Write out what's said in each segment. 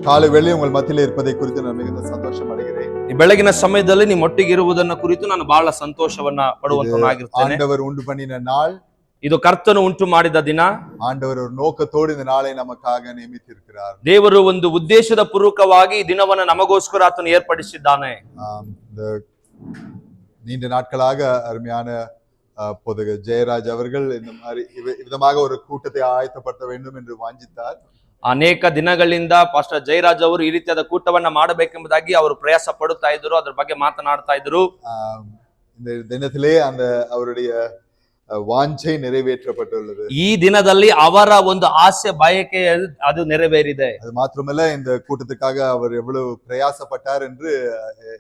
ಕಾಲ ವೇಳೆ ಉங்கள் ಮಧ್ಯದಲ್ಲಿ ಇರುವುದಕ್ಕೆ ಕುರಿತು ನಾನು ಮಿಗುந்த ಸಂತೋಷ ಅடைகிறேன். ಈ ಬೆಳಗಿನ ಸಮಯದಲ್ಲಿ ನಿಮ್ಮ ಒಟ್ಟಿಗೆ ಇರುವುದನ್ನ ಕುರಿತು ನಾನು ಬಹಳ ಸಂತೋಷವನ್ನ ಪಡುವಂತನಾಗಿರುತ್ತೇನೆ. ஆண்டவர் உண்டு பண்ணின நாள், ಇದು ಕರ್ತನು ಉಂಟು ಮಾಡಿದ ದಿನ. ஆண்டவர் ஒரு நோக்கத்தோடு இந்த நாளை நமக்காக நியமித்திருக்கிறார். ದೇವರು ಒಂದು ಉದ್ದೇಶದ ಪೂರ್ವಕವಾಗಿ ಈ ದಿನವನ್ನು ನಮಗೋಸ್ಕರ ಆತನು ಏರ್ಪಡಿಸಿದ್ದಾನೆ. இந்த நீண்ட நாட்களாக அருமையான போதகர் ஜெயராஜ் அவர்கள் இந்த மாதிரி விதமாக ஒரு கூட்டத்தை ஆயத்தப்படுத்த வேண்டும் என்று வாஞ்சித்தார். ಅನೇಕ ದಿನಗಳಿಂದ ಪಾಸ್ಟರ್ ಜಯರಾಜ್ ಅವರು ಈ ರೀತಿಯಾದ ಕೂಟವನ್ನ ಮಾಡಬೇಕೆಂಬುದಾಗಿ ಅವರು ಪ್ರಯಾಸ ಪಡುತ್ತಾ ಇದ್ರು, ಅದ್ರ ಬಗ್ಗೆ ಮಾತನಾಡ್ತಾ ಇದ್ರು. இந்த தினத்திலே அந்த அவருடைய ವಾಂಛೆ நிறைவேற்றப்பட்டுள்ளது. ಈ ದಿನದಲ್ಲಿ ಅವರ ಒಂದು ಆಸೆ ಬಯಕೆ ಅದು ನೆರವೇರಿದೆ. அது மாத்திரமல்ல, இந்த கூட்டத்துக்காக அவர் எவ்வளவு பிரயாசப்பட்டார் என்று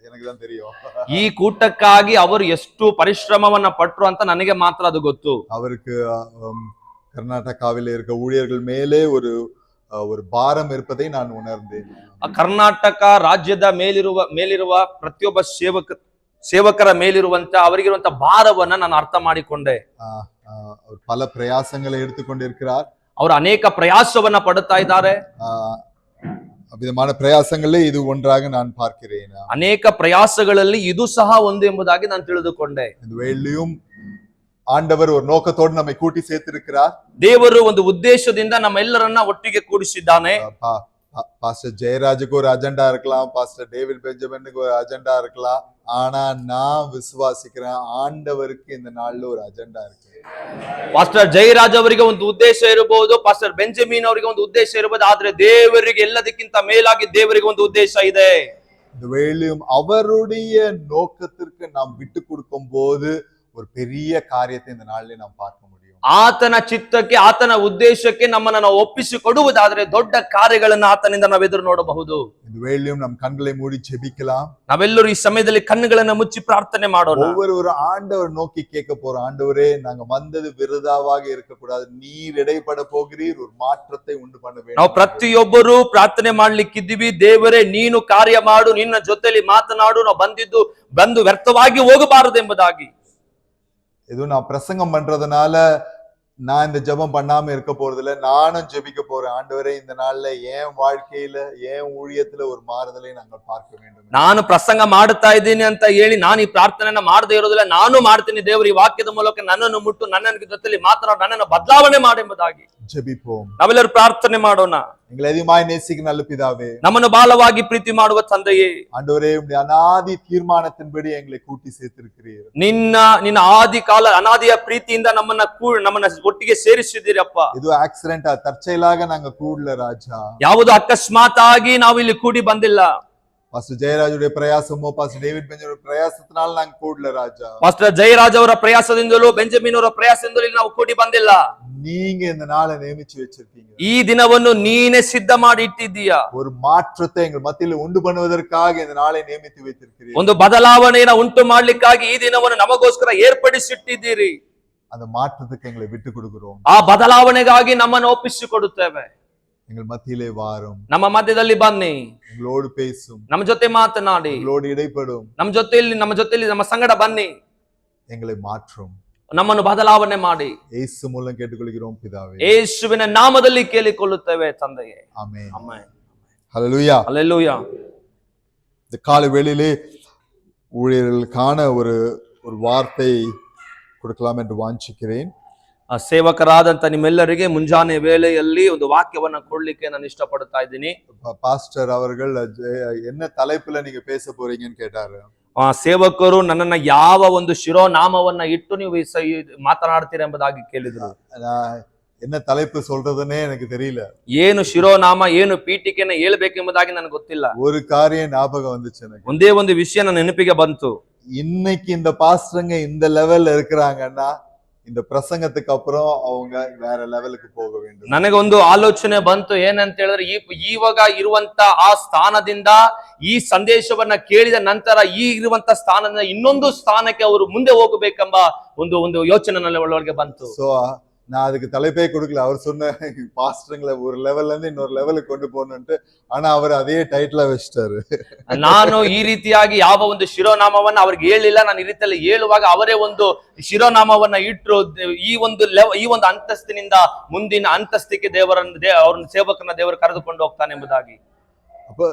எனக்கு தான் தெரியும். ಈ ಕೂಟಕ್ಕಾಗಿ ಅವರು ಎಷ್ಟು ಪರಿಶ್ರಮವನ್ನ ಪಟ್ರು ಅಂತ ನನಗೆ ಮಾತ್ರ ಅದು ಗೊತ್ತು. அவருக்கு கர்நாடகாவில் இருக்க ஊழியர்கள் மேலே ஒரு பாரம் இருப்பதை நான் உணர்ந்தேன். ಕರ್ನಾಟಕ ರಾಜ್ಯದ ಮೇಲಿರುವ ಪ್ರತಿಯೊಬ್ಬ ಸೇವಕರ ಮೇಲಿರುವಂತ ಅವರಿಗಿರುವಂತ ಭಾರವನ್ನ ನಾನು ಅರ್ಥ ಮಾಡಿಕೊಂಡೆ. பல பிரயாசங்களை எடுத்துக்கொண்டிருக்கிறார். ಅವರು ಅನೇಕ ಪ್ರಯಾಸವನ್ನ ಪಡುತ್ತಾ ಇದ್ದಾರೆ. ವಿಧமான ಪ್ರಯಾಸಗಳೇ ಇದು ಒಂದಾಗಿ ನಾನು பார்க்கிறேன். ಅನೇಕ ಪ್ರಯಾಸಗಳಲ್ಲಿ ಇದು ಸಹ ಒಂದು ಎಂಬುದಾಗಿ ನಾನು ತಿಳಿದುಕೊಂಡೆ. இந்த வேளையிலும் ஆண்டவர் ஒரு நோக்கத்தோடு நம்மை கூட்டி சேர்த்திருக்கிறார். ದೇವರು ಒಂದು ಉದ್ದೇಶದಿಂದ ನಮ್ಮೆಲ್ಲರನ್ನ ಒಟ್ಟಿಗೆ ಕೂಡಿಸಿದ್ದಾನೆ. பாஸ்டர் ஜெயராஜுக்கு ஒரு அஜெண்டா இருக்கலாம், பாஸ்டர் டேவிட் பெஞ்சமினுக்கு ஒரு அஜெண்டா இருக்கலாம். ஆனா நான் விசுவாசிக்கிறேன், ஆண்டவருக்கு இந்த நாள்ல ஒரு அஜெண்டா இருக்கு. ಪಾಸ್ಟರ್ ಜಯರಾಜ್ ಅವರಿಗೆ ಒಂದು ಉದ್ದೇಶ ಇರಬಹುದು, ಪಾಸ್ಟರ್ ಬೆಂಜಮಿನ್ ಅವರಿಗೆ ಒಂದು ಉದ್ದೇಶ ಇರಬಹುದು, ಆದ್ರೆ ದೇವರಿಗೆ ಎಲ್ಲದಕ್ಕಿಂತ ಮೇಲಾಗಿ ದೇವರಿಗೆ ಒಂದು ಉದ್ದೇಶ ಇದೆ. இந்த வேளையும் அவருடைய நோக்கத்திற்கு நாம் விட்டு கொடுக்கும் போது ஒரு பெரிய காரியத்தை இந்த நாளிலே நாம் பார்க்க முடியும். ಆತನ ಚಿತ್ತಕ್ಕೆ, ಆತನ ಉದ್ದೇಶಕ್ಕೆ ನಮ್ಮನ್ನ ನಾವು ಒಪ್ಪಿಸಿಕೊಡುವುದಾದ್ರೆ ದೊಡ್ಡ ಕಾರ್ಯಗಳನ್ನು ಆತನಿಂದ ನಾವು ಎದುರು ನೋಡಬಹುದು. இந்த வேளையும் நம் கண்களை மூடி ஜெபிக்கலாம். ನಾವೆಲ್ಲರೂ ಈ ಸಮಯದಲ್ಲಿ ಕಣ್ಣುಗಳನ್ನು ಮುಚ್ಚಿ ಪ್ರಾರ್ಥನೆ ಮಾಡೋಣ. ஒவ்வொரு ஆண்டவர் நோக்கி கேட்க போறோம், ஆண்டவரே நாங்க வந்தது விருதாவாக இருக்க கூடாது, நீர் இடைப்பட போகிறீர், ஒரு மாற்றத்தை உண்டு பண்ண வேண்டும். ನಾವು ಪ್ರತಿಯೊಬ್ಬರು ಪ್ರಾರ್ಥನೆ ಮಾಡ್ಲಿಕ್ಕಿದ್ದೀವಿ, ದೇವರೇ ನೀನು ಕಾರ್ಯ ಮಾಡು, ನಿನ್ನ ಜೊತೆಲಿ ಮಾತನಾಡು, ನಾವು ಬಂದು ವ್ಯರ್ಥವಾಗಿ ಹೋಗಬಾರದು ಎಂಬುದಾಗಿ. இது நான் பிரசங்கம் பண்றதுனால நான் இந்த ஜெபம் பண்ணாம இருக்க போறது இல்ல, நானும் ஜெபிக்க போறேன். ஆண்டவரே இந்த நாள்ல என் வாழ்க்கையில என் ஊழியத்துல ஒரு மாறுதலை நாங்கள் பார்க்க வேண்டும். ನಾನು ಪ್ರಸಂಗ ಮಾಡುತ್ತಾ ಇದ್ದೀನಿ ಅಂತ ಹೇಳಿ ನಾನು ಈ ಪ್ರಾರ್ಥನೆಯನ್ನ ಮಾಡದೇ ಇರೋದಿಲ್ಲ, ನಾನು ಮಾಡ್ತೀನಿ. ದೇವರು ಈ ವಾಕ್ಯದ ಮೂಲಕ ನನ್ನನ್ನು ಮುಟ್ಟು, ನನ್ನ ಜೊತೆಲಿ ಮಾತನಾಡಿ, ನನ್ನನ್ನು ಬದಲಾವಣೆ ಮಾಡೆಂಬುದಾಗಿ ஜெபிப்போம். ನಾವೆಲ್ಲರೂ ಪ್ರಾರ್ಥನೆ ಮಾಡೋಣ. எங்களை அதிகமாய் நேசிக்கும் நல்ல பிதாவே, ನಮ್ಮನ್ನು ಬಹಳವಾಗಿ ಪ್ರೀತಿ ಮಾಡುವ ತಂದೆಯೇ, ஆண்டவரே உம்முடைய அநாதி தீர்மானத்தின்படி எங்களை கூட்டி சேர்த்திருக்கிறீர். ನಿನ್ನ ಅನಾದಿಯ ಪ್ರೀತಿಯಿಂದ ನಮ್ಮನ್ನ ಒಟ್ಟಿಗೆ ಸೇರಿಸಿದ್ದೀರಪ್ಪ. ಇದು ಆಕ್ಸಿಡೆಂಟ್, ತರ್ಚೆಲಾಗ நாங்க ಕೂಡல ರಾಜಾ. ಯಾವುದು ಅಕಸ್ಮಾತ್ ಆಗಿ ನಾವು ಇಲ್ಲಿ ಕೂಡಿ ಬಂದಿಲ್ಲ. ಪಾಸ್ಟರ್ ಜಯರಾಜುடைய ಪ್ರಯಾಸಮೋ, ಪಾಸ್ಟರ್ ಡೇವಿಡ್ ಬೆಂಜಮಿನ್ ಪ್ರಯಾಸத்தினால நாங்க ಕೂಡல ರಾಜಾ. ಪಾಸ್ಟರ್ ಜಯರಾಜ್ ಅವರ ಪ್ರಯಾಸದಿಂದಲೂ, ಬೆಂಜಮಿನ್ ಅವರ ಪ್ರಯಾಸದಿಂದಲೂ ನಾವು ಕೂಡಿ ಬಂದಿಲ್ಲ. நீங்க இந்த நாளை நியமிச்சு வச்சிருக்கீங்க. ಈ ದಿನವನ್ನು ನೀನೇ ಸಿದ್ಧ ಮಾಡಿ ಇಟ್ಟಿದ್ದೀಯಾ. ஒரு மாற்றத்தை எங்கள் மத்தியில உண்டு பண்ணுவதற்காக இந்த நாளை நியமித்து வைத்திருக்கிறீர். ಒಂದು ಬದಲಾವಣೆಯನ್ನು ಉಂಟು ಮಾಡ್ಲಿಕ್ಕಾಗಿ ಈ ದಿನವನ್ನು ನಮಗೋಸ್ಕರ ಏರ್ಪಡಿಸಿಟ್ಟಿದ್ದೀರಿ. அந்த மாற்றத்துக்கு எங்களை விட்டு கொடுக்கிறோம். ಆ ಬದಲಾವಣೆಗಾಗಿ ನಮ್ಮನ್ನು ಒಪ್ಪಿಸಿಕೊಡುತ್ತೇವೆ. எங்கள் மத்தியிலே வாரும், ನಮ್ಮ ಮಧ್ಯದಲ್ಲಿ ಬನ್ನಿ, எங்களோடு பேசும், ನಮ್ಮ ಜೊತೆ ಮಾತನಾಡಿ, எங்களோடு இடைப்படும், ನಮ್ಮ ಜೊತೆಯಲ್ಲಿ ನಮ್ಮ ಸಂಗಡ ಬನ್ನಿ, எங்களை மாற்றும், ನಮ್ಮನ್ನು ಬದಲಾವಣೆ ಮಾಡಿ. ಯೇಸು ಮೂಲಕ ಕೇಳಿಕೊಳ್ಳುகிறோம் பிதாவே. ಯೇಸುವಿನ ನಾಮದಲ್ಲಿ ಕೇಳಿಕೊಳ್ಳುತ್ತೇವೆ ತಂದೆಯೇ. ಆಮೆನ್. ಆಮೆನ್. ஹல்லேலூயா. ஹல்லேலூயா. இந்த காலை வேளையிலே ஊழியர்களுக்கான ஒரு வார்த்தை கொடுக்கலாம் என்று வாஞ்சிக்கிறேன். ಸೇವಕರಾದಂತ ನಿಮ್ಮೆಲ್ಲರಿಗೆ ಮುಂಜಾನೆ ವೇಳೆಯಲ್ಲಿ ಒಂದು ವಾಕ್ಯವನ್ನ ಕೊಡ್ಲಿಕ್ಕೆ ನಾನು ಇಷ್ಟಪಡ್ತಾ ಇದ್ದೀನಿ. பாஸ்டர் அவர்கள் என்ன தலைப்புல நீங்க பேச போறீங்கன்னு கேட்டாரு. ಸೇವಕರು ನನ್ನನ್ನ ಯಾವ ಒಂದು ಶಿರೋನಾಮವನ್ನ ಇಟ್ಟು ನೀವು ಮಾತನಾಡ್ತೀರಾ ಎಂಬುದಾಗಿ ಕೇಳಿದ್ರು. என்ன தலைப்பு சொல்றதுன்னே எனக்கு தெரியல. ಏನು ಶಿರೋನಾಮ, ಏನು ಪೀಠಿಕೆನ ಹೇಳ್ಬೇಕೆಂಬುದಾಗಿ ನನಗೆ ಗೊತ್ತಿಲ್ಲ. ஒரு காரியம் ஞாபகம் வந்துச்சு எனக்கு. ಒಂದೇ ಒಂದು ವಿಷಯ ನನ್ನ ನೆನಪಿಗೆ ಬಂತು. இன்னைக்கு இந்த பாஸ்டருங்க இந்த லெவல்ல இருக்கிறாங்கன்னா இந்த பிரசங்கத்துக்கு அப்புறம் அவங்க வேற லெவலுக்கு போக வேண்டும். ನನಗೆ ಒಂದು ಆಲೋಚನೆ ಬಂತು. ಏನಂತ ಹೇಳಿದ್ರೆ, ಇವಾಗ ಇರುವಂತ ಆ ಸ್ಥಾನದಿಂದ ಈ ಸಂದೇಶವನ್ನ ಕೇಳಿದ ನಂತರ ಈ ಇರುವಂತ ಸ್ಥಾನದಿಂದ ಇನ್ನೊಂದು ಸ್ಥಾನಕ್ಕೆ ಅವರು ಮುಂದೆ ಹೋಗಬೇಕೆಂಬ ಒಂದು ಯೋಚನೆ ನನ್ನ ಒಳಗೆ ಬಂತು. ಸೊ நான் அதுக்கு தலைப்பே கொடுக்கல. அவர் சொன்ன பாஸ்டருங்களை ஒரு லெவல்ல இருந்து இன்னொரு லெவலுக்கு கொண்டு போகணும்ட்டு, ஆனா அவர் அதே டைட்டிலா வச்சிட்டாரு. ನಾನು ಈ ರೀತಿಯಾಗಿ ಯಾವ ಒಂದು ಶಿರೋನಾಮವನ್ನ ಅವ್ರಿಗೆ ಹೇಳಿಲ್ಲ. ನಾನು ಈ ರೀತಿಯಲ್ಲಿ ಹೇಳುವಾಗ ಅವರೇ ಒಂದು ಶಿರೋನಾಮವನ್ನ ಇಟ್ಟರು. ಈ ಒಂದು ಅಂತಸ್ತಿನಿಂದ ಮುಂದಿನ ಅಂತಸ್ತಿಗೆ ಅವ್ರನ್ನ ಸೇವಕರನ್ನ ದೇವರು ಕರೆದುಕೊಂಡು ಹೋಗ್ತಾನೆ ಎಂಬುದಾಗಿ. அப்ப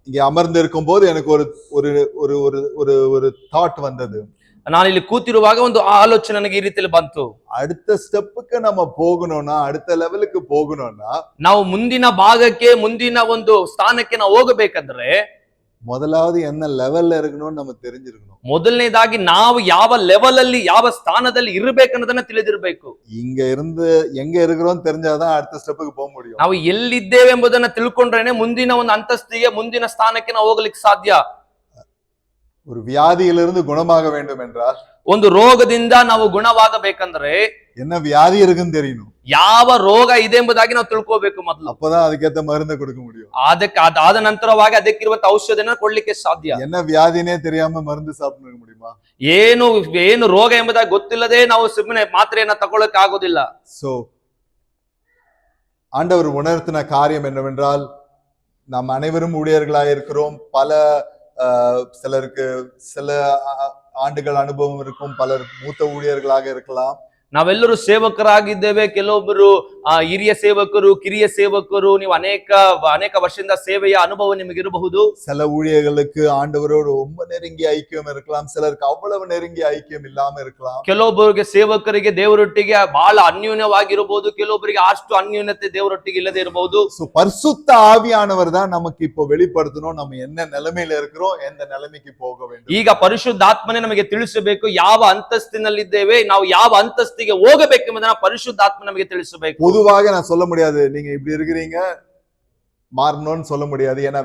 இங்க அமர்ந்து இருக்கும் போது எனக்கு ஒரு ஒரு ஒரு ஒரு ஒரு ஒரு தாட் வந்தது. ನಾನು ಇಲ್ಲಿ ಕೂತಿರುವಾಗ ಒಂದು ಆಲೋಚನೆ ನನಗೆ ಈ ರೀತಿಯಲ್ಲಿ ಬಂತು. அடுத்த ஸ்டெப்புக்கு நம்ம போகணும்னா, அடுத்த லெவலுக்கு போகணும்னா, ನಾವು ಮುಂದಿನ ಭಾಗಕ್ಕೆ, ಮುಂದಿನ ಒಂದು ಸ್ಥಾನಕ್ಕೆ ನಾವು ಹೋಗಬೇಕಂದ್ರೆ முதலாவது என்ன லெவல்ல இருக்கணும்னு நம்ம தெரிஞ்சிருக்கணும். ಮೊದಲನೇದಾಗಿ ನಾವು ಯಾವ ಲೆವೆಲ್ ಅಲ್ಲಿ, ಯಾವ ಸ್ಥಾನದಲ್ಲಿ ಇರಬೇಕನ್ನೋದನ್ನ ತಿಳಿದಿರಬೇಕು. இங்க இருந்து எங்க இருக்கிறோம் தெரிஞ்சாதான் அடுத்த ஸ்டெப்புக்கு போக முடியும். ನಾವು ಎಲ್ಲಿದ್ದೇವೆ ಎಂಬುದನ್ನ ತಿಳ್ಕೊಂಡ್ರೇನೆ ಮುಂದಿನ ಒಂದು ಅಂತಸ್ತಿಗೆ, ಮುಂದಿನ ಸ್ಥಾನಕ್ಕೆ ನಾವು ಹೋಗ್ಲಿಕ್ಕೆ ಸಾಧ್ಯ. ஒரு வியாதியிலிருந்து குணமாக வேண்டும் என்றால், ಒಂದು ರೋಗದಿಂದ ನಾವು ಗುಣವಾಗಬೇಕಂದ್ರೆ என்ன வியாதி இருக்குன்னு தெரியணும். ಯಾವ ರೋಗ ಇದೆ ಎಂಬುದಾಗಿ ನಾವು ತಿಳ್ಕೋಬೇಕು ಮೊದಲು. அப்பதான் அதுக்கேத்த மருந்து கொடுக்க முடியும். ಅದಕ್ಕೆ ಅದಾದ ನಂತರವಾಗಿ ಅದಕ್ಕಿರುವಂತ ಔಷಧಿನ ಕೊಡ್ಲಿಕ್ಕೆ ಸಾಧ್ಯ. என்ன வியாதினே தெரியாம மருந்து சாப்பிட முடியுமா? ಏನು ರೋಗ ಎಂಬುದಾಗಿ ಗೊತ್ತಿಲ್ಲದೆ ನಾವು ಸುಮ್ಮನೆ ಮಾತ್ರೆಯನ್ನ ತಗೊಳ್ಳಕ್ಕೆ ಆಗೋದಿಲ್ಲ. சோ ஆண்டவர் உணர்த்தின காரியம் என்னவென்றால், நாம் அனைவரும் ஊழியர்களாக இருக்கிறோம். பல சிலருக்கு சில ஆண்டுகள் அனுபவம் இருக்கும், பலர் மூத்த ஊழியர்களாக இருக்கலாம். ನಾವೆಲ್ಲರೂ ಸೇವಕರಾಗಿದ್ದೇವೆ. ಕೆಲವೊಬ್ಬರು ಹಿರಿಯ ಸೇವಕರು, ಕಿರಿಯ ಸೇವಕರು. ನೀವು ಅನೇಕ ವರ್ಷದಿಂದ ಸೇವೆಯ ಅನುಭವ ನಿಮಗಿರಬಹುದು. சில ஊழியர்களுக்கு ஆண்டவரோடு ரொம்ப நெருங்கிய ஐக்கியம் இருக்கலாம், சிலருக்கு அவ்வளவு நெருங்கிய ஐக்கியம் இல்லாம இருக்கலாம். ಕೆಲವೊಬ್ಬರಿಗೆ ಸೇವಕರಿಗೆ ದೇವರೊಟ್ಟಿಗೆ ಬಹಳ ಅನ್ಯೂನ್ಯವಾಗಿರಬಹುದು, ಕೆಲವೊಬ್ಬರಿಗೆ ಅಷ್ಟು ಅನ್ಯೂನ್ಯತೆ ದೇವರೊಟ್ಟಿಗೆ ಇಲ್ಲದೆ ಇರಬಹುದು. பரிசுத்த ஆவியானவர் தான் நமக்கு இப்போ வெளிப்படுத்தணும் நம்ம என்ன நிலைமையில இருக்கிறோம், எந்த நிலைமைக்கு போக வேண்டும். ಈಗ ಪರಿಶುದ್ಧಾತ್ಮನೇ ನಮಗೆ ತಿಳಿಸಬೇಕು ಯಾವ ಅಂತಸ್ತಿನಲ್ಲಿದ್ದೇವೆ, ನಾವು ಯಾವ ಅಂತಸ್ತಿಗೆ ಹೋಗಬೇಕೆಂಬುದನ್ನ ಪರಿಶುದ್ಧಾತ್ಮ ನಮಗೆ ತಿಳಿಸಬೇಕು. பொதுவாக நான் சொல்ல முடியாது நீங்க இப்படி இருக்கிறீங்க மாறணும்னு சொல்ல முடியாது. ஏன்னா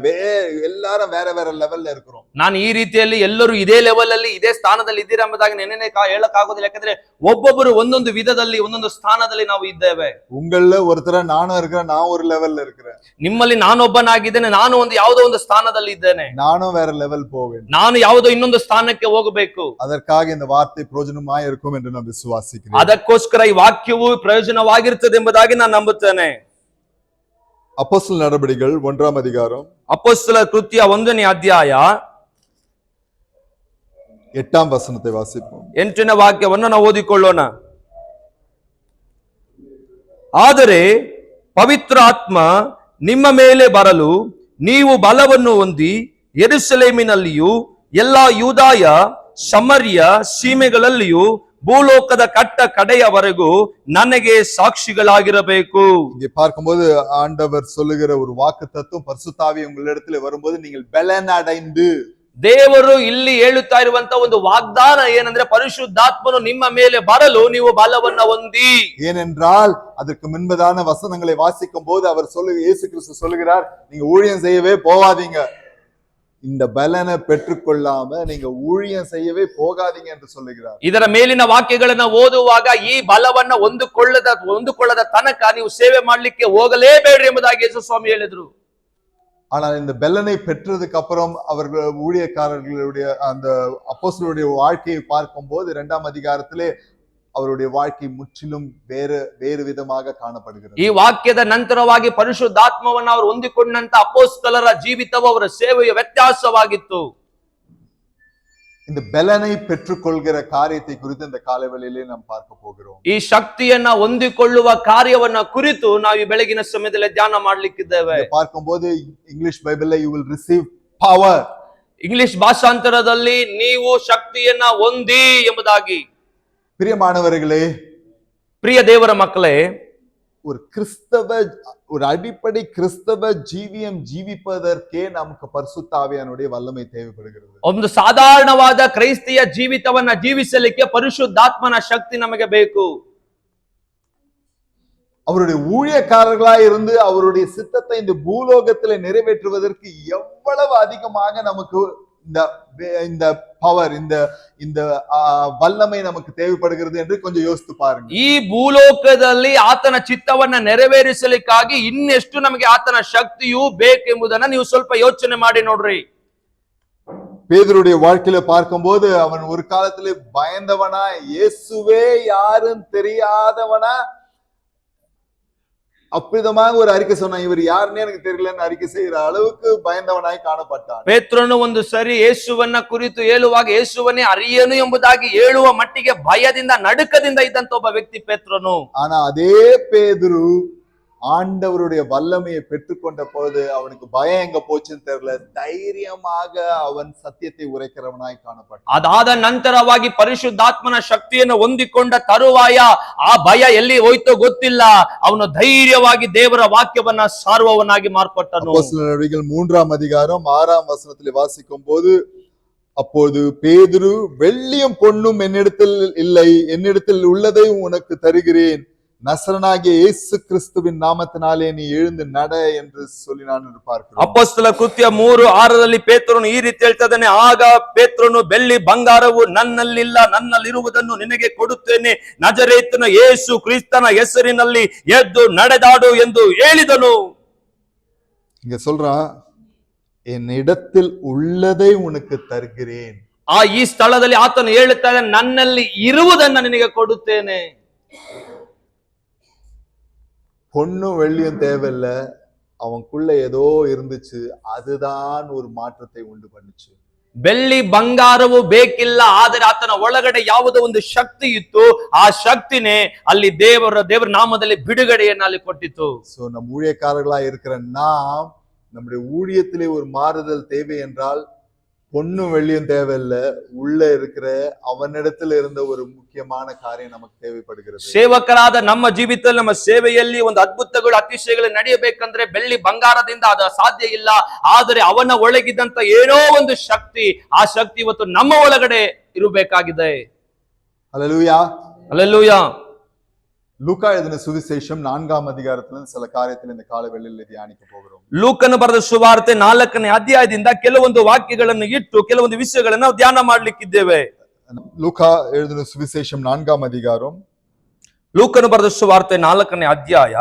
எல்லாரும் வேற வேற லெவல்ல இருக்கிறோம். ನಾನು ಈ ರೀತಿಯಲ್ಲಿ ಎಲ್ಲರೂ ಇದೇ ಲೆವೆಲ್ ಅಲ್ಲಿ, ಇದೇ ಸ್ಥಾನದಲ್ಲಿ ಇದ್ದೀರಾ ಎಂಬುದಾಗಿ ನೆನ್ನೆ ಹೇಳಕ್ ಆಗೋದಿಲ್ಲ. ಯಾಕಂದ್ರೆ ಒಬ್ಬೊಬ್ಬರು ಒಂದೊಂದು ವಿಧದಲ್ಲಿ, ಒಂದೊಂದು ಸ್ಥಾನದಲ್ಲಿ ನಾವು ಇದ್ದೇವೆ. உங்கள ஒருத்தர நானும் இருக்கிறேன், நான் ஒரு லெவல்ல இருக்கிறேன். ನಿಮ್ಮಲ್ಲಿ ನಾನೊಬ್ಬನಾಗಿದ್ದೇನೆ, ನಾನು ಒಂದು ಯಾವುದೋ ಒಂದು ಸ್ಥಾನದಲ್ಲಿ ಇದ್ದೇನೆ. நானும் வேற லெவல் போவேன். ನಾನು ಯಾವುದೋ ಇನ್ನೊಂದು ಸ್ಥಾನಕ್ಕೆ ಹೋಗಬೇಕು. அதற்காக இந்த வார்த்தை பிரயோஜனமாய் இருக்கும் என்று நான் விசுவாசிக்கிறேன். ಅದಕ್ಕೋಸ್ಕರ ಈ ವಾಕ್ಯವು ಪ್ರಯೋಜನವಾಗಿರುತ್ತದೆ ಎಂಬುದಾಗಿ ನಾನು ನಂಬುತ್ತೇನೆ. அப்போஸ்தலர் நடபடிகள் 1ஆம் அதிகாரம், ಅಪೊಸ್ತಲರ ಕೃತ್ಯ 1ನೇ ಅಧ್ಯಾಯ 8ஆம் வசனத்தை வாசிப்போம். 8ನೇ ವಾಕ್ಯವನ್ನು ನಾವು ಓದಿಕೊಳ್ಳೋಣ. ಆದರೆ ಪವಿತ್ರ ಆತ್ಮ ನಿಮ್ಮ ಮೇಲೆ ಬರಲು ನೀವು ಬಲವನ್ನು ಹೊಂದಿ ಯೆರೂಸಲೇಮಿನಲ್ಲಿಯೂ ಎಲ್ಲಾ ಯೂದಾಯ, ಸಮರ್ಯ ಸೀಮೆಗಳಲ್ಲಿಯೂ ಭೂಲೋಕದ ಕಡೆಯವರೆಗೂ ನನಗೆ ಸಾಕ್ಷಿಗಳಾಗಿರಬೇಕು. இங்கே பார்க்கும்போது ஆண்டவர் சொல்லுகிற ஒரு வாக்குத்தத்தம், பரிசுத்த ஆவி உங்களிடத்தில் வரும்போது நீங்கள் பலன் அடைந்து, ದೇವರು ಇಲ್ಲಿ ಹೇಳುತ್ತಾ ಇರುವಂತ ಒಂದು ವಾಗ್ದಾನ ಏನಂದ್ರೆ ಪರಿಶುದ್ಧಾತ್ಮನು ನಿಮ್ಮ ಮೇಲೆ ಬರಲು ನೀವು ಬಲವನ್ನ ಹೊಂದಿ. ஏனென்றால் அதற்கு முன்பதான வசனங்களை வாசிக்கும் போது அவர் இயேசு கிறிஸ்து சொல்லுகிறார், நீங்க ஊழியம் செய்யவே போகாதீங்க, இந்த பலனை பெற்றுக்கொள்ளாம நீங்க ஊழியம் செய்யவே போகாதீங்க என்று சொல்லுகிறார். ಇದರ ಮೇಲಿನ ವಾಕ್ಯಗಳನ್ನ ಓದುವಾಗ ಈ ಬಲವನ್ನ ಹೊಂದಿಕೊಳ್ಳದ ತನಕ ನೀವು ಸೇವೆ ಮಾಡ್ಲಿಕ್ಕೆ ಹೋಗಲೇಬೇಡ್ರಿ ಎಂಬುದಾಗಿ ಯೇಸು ಸ್ವಾಮಿ ಹೇಳಿದ್ರು. ஆனால் இந்த பலனை பெற்றதுக்கு அப்புறம் அவர்கள் ஊழியக்காரர்களுடைய அந்த அப்போஸ்தலருடைய வாழ்க்கையை பார்க்கும் போது 2ஆம் அதிகாரத்திலே அவருடைய வாழ்க்கை முற்றிலும் வேறு விதமாக காணப்படுகிறது. ಈ ವಾಕ್ಯದ ನಂತರವಾಗಿ ಪರಿಶುದ್ಧಾತ್ಮವನ್ನು ಅವರು ಹೊಂದಿಕೊಂಡಂತ ಅಪೊಸ್ತಲರ ಜೀವಿತವು, ಅವರ ಸೇವೆಯ ವ್ಯತ್ಯಾಸವಾಗಿತ್ತು. இந்த பலனை பெற்றுக்கொள்கிற காரியத்தை குறித்து இந்த காலவெளியிலே நாம் பார்க்க போகிறோம். ಈ ಶಕ್ತಿಯನ್ನ ಹೊಂದಿಕೊಳ್ಳುವ ಕಾರ್ಯವನ್ನ ಕುರಿತು ನಾವು ಈ ಬೆಳಗಿನ ಸಮಯದಲ್ಲಿ ಧ್ಯಾನ ಮಾಡಲಿಕ್ಕಿದ್ದೇವೆ. பார்க்கும்போது இங்கிலீஷ் பைபிள்ல you will receive power. English ಭಾಷಾಂತರದಲ್ಲಿ ನೀವು ಶಕ್ತಿಯನ್ನ ಹೊಂದಿ ಎಂಬುದಾಗಿ. பிரியமானவர்களே, ಪ್ರಿಯ ದೇವರ ಮಕ್ಕಳೇ, ஒரு அடிப்படை கிறிஸ்தவ ஜீவியம் ஜீவிப்பதற்கே நமக்கு பரிசுத்த ஆவியானுடைய வல்லமை தேவைப்படுகிறது. ಒಂದು ಸಾಧಾರಣವಾದ ಕ್ರೈಸ್ತಿಯ ಜೀವಿತವನ್ನ ಜೀವಿಸಲಿಕ್ಕೆ ಪರಿಶುದ್ಧಾತ್ಮನ ಶಕ್ತಿ ನಮಗೆ ಬೇಕು. அவருடைய ஊழியக்காரர்களாய் இருந்து அவருடைய சித்தத்தை இந்த பூலோகத்தில் நிறைவேற்றுவதற்கு எவ்வளவு அதிகமாக நமக்கு இந்த பவர், இந்த வல்லமை நமக்கு தேவைப்படுகிறது என்று கொஞ்சம் யோசித்து பாருங்க. ಈ ಭೂಲೋಕದಲ್ಲಿ ಆತನ ಚಿತ್ತವನ್ನ ನೆರವೇರಿಸಲಿಕ್ಕಾಗಿ ಇನ್ನೆಷ್ಟು ನಮಗೆ ಆತನ ಶಕ್ತಿಯು ಬೇಕೆಂಬುದನ್ನ ನೀವು ಸ್ವಲ್ಪ ಯೋಚನೆ ಮಾಡಿ ನೋಡ್ರಿ. பேதுருடைய வாழ்க்கையில பார்க்கும்போது அவன் ஒரு காலத்திலே பயந்தவனா, இயேசுவே யாரும் தெரியாதவனா அற்புதமாக ஒரு அறிக்கை சொன்னான், இவர் யாருன்னே எனக்கு தெரியலன்னு அறிக்கை செய்யற அளவுக்கு பயந்தவனாய் காணப்பட்டான். ಪೇತ್ರನು ಒಂದು ಸರಿ ಯೇಸುವನ್ನ ಕುರಿತು ಹೇಳುವಾಗ ಯೇಸುವನ್ನೇ ಅರಿಯನು ಎಂಬುದಾಗಿ ಹೇಳುವ ಮಟ್ಟಿಗೆ ಭಯದಿಂದ, ನಡುಕದಿಂದ ಇದ್ದಂತ ಒಬ್ಬ ವ್ಯಕ್ತಿ ಪೇತ್ರನು. ஆனா அதே பேதுரு ஆண்டவருடைய வல்லமையை பெற்றுக்கொண்ட போது அவனுக்கு பயம் எங்க போச்சுன்னு தெரியல, தைரியமாக அவன் சத்தியத்தை உரைக்கிறவனாய் காணப்பட்டான். ಅದಾದ ನಂತರವಾಗಿ ಪರಿಶುದ್ಧಾತ್ಮನ ಶಕ್ತಿಯನ್ನು ಹೊಂದಿಕೊಂಡ ತರುವಾಯ ಆ ಭಯ ಎಲ್ಲಿ ಹೋಯ್ತೋ ಗೊತ್ತಿಲ್ಲ, ಅವನು ಧೈರ್ಯವಾಗಿ ದೇವರ ವಾಕ್ಯವನ್ನ ಸಾರುವವನಾಗಿ ಮಾರ್ಪಟ್ಟನು. அப்போஸ்தலர் நடவடிக்கைகள் 3ஆம் அதிகாரம் 6ஆம் வசனத்திலே வாசிக்கும் போது, அப்போது பேதுரு, வெள்ளியும் பொன்னும் என்னிடத்தில் இல்லை, என்னிடத்தில் உள்ளதை உனக்கு தருகிறேன், நசரனாகிய இயேசு கிறிஸ்துவின் நாமத்தினாலே நீ எழுந்து நட என்று சொல்லினான் என்று பார்க்கிறோம். ಅಪೊಸ್ತಲ ಕೃತ್ಯ 3:6 ಪೇತ್ರನು ಈ ರೀತಿ ಹೇಳ್ತಿದ್ದಾನೆ, ಆಗ ಪೇತ್ರನು ಬೆಳ್ಳಿ ಬಂಗಾರವು ನನ್ನಲ್ಲಿಲ್ಲ, ನನ್ನಲ್ಲಿರುವುದನ್ನು ನಿನಗೆ ಕೊಡುತ್ತೇನೆ, ನಜರೇತಿನ ಯೇಸು ಕ್ರಿಸ್ತನ ಹೆಸರಿನಲ್ಲಿ ಎದ್ದು ನಡೆದಾಡು ಎಂದು ಹೇಳಿದನು. இங்க சொல்றான், என் இடத்தில் உள்ளதை உனக்கு தருகிறேன். ಈ ಸ್ಥಳದಲ್ಲಿ ಆತನು ಹೇಳುತ್ತಾ ಇದ್ದಾನೆ, ನನ್ನಲ್ಲಿ ಇರುವುದನ್ನು ನಿನಗೆ ಕೊಡುತ್ತೇನೆ. பொண்ணும் வெள்ளியும் தேவையில்ல, அவனுக்குள்ள ஏதோ இருந்துச்சு, அதுதான் ஒரு மாற்றத்தை உண்டு பண்ணுச்சு. ಬೆಳ್ಳಿ ಬಂಗಾರವು ಬೇಕಿಲ್ಲ, ಆದರೆ ಆತನ ಒಳಗಡೆ ಯಾವುದೋ ಒಂದು ಶಕ್ತಿ ಇತ್ತು, ಆ ಶಕ್ತಿನೇ ಅಲ್ಲಿ ದೇವರ ನಾಮದಲ್ಲಿ ಬಿಡುಗಡೆಯನ್ನು ಅಲ್ಲಿ ಕೊಟ್ಟಿತು. சோ நம் ஊழியக்காரர்களா இருக்கிற நாம், நம்முடைய ஊழியத்திலே ஒரு மாறுதல் தேவை என்றால் பொண்ணும் வெள்ளியும் தேவையில்ல, உள்ள இருக்கிற அவனிடத்தில் இருந்த ஒரு முக்கியமான காரியம் நமக்கு தேவைப்படுகிறது. ಸೇವಕರಾದ ನಮ್ಮ ಜೀವಿತದಲ್ಲಿ, ನಮ್ಮ ಸೇವೆಯಲ್ಲಿ ಒಂದು ಅದ್ಭುತಗಳು ಅತಿಶಯಗಳು ನಡೆಯಬೇಕಂದ್ರೆ ಬೆಳ್ಳಿ ಬಂಗಾರದಿಂದ ಅದು ಸಾಧ್ಯ ಇಲ್ಲ, ಆದರೆ ಅವನ ಒಳಗಿದ್ದಂತ ಏನೋ ಒಂದು ಶಕ್ತಿ, ಆ ಶಕ್ತಿ ಇವತ್ತು ನಮ್ಮ ಒಳಗಡೆ ಇರಬೇಕಾಗಿದೆ. ஹல்லேலூயா. ಹಲ್ಲೆಲೂಯಾ. லூக்கா எழுதின சுவிசேஷம் 4ஆம் அதிகாரத்திலிருந்து சில காரியத்தில் இந்த காலை வேளையிலே தியானிக்க போகிறோம். ಲೂಕನು ಬರೆದ ಸುವಾರ್ತೆ 4ನೇ ಅಧ್ಯಾಯದಿಂದ ಕೆಲವೊಂದು ವಾಕ್ಯಗಳನ್ನು ಇಟ್ಟು ಕೆಲವೊಂದು ವಿಷಯಗಳನ್ನು ನಾವು ಧ್ಯಾನ ಮಾಡ್ಲಿಕ್ಕಿದ್ದೇವೆ. லூக்கா எழுதின சுவிசேஷம் 4ஆம் அதிகாரம் ಲೂಕನು ಬರೆದ ಸುವಾರ್ತೆ 4ನೇ ಅಧ್ಯಾಯ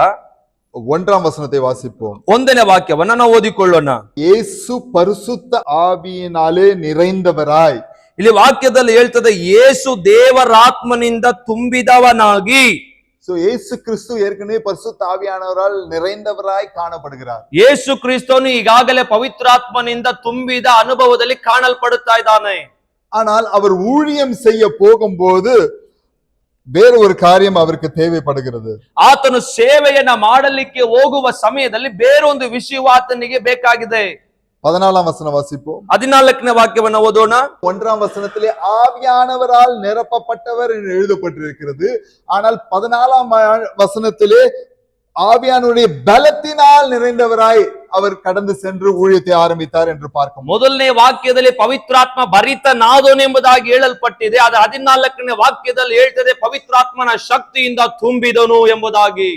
1ஆம் வசனத்தை வாசிப்போம். 1ನೇ ವಾಕ್ಯವನ್ನ ನಾವು ಓದಿಕೊಳ್ಳೋಣ. இயேசு பரிசுத்த ஆவியினாலே நிறைந்தவராய். ಇಲ್ಲಿ ವಾಕ್ಯದಲ್ಲಿ ಹೇಳ್ತದೆ, ಯೇಸು ದೇವರಾತ್ಮನಿಂದ ತುಂಬಿದವನಾಗಿ. சோ இயேசு கிறிஸ்து ஏற்கனவே பரிசுத்த ஆவியானவரால் நிறைந்தவராய் காணப்படுகிறார். ಯೇಸು ಕ್ರಿಸ್ತನು ಈಗಾಗಲೇ ಪವಿತ್ರಾತ್ಮನಿಂದ ತುಂಬಿದ ಅನುಭವದಲ್ಲಿ ಕಾಣಲ್ಪಡುತ್ತಾ ಇದ್ದಾನೆ. ஆனால் அவர் ஊழியம் செய்ய போகும்போது வேற ஒரு காரியம் அவருக்கு தேவைப்படுகிறது. ಆತನು ಸೇವೆಯನ್ನ ಮಾಡಲಿಕ್ಕೆ ಹೋಗುವ ಸಮಯದಲ್ಲಿ ಬೇರೊಂದು ವಿಷಯವು ಆತನಿಗೆ ಬೇಕಾಗಿದೆ. 14ஆம் வசனம் வாசிப்போம். 14ನೇ ವಾಕ್ಯವನ್ನ ಓದೋಣ. 1ஆம் வசனத்திலே ஆவியானவரால் நிரப்பப்பட்டவர் என்று எழுதப்பட்டிருக்கிறது. ஆனால் 14ஆம் வசனத்திலே ஆவியானுடைய பலத்தினால் நிறைந்தவராய் அவர் கடந்து சென்று ஊழியத்தை ಆರಂಭಿத்தார் என்று பார்க்கும். ಮೊದಲನೇ ವಾಕ್ಯದಲ್ಲಿ ಪವಿತ್ರಾತ್ಮ ಭರಿತನಾದನು ಎಂಬುದಾಗಿ ಹೇಳಲ್ಪಟ್ಟಿದೆ. ಅದು 14ನೇ ವಾಕ್ಯದಲ್ಲಿ ಹೇಳ್ತದೆ, ಪವಿತ್ರಾತ್ಮನ ಶಕ್ತಿಯಿಂದ ತುಂಬಿದನು ಎಂಬುದಾಗಿ.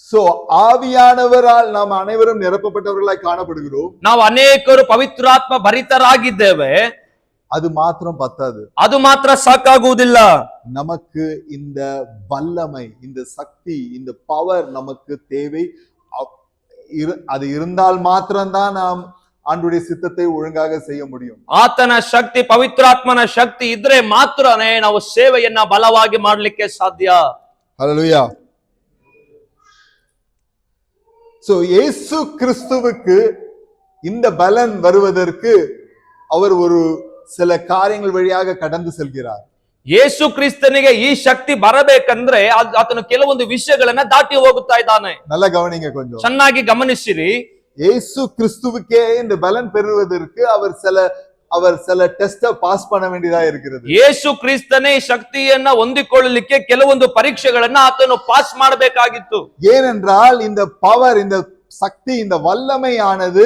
சோ ஆவியானவரால் நாம் அனைவரும் நிரப்பப்பட்டவர்களாய் காணப்படுகிறோம். ನಾವು ಅನೇಕರು ಪವಿತ್ರಾತ್ಮ ಭರಿತರಾಗಿದ್ದೇವೆ. அது மாத்திரம் பத்தாது. ಅದು ಮಾತ್ರ ಸಾಕಾಗುವುದಿಲ್ಲ. நமக்கு இந்த வல்லமை, இந்த சக்தி, இந்த பவர் நமக்கு தேவை. அது இருந்தால் மாத்திரம்தான் நாம் ஆண்டவருடைய சித்தத்தை ஒழுங்காக செய்ய முடியும். ಆತನ ಶಕ್ತಿ, ಪವಿತ್ರಾತ್ಮನ ಶಕ್ತಿ ಇದ್ರೆ ಮಾತ್ರನೇ ನಾವು ಸೇವೆಯನ್ನ ಬಲವಾಗಿ ಮಾಡಲಿಕ್ಕೆ ಸಾಧ್ಯ. ஹல்லேலூயா. சோ இயேசு கிறிஸ்துவுக்கு இந்த பலன் வருவதற்கு அவர் ஒரு சில காரியங்கள் வழியாக கடந்து செல்கிறார். ಯೇಸು ಕ್ರಿಸ್ತನಿಗೆ ಈ ಶಕ್ತಿ ಬರಬೇಕಂದ್ರೆ ಆತನು ಕೆಲವೊಂದು ವಿಷಯಗಳನ್ನ ದಾಟಿ ಹೋಗುತ್ತಾ ಇದ್ದಾನೆ. நல்லா கவனிங்க கொஞ்சம். ಚೆನ್ನಾಗಿ ಗಮನಿಸಿರಿ. இயேசு கிறிஸ்துவுக்கே இந்த பலன் பெறுவதற்கு அவர் சில டெஸ்ட பாஸ் பண்ண வேண்டியதா இருக்கிறது. ಯೇಸು ಕ್ರಿಸ್ತನೇ ಶಕ್ತಿಯನ್ನ ಹೊಂದಿಕೊಳ್ಳಲಿಕ್ಕೆ ಕೆಲವೊಂದು ಪರೀಕ್ಷೆಗಳನ್ನ ಆತನು ಪಾಸ್ ಮಾಡಬೇಕಾಗಿತ್ತು. ஏனென்றால் இந்த பவர், இந்த சக்தி, இந்த வல்லமையானது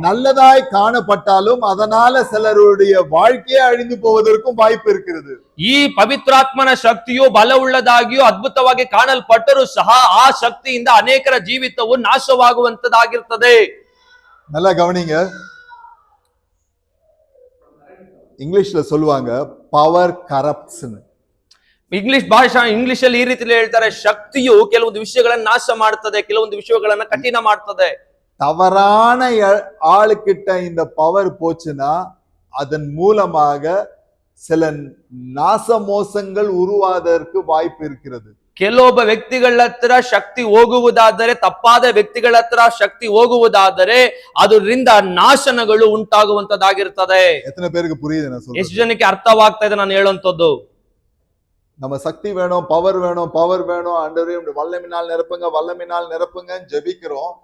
நல்லதாய் காணப்பட்டாலும் அதனால சிலருடைய வாழ்க்கையே அழிந்து போவதற்கும் வாய்ப்பு இருக்கிறது. ಈ ಪವಿತ್ರಾತ್ಮನ ಶಕ್ತಿಯು ಬಲವುಳ್ಳದಾಗಿಯೂ ಅದ್ಭುತವಾಗಿ ಕಾಣಲ್ಪಟ್ಟರೂ ಸಹ ಆ ಶಕ್ತಿಯಿಂದ ಅನೇಕರ ಜೀವಿತವು ನಾಶವಾಗುವಂತದಾಗಿರ್ತದೆ. நல்லா கவனிங்க. ಇಂಗ್ಲಿಷ್ல சொல்லுவாங்க பவர் கரப்ட்ஸ். ಇಂಗ್ಲಿಷ್ ಅಲ್ಲಿ ಈ ರೀತಿಯಲ್ಲಿ ಹೇಳ್ತಾರೆ, ಶಕ್ತಿಯು ಕೆಲವೊಂದು ವಿಷಯಗಳನ್ನ ನಾಶ ಮಾಡ್ತದೆ, ಕೆಲವೊಂದು ವಿಷಯಗಳನ್ನ ಕಠಿಣ ಮಾಡ್ತದೆ. தவறான ஆளுக்கிட்ட இந்த பவர் போச்சுன்னா அதன் மூலமாக சில நாச மோசங்கள் உருவாதற்கு வாய்ப்பு இருக்கிறது. ಕೆಲವೊಬ್ಬ ವ್ಯಕ್ತಿಗಳ ಹತ್ರ ಶಕ್ತಿ ಹೋಗುವುದಾದರೆ, ತಪ್ಪಾದ ವ್ಯಕ್ತಿಗಳ ಹತ್ರ ಶಕ್ತಿ ಹೋಗುವುದಾದರೆ ಅದರಿಂದ ನಾಶನಗಳು ಉಂಟಾಗುವಂತದ್ದಾಗಿರ್ತದೆ. எத்தனை பேருக்கு புரியுது நான் சொல்றது? ಎಷ್ಟು ಜನಕ್ಕೆ ಅರ್ಥವಾಗ್ತಾ ಇದೆ ನಾನು ಹೇಳುವಂತದ್ದು? நம்ம சக்தி வேணும், பவர் வேணும், பவர் வேணும், ஆண்டவரே உம்முடைய வல்லமையினால் நிரப்புங்க, வல்லமையினால் நிரப்புங்கன்னு ஜெபிக்கிறோம்.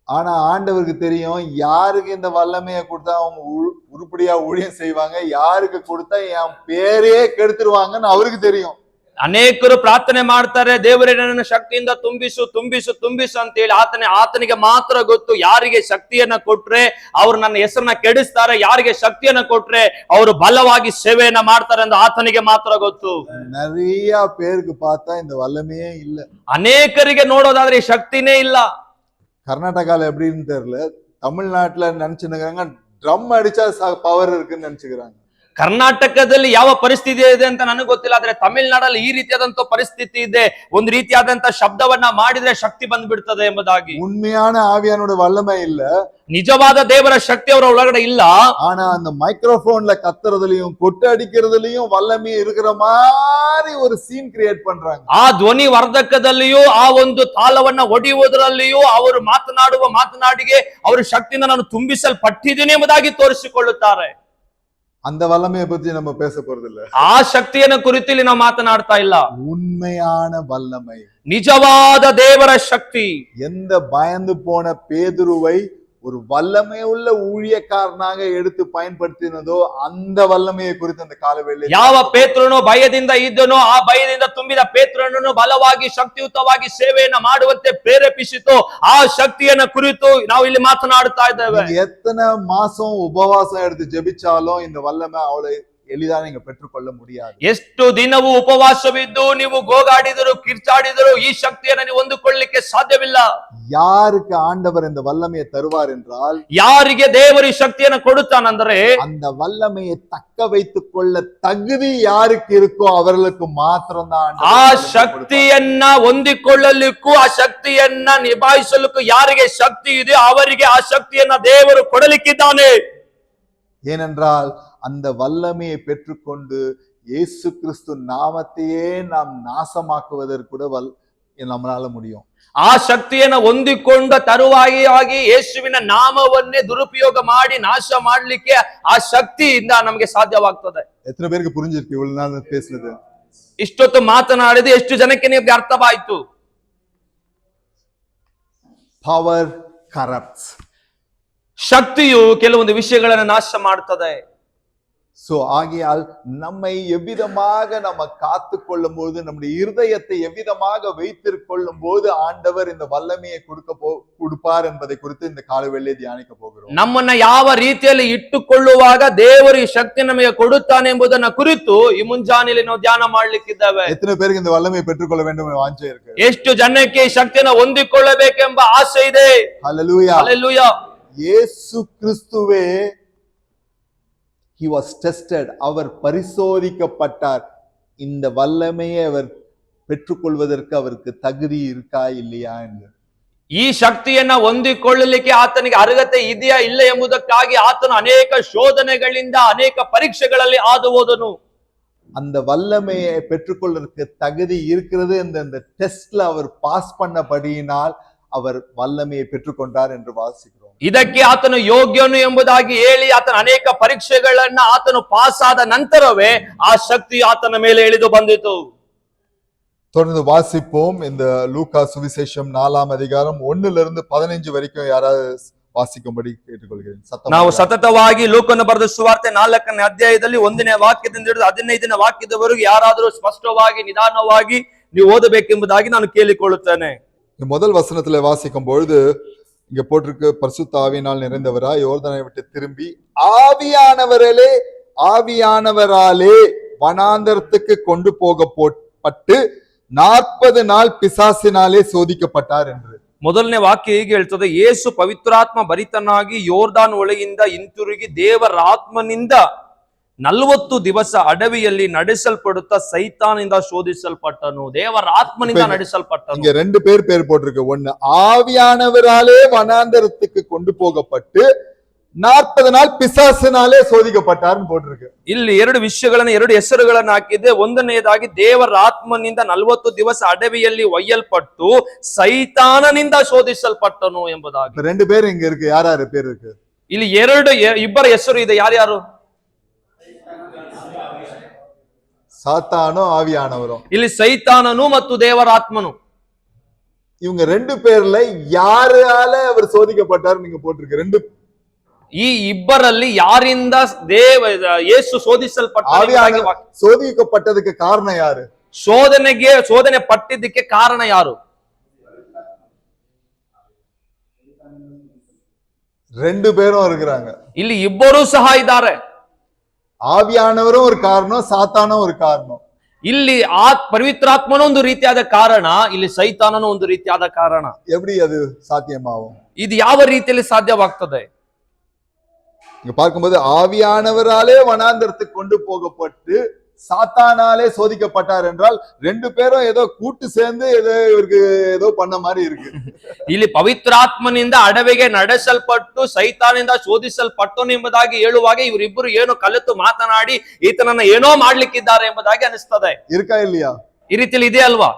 ஆனா ஆண்டவருக்கு தெரியும் யாருக்கு இந்த வல்லமையை கொடுத்தா அவங்க உருப்படியா ஊழியம் செய்வாங்க, யாருக்கு கொடுத்தா என் பேரே கெடுத்துருவாங்கன்னு அவருக்கு தெரியும். ಅನೇಕರು ಪ್ರಾರ್ಥನೆ ಮಾಡ್ತಾರೆ, ದೇವರೇ ನನ್ನ ಶಕ್ತಿಯಿಂದ ತುಂಬಿಸು ತುಂಬಿಸು ತುಂಬಿಸು ಅಂತ ಹೇಳಿ. ಆತನಿಗೆ ಮಾತ್ರ ಗೊತ್ತು ಯಾರಿಗೆ ಶಕ್ತಿಯನ್ನ ಕೊಟ್ರೆ ಅವರು ನನ್ನ ಹೆಸರನ್ನ ಕೆಡಿಸ್ತಾರೆ, ಯಾರಿಗೆ ಶಕ್ತಿಯನ್ನ ಕೊಟ್ರೆ ಅವರು ಬಲವಾಗಿ ಸೇವೆಯನ್ನ ಮಾಡ್ತಾರೆ ಅಂತ ಆತನಿಗೆ ಮಾತ್ರ ಗೊತ್ತು. நிறைய பேருக்கு பார்த்தா இந்த வல்லமையே இல்ல. ಅನೇಕರಿಗೆ ನೋಡೋದಾದ್ರೆ ಈ ಶಕ್ತಿನೇ ಇಲ್ಲ. கர்நாடகால எப்படின்னு தெரியல, தமிழ்நாட்டுல நினைச்சுக்கிறாங்க ட்ரம் அடிச்சா பவர் இருக்குன்னு நினைச்சுக்கிறாங்க. ಕರ್ನಾಟಕದಲ್ಲಿ ಯಾವ ಪರಿಸ್ಥಿತಿ ಇದೆ ಅಂತ ನನಗೆ ಗೊತ್ತಿಲ್ಲ, ಆದ್ರೆ ತಮಿಳುನಾಡಲ್ಲಿ ಈ ರೀತಿಯಾದಂತ ಪರಿಸ್ಥಿತಿ ಇದೆ. ಒಂದು ರೀತಿಯಾದಂತ ಶಬ್ದವನ್ನ ಮಾಡಿದ್ರೆ ಶಕ್ತಿ ಬಂದ್ಬಿಡ್ತದೆ ಎಂಬುದಾಗಿ. உண்மையான ஆவியானோட வல்லமை இல்ல, ನಿಜವಾದ ದೇವರ ಶಕ್ತಿ ಅವರ ಒಳಗಡೆ ಇಲ್ಲ. ஆனா அந்த மைக்ரோஃபோன்ல கத்துறதுலயும் கொட்டு அடிக்கிறதுலயும் வல்லமை இருக்கிற மாதிரி ஒரு சீன் கிரியேட் பண்றாங்க. ಆ ಧ್ವನಿ ವರ್ಧಕದಲ್ಲಿಯೂ ಆ ಒಂದು ತಾಳವನ್ನ ಒಡೆಯುವುದರಲ್ಲಿಯೂ ಅವರು ಮಾತನಾಡುವ ಮಾತನಾಡಿಗೆ ಅವರ ಶಕ್ತಿಯಿಂದ ನಾನು ತುಂಬಿಸಲ್ಪಟ್ಟಿದ್ದೀನಿ ಎಂಬುದಾಗಿ ತೋರಿಸಿಕೊಳ್ಳುತ್ತಾರೆ. அந்த வல்லமையை பத்தி நம்ம பேச போறது இல்ல. ಆ ಶಕ್ತಿಯನ್ನ ಕುರಿತು ಇಲ್ಲಿ ನಾವು ಮಾತನಾಡ್ತಾ ಇಲ್ಲ. உண்மையான வல்லமை, ನಿಜವಾದ ದೇವರ ಶಕ್ತಿ. எந்த பயந்து போன பேதுருவை ஒரு வல்லமை உள்ள ஊழியக்காரனாக எடுத்து பயன்படுத்தினதோ அந்த வல்லமையை குறித்து அந்த காலவேளை ಯಾವ ಪೇತ್ರನು ಭಯದಿಂದ ಇದ್ದನೋ ಆ ಭಯದಿಂದ ತುಂಬಿದ ಪೇತ್ರನನ್ನು ಬಲವಾಗಿ ಶಕ್ತಿಯುತವಾಗಿ ಸೇವೆಯನ್ನ ಮಾಡುವಂತೆ ಪ್ರೇರೇಪಿಸಿತು. ಆ ಶಕ್ತಿಯನ್ನ ಕುರಿತು ನಾವು ಇಲ್ಲಿ ಮಾತನಾಡುತ್ತಾ ಇದ್ದೇವೆ. எத்தனை மாசம் உபவாசம் எடுத்து ஜெபிச்சாலும் இந்த வல்லமை அவளை எளிதா நீங்க பெற்றுக்கொள்ள முடியாது. ಎಷ್ಟು ದಿನವೂ ಉಪವಾಸವಿದ್ದು ನೀವು ಗೋಗಾಡಿದರು ಕಿರ್ಚಾಡಿದರು ಈ ಶಕ್ತಿಯನ್ನು ನೀವು ಹೊಂದಿಕೊಳ್ಳಲಿಕ್ಕೆ ಸಾಧ್ಯವಿಲ್ಲ. யாருக்கு ஆண்டவர் இந்த வல்லமையை தருவார் என்றால், ಯಾರಿಗೆ ದೇವರು ಈ ಶಕ್ತಿಯನ್ನು ಕೊಡುತ್ತಾನಂದ್ರೆ அந்த வல்லமையை தக்க வைத்துக் கொள்ள தகுதி யாருக்கு இருக்கோ அவர்களுக்கு மாத்திரம்தான் ಆ ಶಕ್ತಿಯನ್ನ ಹೊಂದಿಕೊಳ್ಳಲಿಕ್ಕೂ ಆ ಶಕ್ತಿಯನ್ನ ನಿಭಾಯಿಸಲಿಕ್ಕೂ ಯಾರಿಗೆ ಶಕ್ತಿ ಇದೆ ಅವರಿಗೆ ಆ ಶಕ್ತಿಯನ್ನ ದೇವರು ಕೊಡಲಿಕ್ಕಿದ್ದಾನೆ. ஏனென்றால் அந்த வல்லமையை பெற்றுக்கொண்டு இயேசு கிறிஸ்து நாமத்தையே நாம் நாசமாக்குவதற்கு கூட நம்மளால முடியும். ಆ ಶಕ್ತಿಯನ್ನು ಹೊಂದಿಕೊಂಡ ತರುವಾಯಿಯಾಗಿ ಯೇಸುವಿನ ನಾಮವನ್ನೇ ದುರುಪಯೋಗ ಮಾಡಿ ನಾಶ ಮಾಡಲಿಕ್ಕೆ ಆ ಶಕ್ತಿಯಿಂದ ನಮಗೆ ಸಾಧ್ಯವಾಗ್ತದೆ. எத்தனை பேருக்கு புரிஞ்சிருக்கு இவ்வளவு நாள் பேசுனது? ಇಷ್ಟೊತ್ತು ಮಾತನಾಡಿದ ಎಷ್ಟು ಜನಕ್ಕೆ ನಿಮಗೆ ಅರ್ಥವಾಯಿತು? Power corrupts. ಶಕ್ತಿಯು ಕೆಲವೊಂದು ವಿಷಯಗಳನ್ನು ನಾಶ ಮಾಡುತ್ತದೆ. சோ ஆகையால் நம்மை எவ்விதமாக நம்ம காத்து கொள்ளும் போது, நம்முடைய இருதயத்தை எவ்விதமாக வைத்திருக்கொள்ளும் போது ஆண்டவர் இந்த வல்லமையை கொடுப்பார் என்பதை குறித்து இந்த காலவேளையை தியானிக்க போகிறோம். ನಮ್ಮನ್ನ ಯಾವ ರೀತಿಯಲ್ಲಿ ಇಟ್ಟುಕೊಳ್ಳುವಾಗ ದೇವರು ಈ ಶಕ್ತಿ ನಮಗೆ ಕೊಡುತ್ತಾನೆ ಎಂಬುದನ್ನ ಕುರಿತು ಈ ಮುಂಜಾನೆಯಲ್ಲಿ ನಾವು ಧ್ಯಾನ ಮಾಡ್ಲಿಕ್ಕಿದ್ದೇವೆ. எத்தனை பேருக்கு இந்த வல்லமையை பெற்றுக்கொள்ள வேண்டும் என்ற வாஞ்சை இருக்கு? ಎಷ್ಟು ಜನಕ್ಕೆ ಈ ಶಕ್ತಿಯನ್ನು ಹೊಂದಿಕೊಳ್ಳಬೇಕೆಂಬ ಆಸೆ ಇದೆ? ஹல்லேலூயா, ಹಲ್ಲೆಲೂಯಾ. இயேசு கிறிஸ்துவே he was tested, அவர் பரிசோதிக்கப்பட்டார். இந்த வல்லமையை அவர் பெற்றுக்கொள்வதற்கு அவருக்கு தகுதி இருக்கா இல்லையா என்று. ಈ ಶಕ್ತಿಯನ್ನ ಹೊಂದಿಕೊಳ್ಳಲಿಕ್ಕೆ ಆತನಿಗೆ ಅರ್ಹತೆ ಇದೆಯಾ ಇಲ್ಲ ಎಂಬುದಕ್ಕಾಗಿ ಆತನು ಅನೇಕ ಶೋಧನೆಗಳಿಂದ ಅನೇಕ ಪರೀಕ್ಷೆಗಳಲ್ಲಿ ಹಾದು ಹೋದನು. அந்த வல்லமையை பெற்றுக்கொள்வதற்கு தகுதி இருக்கிறது இந்த டெஸ்ட்ல அவர் பாஸ் பண்ணபடியினால் அவர் வல்லமையை பெற்றுக்கொண்டார் என்று வாசிக்கிறோம். ಇದಕ್ಕೆ ಆತನು ಯೋಗ್ಯನು ಎಂಬುದಾಗಿ ಹೇಳಿ ಆತನ ಅನೇಕ ಪರೀಕ್ಷೆಗಳನ್ನ ಆತನು ಪಾಸ್ ಆದ ನಂತರವೇ ಆ ಶಕ್ತಿ ಆತನ ಮೇಲೆ ಇಳಿದು ಬಂದಿತು. தொடர்ந்து வாசிப்போம். இந்த லூக்கா சுவிசேஷம் 4ஆம் அதிகாரம் 1லிருந்து 15 வரைக்கும் யாராவது ವಾಸಿಕುಂಬಡಿ ಕೇಳಿಕೊಳ್ಳುತ್ತೇನೆ. ನಾವು ಸತತವಾಗಿ ಲೂಕನ ಬರೆದ ಸುವಾರ್ತೆ 4ನೇ ಅಧ್ಯಾಯದಲ್ಲಿ 1ನೇ ವಾಕ್ಯದಿಂದ ಹಿಡಿದು 15ನೇ ವಾಕ್ಯದವರೆಗೂ ಯಾರಾದರೂ ಸ್ಪಷ್ಟವಾಗಿ ನಿಧಾನವಾಗಿ ನೀವು ಓದಬೇಕೆಂಬುದಾಗಿ ನಾನು ಕೇಳಿಕೊಳ್ಳುತ್ತೇನೆ. முதல் வசனத்துல வாசிக்கும் பொழுது இங்க போட்டிருக்கு, பரிசுத்த ஆவியினால் நிறைந்தவராய் யோர்தானை விட்டு திரும்பி ஆவியானவராலே வனாந்தரத்துக்கு கொண்டு போகப்பட்டு 40 நாள் பிசாசினாலே சோதிக்கப்பட்டார் என்று. ಮೊದಲನೇ ವಾಕ್ಯ ಹೀಗೆ ಹೇಳ್ತದೆ, ಯೇಸು ಪವಿತ್ರಾತ್ಮ ಭರಿತನಾಗಿ ಯೋರ್ದಾನ್ ಒಳಗಿಂದ ಹಿಂತಿರುಗಿ ದೇವರ ಆತ್ಮನಿಂದ 40 ದಿವಸ ಅಡವಿಯಲ್ಲಿ ನಡೆಸಲ್ಪಡುತ್ತಾ ಸೈತಾನಿಂದ ಶೋಧಿಸಲ್ಪಟ್ಟನು. ದೇವರ ಆತ್ಮನಿಂದ ನಡೆಸಲ್ಪಟ್ಟನು. இங்க 2 பேர் போட்டிருக்கு. ஒன்னு ஆவியானவராலே வனாந்தரத்துக்கு கொண்டு போகப்பட்டு 40 நாள் பிசாசினாலே சோதிக்கப்பட்டார்னு போட்டிருக்கு. ಇಲ್ಲಿ 2 ವಿಷಯಗಳನ್ನು 2 ಹೆಸರುಗಳನ್ನು ಹಾಕಿದೆ. ಒಂದನೆಯದಾಗಿ ದೇವರ ಆತ್ಮನಿಂದ 40 ದಿವಸ ಅಡವಿಯಲ್ಲಿ ಒಯ್ಯಲ್ಪಟ್ಟು ಸೈತಾನನಿಂದ ಶೋಧಿಸಲ್ಪಟ್ಟನು ಎಂಬುದಾಗಿ. 2 பேர் இங்க இருக்கு. யாராரு பேர் இருக்கு? ಇಲ್ಲಿ ಇಬ್ಬರ ಹೆಸರು ಇದೆ. ಯಾರ್ಯಾರು? சாத்தானும் ஆவியானவரும். ಇಲ್ಲಿ ಸೈತಾನನು ಮತ್ತು ದೇವರಾತ್ಮನು. இவங்க ரெண்டு பேர்ல யாரால அவர் சோதிக்கப்பட்டார் நீங்க போட்டிருக்கு. ரெண்டு ಈ ಇಬ್ಬರಲ್ಲಿ ಯಾರಿಂದ ಯೇಸು ಶೋಧಿಸಲ್ಪಟ್ಟ? சோதிக்கப்பட்டதுக்கு காரணம் யாரு? ಶೋಧನೆ ಪಟ್ಟಿದ್ದಕ್ಕೆ ಕಾರಣ ಯಾರು? ரெண்டு பேரும் இருக்கிறாங்க. ಇಲ್ಲಿ ಇಬ್ಬರೂ ಸಹ ಇದ್ದಾರೆ. ஆவியானவரும் ஒரு காரணம், சாத்தானும் ஒரு காரணம். ಇಲ್ಲಿ ಪವಿತ್ರಾತ್ಮನೂ ಒಂದು ರೀತಿಯಾದ ಕಾರಣ, ಇಲ್ಲಿ ಸೈತಾನನು ಒಂದು ರೀತಿಯಾದ ಕಾರಣ. எப்படி அது சாத்தியமாகும்? ಇದು ಯಾವ ರೀತಿಯಲ್ಲಿ ಸಾಧ್ಯವಾಗ್ತದೆ? இங்க பார்க்கும்போது ஆவியானவராலே வனாந்தரத்துக்கு கொண்டு போகப்பட்டு சாத்தானாலே சோதிக்கப்பட்டார் என்றால் ரெண்டு பேரும் ஏதோ கூட்டு சேர்ந்து ஏதோ இவருக்கு ஏதோ பண்ண மாதிரி இருக்கு. ಇಲ್ಲಿ ಪವಿತ್ರಾತ್ಮನಿಂದ ಅಡವಿಗೆ ನಡೆಸಲ್ಪಟ್ಟು ಸೈತಾನಿಂದ ಶೋಧಿಸಲ್ಪಟ್ಟನು ಎಂಬುದಾಗಿ ಹೇಳುವಾಗ ಇವರಿಬ್ಬರು ಏನು ಕಲಿತು ಮಾತನಾಡಿ ಈತನನ್ನ ಏನೋ ಮಾಡ್ಲಿಕ್ಕಿದ್ದಾರೆ ಎಂಬುದಾಗಿ ಅನಿಸ್ತದೆ. இருக்கா இல்லையா? ಈ ರೀತಿಯಲ್ಲಿ ಇದೆ ಅಲ್ವಾ?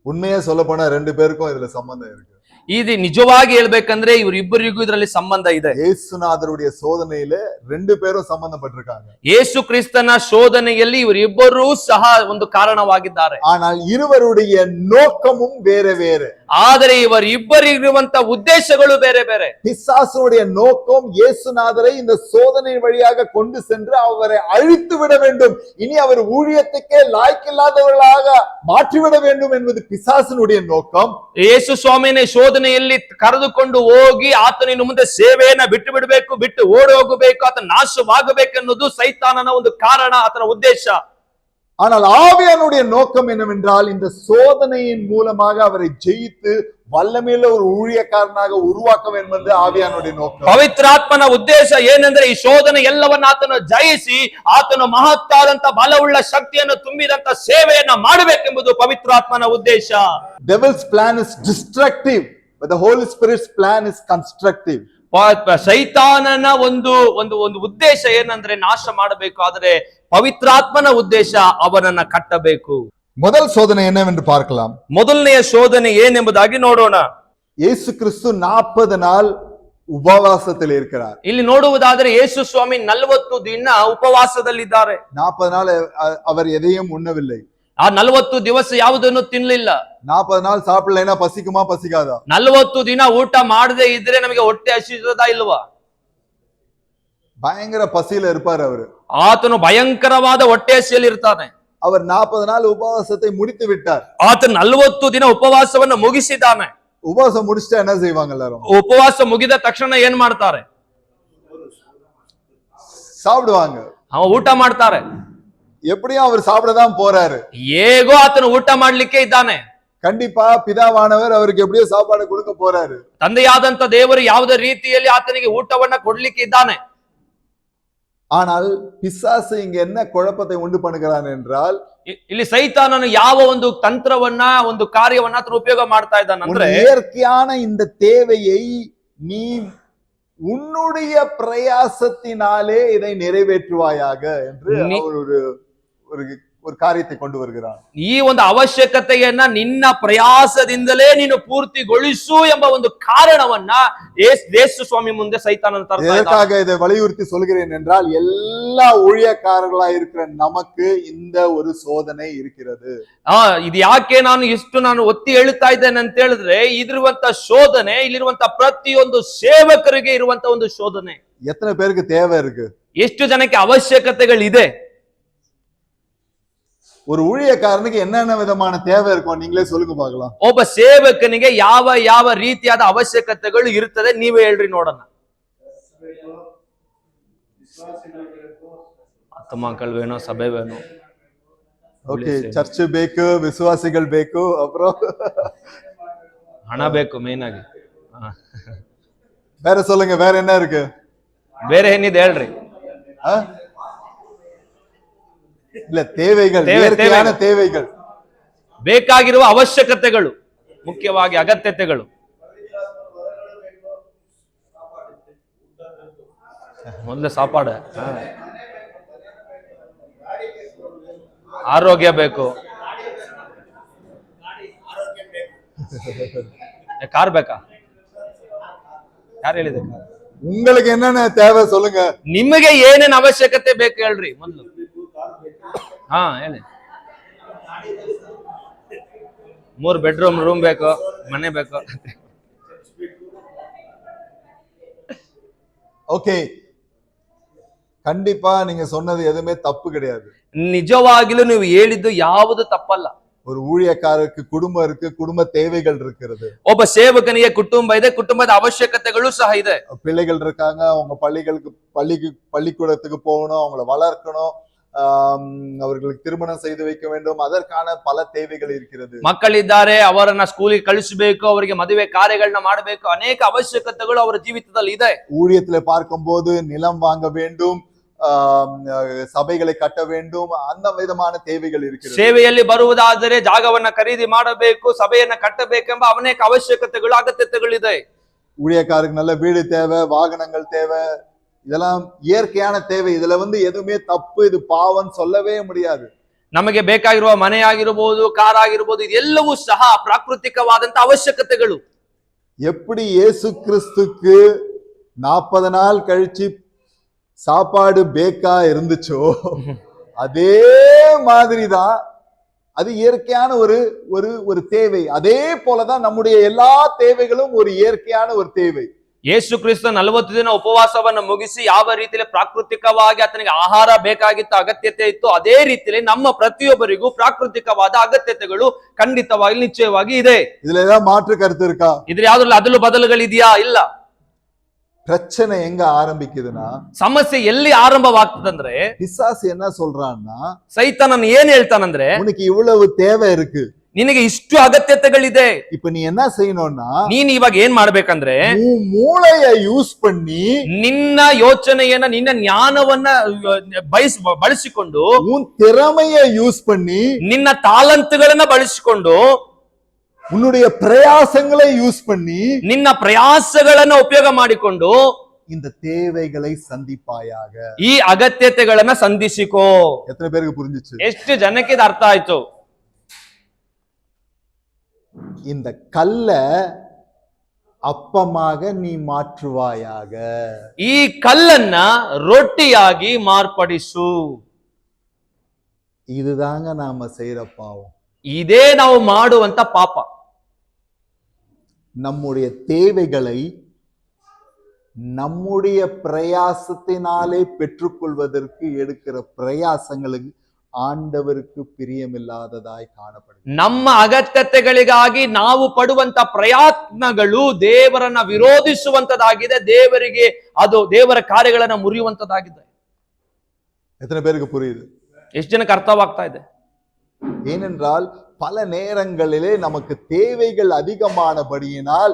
உண்மையா சொல்ல போனா ரெண்டு பேருக்கும் இதுல சம்பந்தம் இருக்கு. ಇದು ನಿಜವಾಗಿ ಹೇಳ್ಬೇಕಂದ್ರೆ ಇವರಿಬ್ಬರಿಗೂ ಇದರಲ್ಲಿ ಸಂಬಂಧ ಇದೆ. ಯೇಸುನಾಥರುடைய சோதனையில ரெண்டு பேரும் சம்பந்தப்பட்டிருக்காங்க. ಯೇಸು ಕ್ರಿಸ್ತನ ಶೋಧನೆಯಲ್ಲಿ ಇವರಿಬ್ಬರೂ ಸಹ ಒಂದು ಕಾರಣವಾಗಿದ್ದಾರೆ. ஆனால் இருவருடைய நோக்கமும் வேற வேற. ಆದರೆ ಇವರಿಬ್ಬರಿಗಿರುವಂತ ಉದ್ದೇಶಗಳು ಬೇರೆ ಬೇರೆ. பிசாசுடைய நோக்கம் இயேசுநாதரை இந்த சோதனை வழியாக கொண்டு சென்று அவரை அழித்து விட வேண்டும், இனி அவர் ஊழியத்துக்கே லாய்க்கில்லாதவர்களாக மாற்றிவிட வேண்டும் என்பது பிசாசினுடைய நோக்கம். ಯೇಸು ಸ್ವಾಮಿನೇ ಶೋಧನೆಯಲ್ಲಿ ಕರೆದುಕೊಂಡು ಹೋಗಿ ಆತನಿನ ಮುಂದೆ ಸೇವೆಯನ್ನ ಬಿಟ್ಟು ಬಿಡಬೇಕು, ಬಿಟ್ಟು ಓಡಿ ಹೋಗಬೇಕು, ಆತನ ನಾಶವಾಗಬೇಕೆನ್ನುವುದು ಸೈತಾನನ ಒಂದು ಕಾರಣ, ಆತನ ಉದ್ದೇಶ. ஆனால் ஆவியானுடைய நோக்கம் என்னவென்றால் இந்த சோதனையின் மூலமாக அவரை ஜெயித்து வல்லமையுள்ள ஒரு ஊழியக்காரனாக உருவாக்க வேண்டும் என்று ஆவியானுடைய நோக்கம். ಪವಿತ್ರಾತ್ಮನ ಉದ್ದೇಶ ಏನೆಂದ್ರೆ ಈ ಶೋಧನೆ ಎಲ್ಲವನ್ನ ಆತನು ಜಯಿಸಿ ಆತನು ಮಹತ್ತಾದಂತ ಬಲವುಳ್ಳ ಶಕ್ತಿಯನ್ನು ತುಂಬಿದಂತ ಸೇವೆಯನ್ನ ಮಾಡಬೇಕೆಂಬುದು ಪವಿತ್ರಾತ್ಮನ ಉದ್ದೇಶ. Devil's plan is destructive, but the Holy Spirit's plan is constructive. ಸೈತಾನನ ಒಂದು ಒಂದು ಒಂದು ಉದ್ದೇಶ ಏನಂದ್ರೆ ನಾಶ ಮಾಡಬೇಕು, ಆದರೆ ಪವಿತ್ರಾತ್ಮನ ಉದ್ದೇಶ ಅವನನ್ನ ಕಟ್ಟಬೇಕು. முதல் சோதனை என்னவென்று பார்க்கலாம். ಮೊದಲನೆಯ ಶೋಧನೆ ಏನೆಂಬುದಾಗಿ ನೋಡೋಣ. ಯೇಸು ಕ್ರಿಸ್ತು 40 நாள் ಉಪವಾಸದಲ್ಲಿ இருக்கிறார். ಇಲ್ಲಿ ನೋಡುವುದಾದರೆ ಯೇಸು ಸ್ವಾಮಿ 40 ದಿನ ಉಪವಾಸದಲ್ಲಿದ್ದಾರೆ. 40 நாள் அவர் எதையும் உண்ணவில்லை. ಆ 40 ದಿವಸ ಯಾವುದನ್ನು ತಿನ್ನಲಿಲ್ಲ. 40 நாள் சாப்பிடலைனா பசிக்குமா பசிக்காதா? 40 ದಿನ ಊಟ ಮಾಡದೆ ಇದ್ರೆ ನಮಗೆ ಹೊಟ್ಟೆ ಹಸಿತದಾ ಇಲ್ವಾ? பயங்கர பசியில இருப்பார் அவரு. ಆತನು ಭಯಂಕರವಾದ ಹೊಟ್ಟೆ ಹಸಿಯಲ್ಲಿ ಇರ್ತಾನೆ. அவர் 40 நாள் உபவாசத்தை முடித்து விட்டார். ಆತನು 40 ದಿನ ಉಪವಾಸವನ್ನು ಮುಗಿಸಿದ್ದಾನೆ. உபவாசம் முடிச்சிட்டா என்ன செய்வாங்க எல்லாரும்? ಉಪವಾಸ ಮುಗಿದ ತಕ್ಷಣ ಏನ್ ಮಾಡ್ತಾರೆ? சாப்பிடுவாங்க. ಊಟ ಮಾಡ್ತಾರೆ. எப்படியும் அவர் சாப்பிடதான் போறாரு. ಹೇಗೋ ಆತನು ಊಟ ಮಾಡ್ಲಿಕ್ಕೆ ಇದ್ದಾನೆ. கண்டிப்பா பிதாவானவர் அவருக்கு எப்படியோ சாப்பாடு கொடுக்க போறாரு. ತಂದೆಯಾದಂತ ದೇವರು ಯಾವುದೇ ರೀತಿಯಲ್ಲಿ ಆತನಿಗೆ ಊಟವನ್ನ ಕೊಡ್ಲಿಕ್ಕೆ ಇದ್ದಾನೆ. ஆனால் பிசாசு இங்க என்ன குழப்பத்தை உண்டு பண்ணுகிறான் என்றால், ಇಲ್ಲಿ ಸೈತಾನನು ಯಾವ ಒಂದು ತಂತ್ರವನ್ನ ಒಂದು ಕಾರ್ಯವನ್ನ ಆತನು ಉಪಯೋಗ ಮಾಡ್ತಾ ಇದ್ದಾನಂದ್ರೆ, இயற்கையான இந்த தேவையை நீ உன்னுடைய பிரயாசத்தினாலே இதை நிறைவேற்றுவாயாக என்று அவர் ஒரு காரியத்தை கொண்டு வருகிறார். ಈ ಒಂದು ಅವಶ್ಯಕತೆಯನ್ನ ನಿನ್ನ ಪ್ರಯಾಸದಿಂದಲೇ ನೀನು ಪೂರ್ತಿಗೊಳಿಸು ಎಂಬ ಒಂದು ಕಾರಣವನ್ನ ಯೇಸು ಸ್ವಾಮಿ ಮುಂದೆ ಸೈತಾನನ ತರ್ತಾ ಇದ್ದಾನೆ. எதற்காக இதை வலியுறுத்தி சொல்கிறேன் என்றால், எல்லா ஊழியக்காரர்களா இருக்கிற நமக்கு இந்த ஒரு சோதனை இருக்கிறது. ಇದು ಯಾಕೆ ನಾನು ಒತ್ತಿ ಹೇಳ್ತಾ ಇದ್ದೇನೆ ಅಂತ ಹೇಳಿದ್ರೆ, ಇದಿರುವಂತ ಶೋಧನೆ ಇಲ್ಲಿರುವಂತ ಪ್ರತಿಯೊಂದು ಸೇವಕರಿಗೆ ಇರುವಂತ ಒಂದು ಶೋಧನೆ. எத்தனை பேருக்கு தேவை இருக்கு? ಎಷ್ಟು ಜನಕ್ಕೆ ಅವಶ್ಯಕತೆಗಳಿದೆ? ஒரு ஊழியக்காரனுக்கு என்னென்ன விதமான தேவை இருக்கும் நீங்களே சொல்லுங்க பார்க்கலாம். ಒಬ್ಬ ಸೇವಕನಿಗೆ ಯಾವ ಯಾವ ರೀತಿಯಾದ ಅವಶ್ಯಕತೆಗಳು ಇರುತ್ತದೆ ನೀವೇ ಹೇಳ್ರಿ ನೋಡೋಣ. ಆತ್ಮಗಳು ವೇಣೋ, ಸಭೆ ವೇಣೋ. ಓಕೆ, ಚರ್ಚ್ ಬೇಕು, ವಿಶ್ವಾಸಿಗಳು ಬೇಕು, ಅப்புறம் ಹಣ ಬೇಕು ಮೇನ್ ಆಗಿ. வேற சொல்லுங்க, வேற என்ன இருக்கு? ಬೇರೆ ಏನಿದೆ ಹೇಳ್ರಿ. இல்ல, தேவைகள், இயற்கையான தேவைகள், ಬೇಕಾಗಿರುವ ಅವಶ್ಯಕತೆಗಳು, ಮುಖ್ಯವಾಗಿ ಅಗತ್ಯತೆಗಳು. ಮೊದಲೇ ಸಾಪಾಡು, ಆರೋಗ್ಯ ಬೇಕು, ಕಾರ್ ಬೇಕಾ? ಯಾರು ಹೇಳಿದೆ? உங்களுக்கு என்னென்ன தேவை சொல்லுங்க. ನಿಮಗೆ ಏನೇನು ಅವಶ್ಯಕತೆ ಬೇಕು ಹೇಳ್ರಿ ಮೊದಲು. ಹಾ ಹೇಳಿ. 3 ಬೆಡ್ರೂಮ್ ರೂಮ್ ಬೇಕು, ಮನೆ ಬೇಕು. ஓகே, கண்டிப்பா நீங்க சொன்னது எதுவுமே தப்பு கிடையாது. ನಿಜವಾಗಿಲೂ ನೀವು ಹೇಳಿದ್ದು ಯಾವುದು ತಪ್ಪಲ್ಲ. ஒரு ஊழியக்காரருக்கு குடும்பம் இருக்கு, குடும்ப தேவைகள் இருக்கிறது. ಒಬ್ಬ ಸೇವಕನಿಗೆ ಕುಟುಂಬ ಇದೆ, ಕುಟುಂಬದ ಅವಶ್ಯಕತೆಗಳು ಸಹ ಇದೆ. பிள்ளைகள் இருக்காங்க, அவங்க பள்ளிக்கூடத்துக்கு போகணும், அவங்கள வளர்க்கணும், அவர்களுக்கு திருமணம் செய்து வைக்க வேண்டும், அதற்கான பல தேவைகள் இருக்கிறது. ಮಕ್ಕಳಿದ್ದಾರೆ, ಅವರನ್ನ ಸ್ಕೂಲಿಗೆ ಕಳಿಸಬೇಕು, ಅವರಿಗೆ ಮದುವೆ ಕಾರ್ಯಗಳನ್ನ ಮಾಡಬೇಕು, ಅನೇಕ ಅವಶ್ಯಕತೆಗಳು ಅವರ ಜೀವಿತದಲ್ಲಿ ಇದೆ. ஊழியத்துல பார்க்கும்போது நிலம் வாங்க வேண்டும், சபைகளை கட்ட வேண்டும், அந்த விதமான தேவைகள் இருக்கிறது. ಸೇವೆಯಲ್ಲಿ ಬರುವುದಾದರೆ ಜಾಗವನ್ನ ಖರೀದಿ ಮಾಡಬೇಕು, ಸಭೆಯನ್ನ ಕಟ್ಟಬೇಕೆಂಬ ಅನೇಕ ಅವಶ್ಯಕತೆಗಳು, ಅಗತ್ಯತೆಗಳಿದೆ. ஊழியக்காரருக்கு நல்ல வீடு தேவை, வாகனங்கள் தேவை, இதெல்லாம் இயற்கையான தேவை. இதுல எதுவுமே தப்பு, இது பாவம் சொல்லவே முடியாது. ನಮಗೆ ಬೇಕಾಗಿರುವ ಮನೆ ಆಗಿರಬಹುದು, ಕಾರ್ ಆಗಿರಬಹುದು, ಇದೆಲ್ಲವೂ ಸಹ ಪ್ರಾಕೃತಿಕವಾದಂತ ಅವಶ್ಯಕತೆಗಳು. எப்படி இயேசு கிறிஸ்துக்கு 40 நாள் கழிச்சு சாப்பாடு பேக்கா இருந்துச்சோ அதே மாதிரிதான் அது இயற்கையான ஒரு தேவை. அதே போலதான் நம்முடைய எல்லா தேவைகளும் ஒரு இயற்கையான ஒரு தேவை. ಯೇಸು ಕ್ರಿಸ್ತ 40 ದಿನ ಉಪವಾಸವನ್ನು ಮುಗಿಸಿ ಯಾವ ರೀತಿಯಲ್ಲಿ ಪ್ರಾಕೃತಿಕವಾಗಿ ಆತನಿಗೆ ಆಹಾರ ಬೇಕಾಗಿತ್ತು, ಅಗತ್ಯತೆ ಇತ್ತು, ಅದೇ ರೀತಿಯಲ್ಲಿ ನಮ್ಮ ಪ್ರತಿಯೊಬ್ಬರಿಗೂ ಪ್ರಾಕೃತಿಕವಾದ ಅಗತ್ಯತೆಗಳು ಖಂಡಿತವಾಗಿ ನಿಶ್ಚಯವಾಗಿ ಇದೆ. இதுல ஏதாவது மாற்று கருத்து இருக்கா? ಇದ್ರ ಯಾವ್ದ್ರಲ್ಲಿ ಅದಲು ಬದಲುಗಳಿದೆಯಾ? ಇಲ್ಲ. பிரச்சனை எங்க ஆரம்பிக்குதுன்னா, ಸಮಸ್ಯೆ ಎಲ್ಲಿ ಆರಂಭವಾಗ್ತದಂದ್ರೆ, பிசாசு என்ன சொல்றான்னா, ಸೈತಾನನ್ ಏನ್ ಹೇಳ್ತಾನಂದ್ರೆ, உனக்கு இவ்வளவு தேவை இருக்கு, ನಿನಗೆ ಇಷ್ಟು ಅಗತ್ಯತೆಗಳಿದೆ, இப்ப நீ என்ன செய்யணும்னா, ನೀನ್ ಇವಾಗ ಏನ್ ಮಾಡ್ಬೇಕಂದ್ರೆ, உன் மூளைய யூஸ் பண்ணி, ನಿನ್ನ ಯೋಚನೆಯನ್ನ, ನಿನ್ನ ಜ್ಞಾನವನ್ನ ಬಳಸಿಕೊಂಡು, உன் திறமைய யூஸ் பண்ணி, ನಿನ್ನ ತಾಲಂತುಗಳನ್ನ ಬಳಸಿಕೊಂಡು, உன்னுடைய பிரயாசங்களை யூஸ் பண்ணி, ನಿನ್ನ ಪ್ರಯಾಸಗಳನ್ನ ಉಪಯೋಗ ಮಾಡಿಕೊಂಡು இந்த தேவைகளை சந்திப்பாயாக. ಈ ಅಗತ್ಯತೆಗಳನ್ನ ಸಂಧಿಸಿಕೋ. எத்தனை பேருக்கு புரிஞ்சிச்சு? ಎಷ್ಟು ಜನಕ್ಕೆ ಇದು ಅರ್ಥ ಆಯ್ತು? இந்த கல்ல அப்பமாக நீ மாற்றுவாயாக. ಈ ಕಲ್ಲನ್ನ ರೊಟ್ಟಿಯಾಗಿ ಮಾರ್ಪಡಿಸು. இதுதாங்க நாம செய்யற பாவம். ಇದೇ ನಾವು ಮಾಡುವಂತ ಪಾಪ. நம்முடைய தேவைகளை நம்முடைய பிரயாசத்தினாலே பெற்றுக்கொள்வதற்கு எடுக்கிற பிரயாசங்களுக்கு ஆண்டவருக்கு பிரியமில்லாததாய் ಕಾಣப்படுತ್ತದೆ. ನಮ್ಮ ಅಗತ್ಯತೆಗಳಿಗಾಗಿ ನಾವು ಪಡುವಂತ ಪ್ರಯತ್ನಗಳು ದೇವರನ್ನ ವಿರೋಧಿಸುವಂತದಾಗಿದೆ, ದೇವರಿಗೆ ಅದು ದೇವರ ಕಾರ್ಯಗಳನ್ನ ಮುರಿಯುವಂತದಾಗಿದೆ. எத்தனை பேருக்கு புரியுது? ಎಷ್ಟು ಜನಕ್ಕೆ ಅರ್ಥವಾಗ್ತಾ ಇದೆ? ஏனென்றால் பல நேரங்களிலே நமக்கு தேவைகள் அதிகமானபடியினால்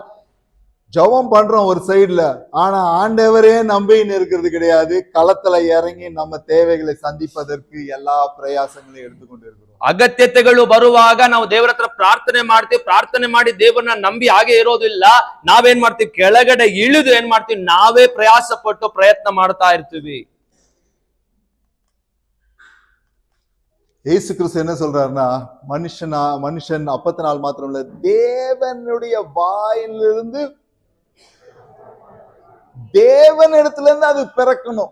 ஜெபம் பண்றோம் ஒரு சைடுல, ஆனா ஆண்டவரே நம்பின்னு இருக்கிறது கிடையாது. களத்துல இறங்கி நம்ம தேவைகளை சந்திப்பதற்கு எல்லா பிரயாசங்களையும் எடுத்துக்கொண்டு இருக்கிறோம். ಅಗತ್ಯತೆಗಳು ಬರುವಾಗ ನಾವು ದೇವರ ಹತ್ರ ಪ್ರಾರ್ಥನೆ ಮಾಡ್ತೀವಿ, ಪ್ರಾರ್ಥನೆ ಮಾಡಿ ದೇವರನ್ನ ನಂಬಿ ಹಾಗೆ ಇರೋದಿಲ್ಲ. ನಾವೇನ್ ಮಾಡ್ತೀವಿ? ಕೆಳಗಡೆ ಇಳಿದು ಏನ್ ಮಾಡ್ತೀವಿ? ನಾವೇ ಪ್ರಯಾಸ ಪಟ್ಟು ಪ್ರಯತ್ನ ಮಾಡ್ತಾ ಇರ್ತೀವಿ. இயேசு கிறிஸ்து என்ன சொல்றாருன்னா, மனுஷன் அப்பத்தினால் மாத்திரம் இல்ல, தேவனுடைய வாயிலிருந்து, தேவனிடத்துல இருந்து அது பிறக்கணும்.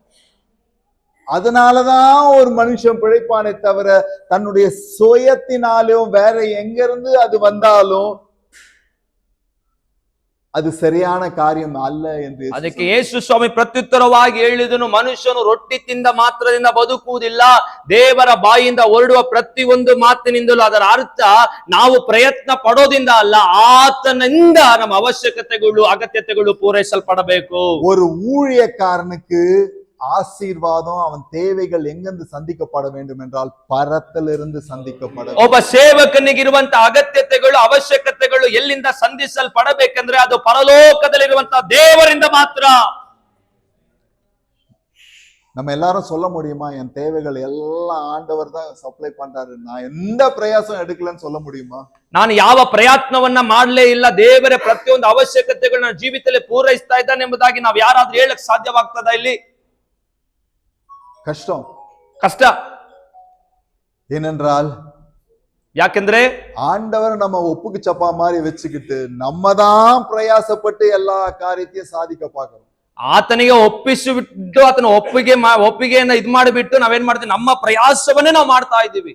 அதனாலதான் ஒரு மனுஷன் பிழைப்பானே தவிர தன்னுடைய சுயத்தினாலும் வேற எங்க இருந்து அது வந்தாலும் ಅದು ಸರಿಯಾದ ಕಾರ್ಯ ಅಲ್ಲ ಎಂದು ಅದಕ್ಕೆ ಯೇಸು ಸ್ವಾಮಿ ಪ್ರತ್ಯುತ್ತರವಾಗಿ ಹೇಳಿದನು, ಮನುಷ್ಯನು ರೊಟ್ಟಿ ತಿಂದ ಮಾತ್ರದಿಂದ ಬದುಕುವುದಿಲ್ಲ, ದೇವರ ಬಾಯಿಂದ ಹೊರಡುವ ಪ್ರತಿಯೊಂದು ಮಾತಿನಿಂದಲೂ. ಅದರ ಅರ್ಥ ನಾವು ಪ್ರಯತ್ನ ಪಡೋದಿಂದ ಅಲ್ಲ, ಆತನಿಂದ ನಮ್ಮ ಅವಶ್ಯಕತೆಗಳು ಅಗತ್ಯತೆಗಳು ಪೂರೈಸಲ್ಪಡಬೇಕು. ஒரு ஊழியக்காரனுக்கு ஆசீர்வாதம், அவன் தேவைகள் எங்கிருந்து சந்திக்கப்பட வேண்டும் என்றால் பரத்திலிருந்து சந்திக்கப்பட. ಒಬ್ಬ ಸೇವಕನಿಗಿರುವಂತ ಅಗತ್ಯತೆಗಳು ಅವಶ್ಯಕತೆಗಳು ಎಲ್ಲಿಂದ ಸಂಧಿಸಲ್ಪಡಬೇಕಂದ್ರೆ ಅದು ಪರಲೋಕದಲ್ಲಿರುವಂತ ದೇವರಿಂದ ಮಾತ್ರ. நம்ம எல்லாரும் சொல்ல முடியுமா, என் தேவைகள் எல்லாம் ஆண்டவர் தான் சப்ளை பண்றாரு, நான் எந்த பிரயாசம் எடுக்கலன்னு சொல்ல முடியுமா? ನಾನು ಯಾವ ಪ್ರಯತ್ನವನ್ನ ಮಾಡಲೇ ಇಲ್ಲ, ದೇವರ ಪ್ರತಿಯೊಂದು ಅವಶ್ಯಕತೆಗಳು ನನ್ನ ಜೀವಿತದಲ್ಲಿ ಪೂರೈಸ್ತಾ ಇದ್ದಾನೆ ಎಂಬುದಾಗಿ ನಾವು ಯಾರಾದ್ರೂ ಹೇಳಕ್ ಸಾಧ್ಯವಾಗ್ತದ? ಇಲ್ಲಿ ಕಷ್ಟ. ஏனென்றால் ಯಾಕೆಂದ್ರೆ ஆண்டவர் நம்ம ஒப்புக்கு சப்பா மாதிரி வச்சுக்கிட்டு நம்ம தான் பிரயாசப்பட்டு எல்லா காரியத்தையும் சாதிக்க பார்க்கிறோம். ಆತನಿಗೆ ಒಪ್ಪಿಸಿಬಿಟ್ಟು ಆತನ ಒಪ್ಪಿಗೆಯನ್ನ ಇದ್ ಮಾಡಿಬಿಟ್ಟು ನಾವೇನ್ ಮಾಡ್ತೀವಿ, ನಮ್ಮ ಪ್ರಯಾಸವನ್ನೇ ನಾವು ಮಾಡ್ತಾ ಇದ್ದೀವಿ.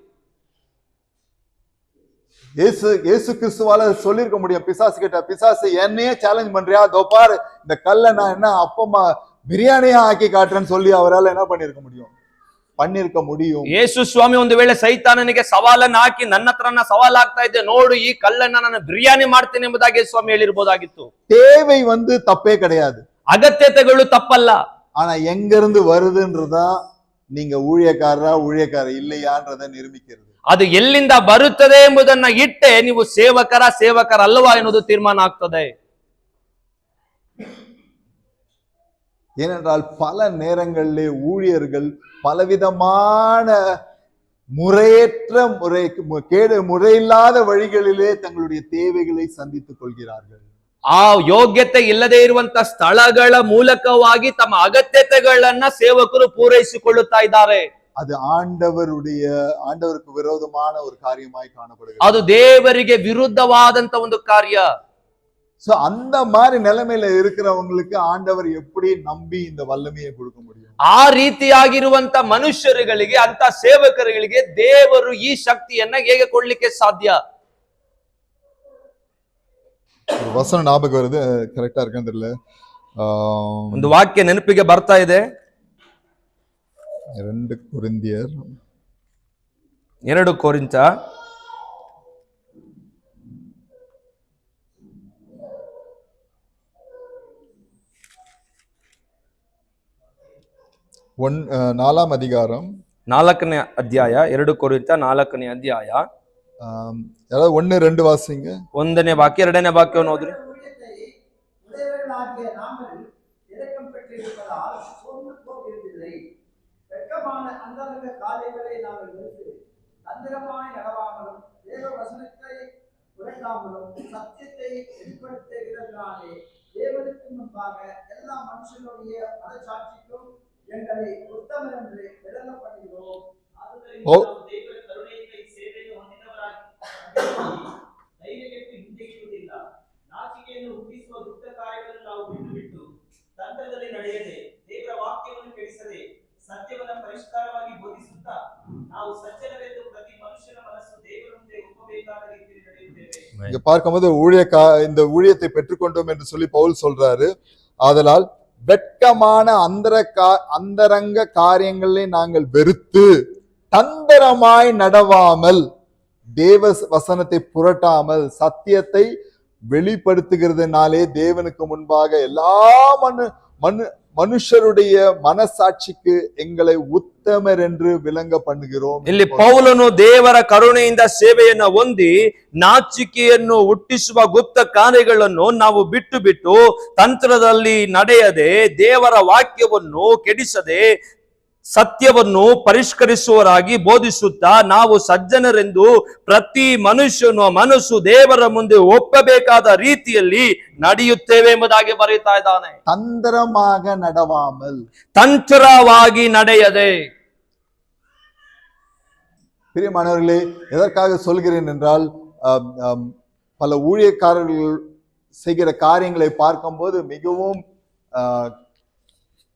இயேசு கிறிஸ்துவால சொல்லிருக்க முடியும் பிசாசு கிட்ட, பிசாசு என்னையே சேலஞ்ச் பண்றியா, அதோ பாரு இந்த கல்லை நான் என்ன அப்பமா பிரியாணியா ஆக்கி காட்டுறேன்னு சொல்லி அவரால் என்ன பண்ணிருக்க முடியும்? பண்ணிருக்க முடியும். ಯೇಸು ಸ್ವಾಮಿ ಒಂದು ವೇಳೆ ಸೈತಾನನಿಗೆ ಸವಾಲನ್ನ ಹಾಕಿ ನನ್ನ ಹತ್ರನ ಸವಾಲ್ ಆಗ್ತಾ ಇದ್ದೆ, ನೋಡು ಈ ಕಲ್ಲನ್ನ ನಾನು ಬಿರಿಯಾನಿ ಮಾಡ್ತೀನಿ ಎಂಬುದಾಗಿ ಸ್ವಾಮಿ ಹೇಳಿರ್ಬೋದಾಗಿತ್ತು. தேவை தப்பே கிடையாது, ಅಗತ್ಯತೆಗಳು ತಪ್ಪಲ್ಲ. ஆனா எங்க இருந்து வருதுன்றதா நீங்க ஊழியக்கார இல்லையான்றத நிரூபிக்கிறது. ಅದು ಎಲ್ಲಿಂದ ಬರುತ್ತದೆ ಎಂಬುದನ್ನ ಇಟ್ಟೆ ನೀವು ಸೇವಕರಲ್ಲವಾ ಎನ್ನುವುದು ತೀರ್ಮಾನ ಆಗ್ತದೆ. ஏனென்றால் பல நேரங்களிலே ஊழியர்கள் பலவிதமான முறையில்லாத வழிகளிலே தங்களுடைய தேவைகளை சந்தித்துக் கொள்கிறார்கள். ಆ ಯೋಗ್ಯತೆ ಇಲ್ಲದೆ ಇರುವಂತ ಸ್ಥಳಗಳ ಮೂಲಕವಾಗಿ ತಮ್ಮ ಅಗತ್ಯತೆಗಳನ್ನ ಸೇವಕರು ಪೂರೈಸಿಕೊಳ್ಳುತ್ತಾ ಇದ್ದಾರೆ. அது ஆண்டவருக்கு விரோதமான ஒரு காரியமாய் காணப்படுகிறது. ಅದು ದೇವರಿಗೆ ವಿರುದ್ಧವಾದಂತ ಒಂದು ಕಾರ್ಯ. சோ அந்த மாதிரி நிலைமையில இருக்கிறவங்களுக்கு ஆண்டவர் எப்படி நம்பி இந்த வல்லமையை கொடுக்க முடியும்? ಆ ರೀತಿಯಾಗಿರುವಂತ ಮನುಷ್ಯರುಗಳಿಗೆ, ಅಂತ ಸೇವಕರುಗಳಿಗೆ ದೇವರು ಈ ಶಕ್ತಿಯನ್ನ ಹೇಗೆ ಕೊಡ್ಲಿಕ್ಕೆ ಸಾಧ್ಯ? ஒரு வசனம் ஞாபகம் வருது, கரெக்டா இருக்கான்னு தெரியல. ಒಂದು ವಾಕ್ಯ ನೆನಪಿಗೆ ಬರ್ತಾ ಇದೆ. 2 ಕೊರಿಂಥಿಯರ್ 2 ಕೊರಿಂಥ 4 அதிகாரம் 4ನೇ ಅಧ್ಯಾಯ, 2 ಕೊರಿಂಥ 4ನೇ ಅಧ್ಯಾಯ. ಯಾರಾவது 1-2 ವಾಸಿಂಗ. 1ನೇ ವಾಕ್ಯ 2ನೇ ವಾಕ್ಯವನ್ನು ಓದ್ರಿ. தேவனுக்கு முன்பாக எல்லா மனுஷனுடைய மனசாட்சிக்கும் எங்களை உத்தமர் என்று விளங்கப்படுகிறோம். தேவ கருணையை ಸೇವೆಯನ್ನು ಹೊಂದಿದವರಾಗಿ ಧೈರ್ಯಗೆಟ್ಟು ಹಿಂದೆಗೆಯುವುದಿಲ್ಲ. ನಾಚಿಕೆಯನ್ನು ಹುಟ್ಟಿಸುವ ದುಷ್ಟ ಕಾರ್ಯಗಳನ್ನು ನಾವು ಬಿಟ್ಟು ತಂತ್ರದಲ್ಲಿ ನಡೆಯದೆ ದೇವರ ವಾಕ್ಯವನ್ನು ಕೆಡಿಸದೆ ಸತ್ಯವನ್ನು ಪರಿಷ್ಕಾರವಾಗಿ ಬೋಧಿಸುತ್ತಾ ನಾವು ಸಜ್ಜನರೆಂದು ಪ್ರತಿ ಮನುಷ್ಯನ ಮನಸ್ಸು ದೇವರ ಮುಂದೆ ಒಪ್ಪಬೇಕಾದ ರೀತಿಯಲ್ಲಿ ನಡೆಯುತ್ತೇವೆ. இங்க பார்க்கும்போது இந்த ஊழியத்தை பெற்றுக்கொண்டோம் என்று சொல்லி பவுல் சொல்றாரு. ஆதலால் வெட்கமான அந்தரங்க காரியங்களை நாங்கள் வெறுத்து தந்திரமாய் நடவாமல், தேவ வசனத்தை புரட்டாமல், சத்தியத்தை வெளிப்படுத்துகிறதுனாலே தேவனுக்கு முன்பாக எல்லா ಮನುಷ್ಯರುடைய ಮನಸಾಕ್ಷಿಗೆ ಎಂಗಳೇ ಉತ್ತಮರ್ ಎಂದು ವಿಳಂಗ பண்ணுகிறோம். ಇಲ್ಲಿ ಪೌಲನು ದೇವರ ಕರುಣೆಯಿಂದ ಸೇವೆಯನ್ನ ಹೊಂದಿ ನಾಚಿಕೆಯನ್ನು ಹುಟ್ಟಿಸುವ ಗುಪ್ತ ಕಾರ್ಯಗಳನ್ನು ನಾವು ಬಿಟ್ಟು ತಂತ್ರದಲ್ಲಿ ನಡೆಯದೆ ದೇವರ ವಾಕ್ಯವನ್ನು ಕೆಡಿಸದೆ ಸತ್ಯವನ್ನು ಪರಿಷ್ಕರಿಸುವರಾಗಿ ಬೋಧಿಸುತ್ತಾ ನಾವು ಸಜ್ಜನರೆಂದು ಪ್ರತಿ ಮನುಷ್ಯನ ಮನಸ್ಸು ದೇವರ ಮುಂದೆ ಒಪ್ಪಬೇಕಾದ ರೀತಿಯಲ್ಲಿ ನಡೆಯುತ್ತೇವೆ ಎಂಬುದಾಗಿ ಬರೀತಾ ಇದ್ದಾನೆ. ತಂತ್ರವಾಗಿ ನಡೆಯದೆ. பிரியமானவர்களே, எதற்காக சொல்கிறேன் என்றால், பல ஊழியக்காரர்கள் செய்கிற காரியங்களை பார்க்கும்போது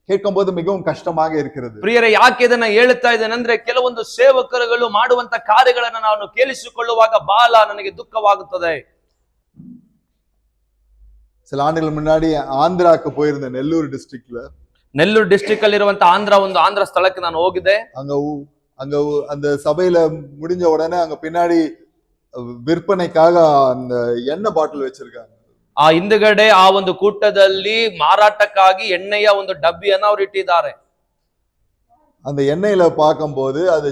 கேட்கும்போது மிகவும் கஷ்டமாக இருக்கிறது. ಪ್ರಿಯರೇ, ಯಾಕೆ ಇದನ್ನ ಹೇಳುತ್ತಾ ಇದ್ದೇನೆ ಅಂದ್ರೆ, ಕೆಲವೊಂದು ಸೇವಕರುಗಳು ಮಾಡುವಂತ ಕಾರ್ಯಗಳನ್ನು ನಾನು ಕೇಳಿಸಿಕೊಳ್ಳುವಾಗ ಬಹಳ ನನಗೆ ದುಃಖವಾಗುತ್ತದೆ. சில ஆண்டுகள் முன்னாடி ஆந்திராக்கு போயிருந்தேன், நெல்லூர் டிஸ்ட்ரிக்ட் ಅಲ್ಲಿ ಇರುವಂತ ಆಂಧ್ರ ಸ್ಥಳಕ್ಕೆ ನಾನು ಹೋಗಿದ್ದೆ. அங்க அந்த சபையில முடிஞ்ச உடனே அங்க பின்னாடி விற்பனைக்காக அந்த எண்ணெய் பாட்டில் வச்சிருக்காங்க. ಆ ಹಿಂದುಗಡೆ ಆ ಒಂದು ಕೂಟದಲ್ಲಿ ಮಾರಾಟಕ್ಕಾಗಿ ಎಣ್ಣೆಯ ಒಂದು ಡಬ್ಬಿಯನ್ನು ಅವರು ಇಟ್ಟಿದ್ದಾರೆ. அந்த எண்ணெயில பார்க்கும்போது அது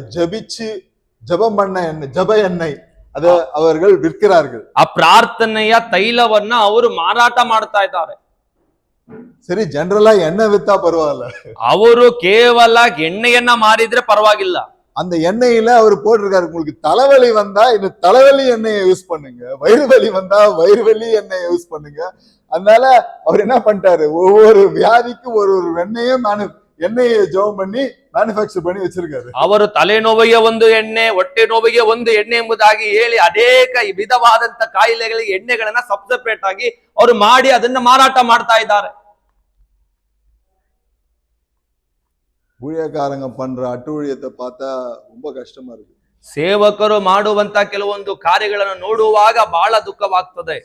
ஜெபம் பண்ண எண்ணெய், ஜெப எண்ணெய், அது அவர்கள் விற்கிறார்கள். ಆ ಪ್ರಾರ್ಥನೆಯ ತೈಲವನ್ನ ಅವರು ಮಾರಾಟ ಮಾಡ್ತಾ ಇದ್ದಾರೆ. ಸರಿ, ಜನರಲಾ ಎಣ್ಣೆ ವಿತ್ತಾ ಪರವಾಗಿಲ್ಲ, ಅವರು ಕೇವಲ ಎಣ್ಣೆಯನ್ನ ಮಾರಿದ್ರೆ ಪರವಾಗಿಲ್ಲ. அந்த எண்ணெயில அவர் போட்டிருக்காரு, உங்களுக்கு தலைவலி வந்தா இந்த தலைவலி எண்ணெயை யூஸ் பண்ணுங்க, வயிறு வலி வந்தா வயிறு வலி எண்ணெயை யூஸ் பண்ணுங்க. அதனால அவர் என்ன பண்ணிட்டாரு, ஒவ்வொரு வியாதிக்கும் ஒரு எண்ணெயை ஜெபம் பண்ணி ಮ್ಯಾನುಫ್ಯಾಕ್ಚರ್ பண்ணி வச்சிருக்காரு. ಅವರು ತಲೆನೋವಿಗೆ ಒಂದು ಎಣ್ಣೆ, ಹೊಟ್ಟೆ ನೋವಿಗೆ ಒಂದು ಎಣ್ಣೆ ಎಂಬುದಾಗಿ ಹೇಳಿ ಅನೇಕ ವಿಧವಾದಂತ ಕಾಯಿಲೆಗಳಿಗೆ ಎಣ್ಣೆಗಳನ್ನ ಸಪರೇಟ್ ಆಗಿ ಅವರು ಮಾಡಿ ಅದನ್ನ ಮಾರಾಟ ಮಾಡ್ತಾ ಇದ್ದಾರೆ. ஊழியக்காரங்க பண்ற அட்டூழியத்தை பார்த்தா ரொம்ப கஷ்டமா இருக்கு. ಸೇವಕರು ಮಾಡುವಂತ ಕೆಲವೊಂದು ಕಾರ್ಯಗಳನ್ನು ನೋಡುವಾಗ ಬಹಳ ದುಃಖವಾಗ್ತದೆ.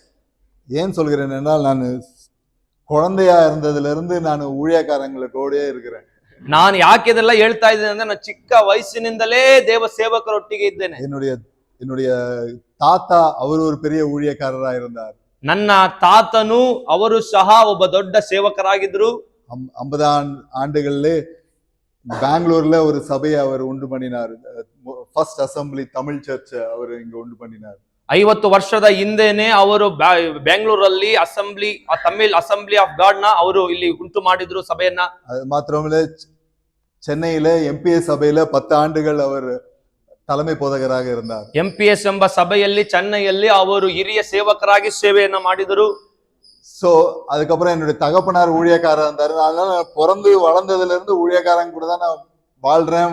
ஏன் சொல்கிறேன் என்றால், நான் குழந்தையா இருந்ததுல இருந்து நான் ஊழியக்காரங்களோடயே இருக்கிறேன். ನಾನು ಯಾಕೆ ಇದೆಲ್ಲ ಹೇಳ್ತಾ ಇದ್ದೇನೆ ಅಂದ್ರೆ ನಾನು ಚಿಕ್ಕ ವಯಸ್ಸಿನಿಂದಲೇ ದೇವ ಸೇವಕರೊಟ್ಟಿಗೆ ಇದ್ದೇನೆ. என்னுடைய தாத்தா அவர் ஒரு பெரிய ஊழியக்காரரா இருந்தார். ನನ್ನ ತಾತನು ಅವರು ಸಹ ಒಬ್ಬ ದೊಡ್ಡ ಸೇವಕರಾಗಿದ್ರು. 50 ஆண்டுகளிலே பெங்களூர்ல ஒரு சபையை அவர் உண்டு பண்ணினார். ஃபர்ஸ்ட் அசெம்பிளி தமிழ் சர்ச் அவர் இங்க உண்டு பண்ணினார். 50 ವರ್ಷದ ಹಿಂದೆನೆ ಅವರು ಬೆಂಗಳೂರಲ್ಲಿ ತಮಿಳ್ ಅಸೆಂಬ್ಲಿ ಆಫ್ ಗಾಡ್ ನ ಅವರು ಇಲ್ಲಿ ಉಂಟು ಮಾಡಿದ್ರು ಸಭೆಯನ್ನ. ಅದು ಮಾತ್ರವಲ್ಲ, ಚೆನ್ನೈயில MPS சபையில 10 ஆண்டுகள் அவர் தலைமை போதகராக இருந்தார். MPS ಎಂಬ ಸಭೆಯಲ್ಲಿ ಚೆನ್ನೈಯಲ್ಲಿ ಅವರು ಹಿರಿಯ ಸೇವಕರಾಗಿ ಸೇವೆಯನ್ನ ಮಾಡಿದರು. சோ அதுக்கப்புறம் என்னுடைய தகப்பனார் ஊழியக்காரர் இருந்தாரு. அதனால பிறந்து வளர்ந்ததுல இருந்து ஊழியக்காரங்க கூட தான் நான் வாழ்றேன்,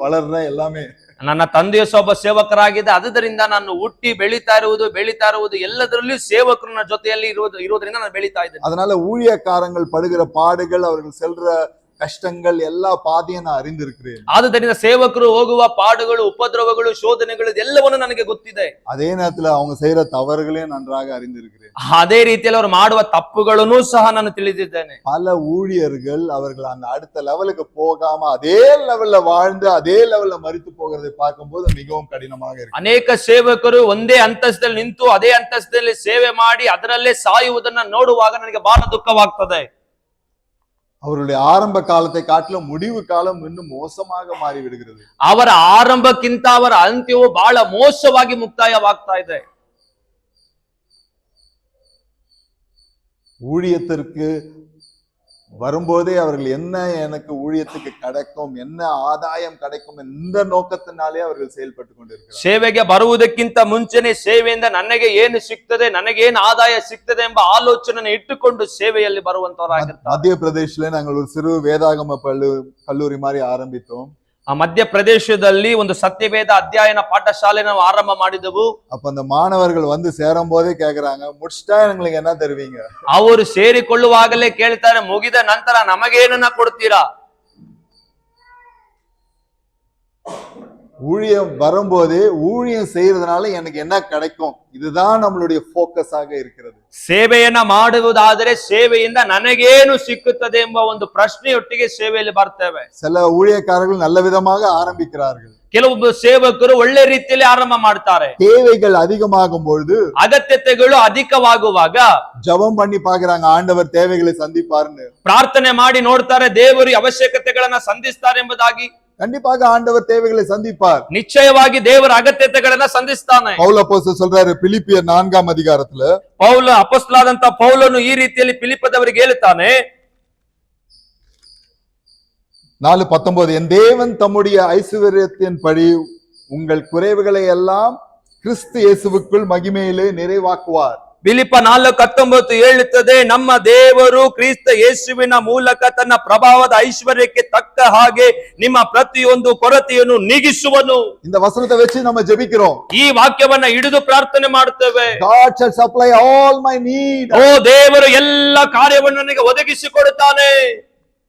வளர்றேன் எல்லாமே. ನನ್ನ ತಂದೆಯ ಒಬ್ಬ ಸೇವಕರಾಗಿದೆ. ಅದರಿಂದ ನಾನು ಹುಟ್ಟಿ ಬೆಳೀತಾ ಇರುವುದು ಎಲ್ಲದರಲ್ಲೂ ಸೇವಕರ ಜೊತೆಯಲ್ಲಿ ಇರೋದ್ರಿಂದ ನಾನು ಬೆಳೀತಾ ಇದ್ದೇನೆ. அதனால ஊழியக்காரங்கள் படுகிற பாடுகள், அவர்கள் செல்ற கஷ்டங்கள் எல்லா பாதையும் நான் அறிந்திருக்கிறேன். ಆದ್ದರಿಂದ ಸೇವಕರು ಹೋಗುವ ಪಾಡುಗಳು, ಉಪದ್ರವಗಳು, ಶೋಧನೆಗಳು ಎಲ್ಲವನ್ನೂ ನನಗೆ ಗೊತ್ತಿದೆ. அதே நேரத்துல அவங்க செய்யற தவறுகளையும் நன்றாக அறிந்திருக்கிறேன். ಅದೇ ರೀತಿಯಲ್ಲಿ ಅವರು ಮಾಡುವ ತಪ್ಪುಗಳನ್ನು ಸಹ ನಾನು ತಿಳಿದಿದ್ದೇನೆ. பல ஊழியர்கள் அவர்கள் அந்த அடுத்த லெவலுக்கு போகாம அதே லெவல்ல வாழ்ந்து அதே லெவல்ல மரித்து போகிறதை பார்க்கும்போது மிகவும் கடினமாக இருக்கு. ಅನೇಕ ಸೇವಕರು ಒಂದೇ ಅಂತಸ್ತಿನಲ್ಲಿ ನಿಂತು ಅದೇ ಅಂತಸ್ತಿನಲ್ಲಿ ಸೇವೆ ಮಾಡಿ ಅದರಲ್ಲೇ ಸಾಯುವುದನ್ನ ನೋಡುವಾಗ ನನಗೆ ಬಹಳ ದುಃಖವಾಗ್ತದೆ. அவருடைய ஆரம்ப காலத்தை காட்டிலும் முடிவு காலம் இன்னும் மோசமாக மாறி விடுகிறது. ಅವರ ಆರಂಭಕ್ಕಿಂತ ಅವರ ಅಂತ್ಯವು ಬಹಳ ಮೋಸವಾಗಿ ಮುಕ್ತಾಯವಾಗ್ತಾ ಇದೆ. ஊழியத்திற்கு வரும்போதே அவர்கள் என்ன எனக்கு ஊழியத்துக்கு கிடைக்கும், என்ன ஆதாயம் கிடைக்கும் இந்த நோக்கத்தினாலே அவர்கள் செயல்பட்டு கொண்டிருக்கிறார்கள். ಸೇವೆಗೆ ಬರುವುದಕ್ಕಿಂತ ಮುಂಚೆನೆ ಸೇವೆಯಿಂದ ನನಗೆ ಏನು ಸಿಗ್ತದೆ, ನನಗೆ ಏನು ಆದಾಯ ಸಿಗ್ತದೆ ಎಂಬ ಆಲೋಚನೆ ಇಟ್ಟುಕೊಂಡು ಸೇವೆಯಲ್ಲಿ ಬರುವಂತವರಾಗಿರ್ತಾರೆ. மத்திய பிரதேசல நாங்கள் ஒரு சிறு வேதாகம கல்லூரி மாதிரி ஆரம்பித்தோம். ಮಧ್ಯ ಪ್ರದೇಶದಲ್ಲಿ ಒಂದು ಸತ್ಯವೇದ ಅಧ್ಯಯನ ಪಾಠಶಾಲೆ ನಾವು ಆರಂಭ ಮಾಡಿದೆವು. அப்ப அந்த மாணவர்கள் வந்து சேரும் போதே கேக்குறாங்க, முடிச்சிட்டா எங்களுக்கு என்ன தருவீங்க? ಅವರು ಸೇರಿಕೊಳ್ಳುವಾಗಲೇ ಕೇಳ್ತಾರೆ, ಮುಗಿದ ನಂತರ ನಮಗೇನನ್ನ ಕೊಡ್ತೀರಾ? ஊழியம் வரும்போதே ஊழியம் செய்யறதுனால எனக்கு என்ன கிடைக்கும், இதுதான் நம்மளுடைய ஃபோக்கஸாக இருக்கிறது. ಸೇವೆಯನ್ನ ಮಾಡುವುದಾದರೆ ಸೇವೆಯಿಂದ ನನಗೇನು ಸಿಕ್ಕುತ್ತದೆ ಎಂಬ ಒಂದು ಪ್ರಶ್ನೆಯೊಟ್ಟಿಗೆ ಸೇವೆಯಲ್ಲಿ ಬರ್ತೇವೆ. சில ஊழியக்காரர்கள் நல்ல விதமாக ஆரம்பிக்கிறார்கள். ಕೆಲವೊಬ್ಬ ಸೇವಕರು ಒಳ್ಳೆ ರೀತಿಯಲ್ಲಿ ಆರಂಭ ಮಾಡ್ತಾರೆ. தேவைகள் அதிகமாகும் பொழுது, ಅಗತ್ಯತೆಗಳು ಅಧಿಕವಾಗುವಾಗ ஜெபம் பண்ணி பாக்குறாங்க, ஆண்டவர் தேவைகளை சந்திப்பார்னு. ಪ್ರಾರ್ಥನೆ ಮಾಡಿ ನೋಡ್ತಾರೆ, ದೇವರು ಅವಶ್ಯಕತೆಗಳನ್ನ ಸಂಧಿಸ್ತಾರೆ ಎಂಬುದಾಗಿ. கண்டிப்பாக ஆண்டவர் தேவைகளை சந்திப்பார். ನಿಶ್ಚಯವಾಗಿ ದೇವರ ಅಗತ್ಯತೆಗಳನ್ನ ಸಂಧಿಸ್ತಾನೆ. பவுல் அப்போஸ்தலர் சொல்றாரு பிலிப்பியர் 4ஆம் அதிகாரத்துல, ಅಪೊಸ್ತಲನಾದಂತ ಪೌಲನು ಈ ರೀತಿಯಲ್ಲಿ ಫಿಲಿಪ್ಪದವರಿಗೆ ಹೇಳುತ್ತಾನೆ, 4:19, என் தேவன் தம்முடைய ஐசுவரியத்தின்படி உங்கள் குறைவுகளை எல்லாம் கிறிஸ்து இயேசுவுக்குள் மகிமையிலே நிறைவாக்குவார். ಫಿಲಿಪ್ಪ 4:19 ಹೇಳುತ್ತದೆ, ನಮ್ಮ ದೇವರು ಕ್ರಿಸ್ತ ಯೇಸುವಿನ ಮೂಲಕ ತನ್ನ ಪ್ರಭಾವದ ಐಶ್ವರ್ಯಕ್ಕೆ ತಕ್ಕ ಹಾಗೆ ನಿಮ್ಮ ಪ್ರತಿಯೊಂದು ಕೊರತೆಯನ್ನು ನೀಗಿಸುವನು. இந்த வசனத்தை வச்சு நம்ம ஜெபிக்கிறோம். ಈ ವಾಕ್ಯವನ್ನ ಹಿಡಿದು ಪ್ರಾರ್ಥನೆ ಮಾಡುತ್ತೇವೆ. God shall supply all my need. ಓ ದೇವರು ಎಲ್ಲ ಕಾರ್ಯವನ್ನು ನನಗೆ ಒದಗಿಸಿಕೊಡುತ್ತಾನೆ.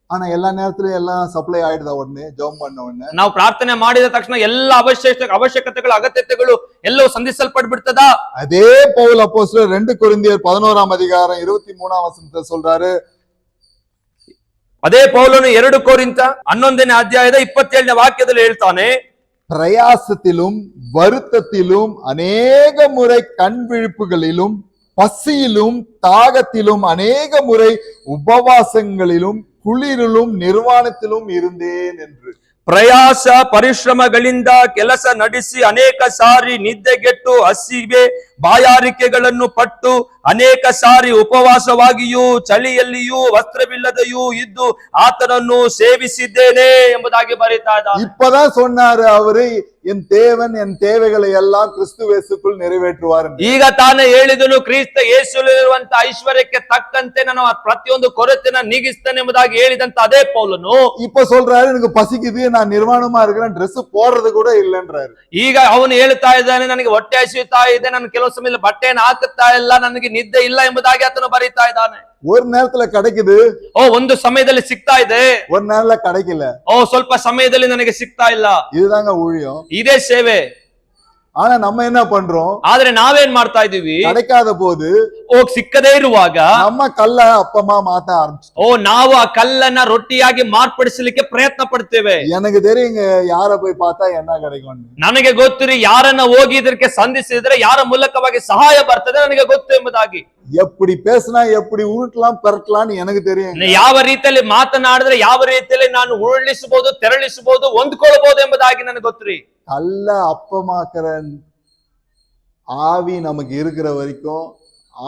ஆனா எல்லா நேரத்திலும் எல்லாம் சப்ளை ஆயிடுதா உடனே ஜெபம் பண்ண உடனே? ನಾವು ಪ್ರಾರ್ಥನೆ ಮಾಡಿದ ತಕ್ಷಣ ಎಲ್ಲ ಅವಶ್ಯಕತೆಗಳು ಅಗತ್ಯತೆಗಳು ಎಲ್ಲವೂ ಸಂಧಿಸಲ್ಪಡ್ಬಿಡ್ತದಾ? அதே பவுல் அப்போஸ்தலர் 2 கொரிந்தியர் 11ஆம் அதிகாரம் 23ஆம் வசனத்தை சொல்றாரு, ಅದೇ ಪೌಲನು 2 ಕೊರಿಂಥ 11ನೇ ಅಧ್ಯಾಯದ 27ನೇ ವಾಕ್ಯದಲ್ಲಿ ಹೇಳ್ತಾನೆ, பிரயாசத்திலும் வருத்தத்திலும் அநேக முறை கண் விழிப்புகளிலும் பசியிலும் தாகத்திலும் அநேக முறை உபவாசங்களிலும் குளிரிலும் நிர்வாணத்திலும் இருந்தேன் என்று. ಪ್ರಯಾಸ ಪರಿಶ್ರಮಗಳಿಂದ ಕೆಲಸ ನಡೆಸಿ ಅನೇಕ ಸಾರಿ ನಿದ್ದೆಗೆಟ್ಟು ಹಸಿವೆ ಬಾಯಾರಿಕೆಗಳನ್ನು ಪಟ್ಟು ಅನೇಕ ಸಾರಿ ಉಪವಾಸವಾಗಿಯೂ ಚಳಿಯಲ್ಲಿಯೂ ವಸ್ತ್ರವಿಲ್ಲದೆಯೂ ಇದ್ದು ಆತನನ್ನು ಸೇವಿಸಿದ್ದೇನೆ ಎಂಬುದಾಗಿ ಬರೀತಾ ಇದ್ದಾರೆ. இப்பதான் சொன்னாரு அவரு, என் தேவன் என் தேவைகளை எல்லாம் கிறிஸ்து இயேசுக்குள் நிறைவேற்றுவார். ಈಗ ತಾನೇ ಹೇಳಿದನು, ಕ್ರಿಸ್ತ ಯೇಸುವಿನಲ್ಲಿರುವಂತ ಐಶ್ವರ್ಯಕ್ಕೆ ತಕ್ಕಂತೆ ನಾನು ಪ್ರತಿಯೊಂದು ಕೊರತೆನ ನೀಗಿಸ್ತೇನೆ ಎಂಬುದಾಗಿ ಹೇಳಿದಂತ ಅದೇ ಪೌಲನು இப்ப சொல்றாரு, எனக்கு பசிக்குது, நான் நிர்வாணமா இருக்கிறேன், ட்ரெஸ் போடுறது கூட இல்லைன்றாரு. ಈಗ ಅವನು ಹೇಳ್ತಾ ಇದ್ದಾನೆ, ನನಗೆ ಹೊಟ್ಟೆ ಹಸಿಯುತ್ತಾ ಇದೆ, ನಾನು ಕೆಲವು ಕೆಲವು ಸಮಯದಲ್ಲಿ ಬಟ್ಟೆಯನ್ನು ಹಾಕುತ್ತಾ ಇಲ್ಲ, ನನಗೆ ನಿದ್ದೆ ಇಲ್ಲ ಎಂಬುದಾಗಿ ಆತನು ಬರೀತಾ ಇದ್ದಾನೆ. ஒரு நேரத்துல கிடைக்குது, ಒಂದು ಸಮಯದಲ್ಲಿ ಸಿಗ್ತಾ ಇದೆ, ஒரு நேரத்துல கிடைக்கல. ಸ್ವಲ್ಪ ಸಮಯದಲ್ಲಿ ನನಗೆ ಸಿಗ್ತಾ ಇಲ್ಲ. இதுதாங்க ஊழியம், ಇದೇ ಸೇವೆ. ஆனா நம்ம என்ன பண்றோம்? ಆದ್ರೆ ನಾವೇನ್ ಮಾಡ್ತಾ ಇದೀವಿ? கிடைக்காத போது ಸಿಕ್ಕದೇ ಇರುವಾಗ நம்ம கல்ல அப்பமா மாத்த ஆரம்பிச்சோம். ನಾವು ಆ ಕಲ್ಲನ್ನ ರೊಟ್ಟಿಯಾಗಿ ಮಾರ್ಪಡಿಸಲಿಕ್ಕೆ ಪ್ರಯತ್ನ ಪಡ್ತೇವೆ. எனக்கு தெரியுங்க யார போய் பார்த்தா என்ன கிடைக்கும். ನನಗೆ ಗೊತ್ತಿರಿ, ಯಾರನ್ನ ಹೋಗಿ ಇದಕ್ಕೆ ಸಂಧಿಸಿದ್ರೆ ಯಾರ ಮೂಲಕವಾಗಿ ಸಹಾಯ ಬರ್ತದೆ ನನಗೆ ಗೊತ್ತು ಎಂಬುದಾಗಿ. எப்படி பேசினா எப்படி உருட்டலாம் பெரட்டலாம்னு எனக்கு தெரியும். ಯಾವ ರೀತಿಯಲ್ಲಿ ಮಾತನಾಡಿದ್ರೆ ಯಾವ ರೀತಿಯಲ್ಲಿ ನಾನು ಉರುಳಿಸಬಹುದು, ತೆರಳಿಸಬಹುದು, ಹೊಂದ್ಕೊಳ್ಬಹುದು ಎಂಬುದಾಗಿ ನನಗೆ ಗೊತ್ತಿರಿ. கல்ல அப்பமாக்குற ஆவி நமக்கு இருக்கிற வரைக்கும்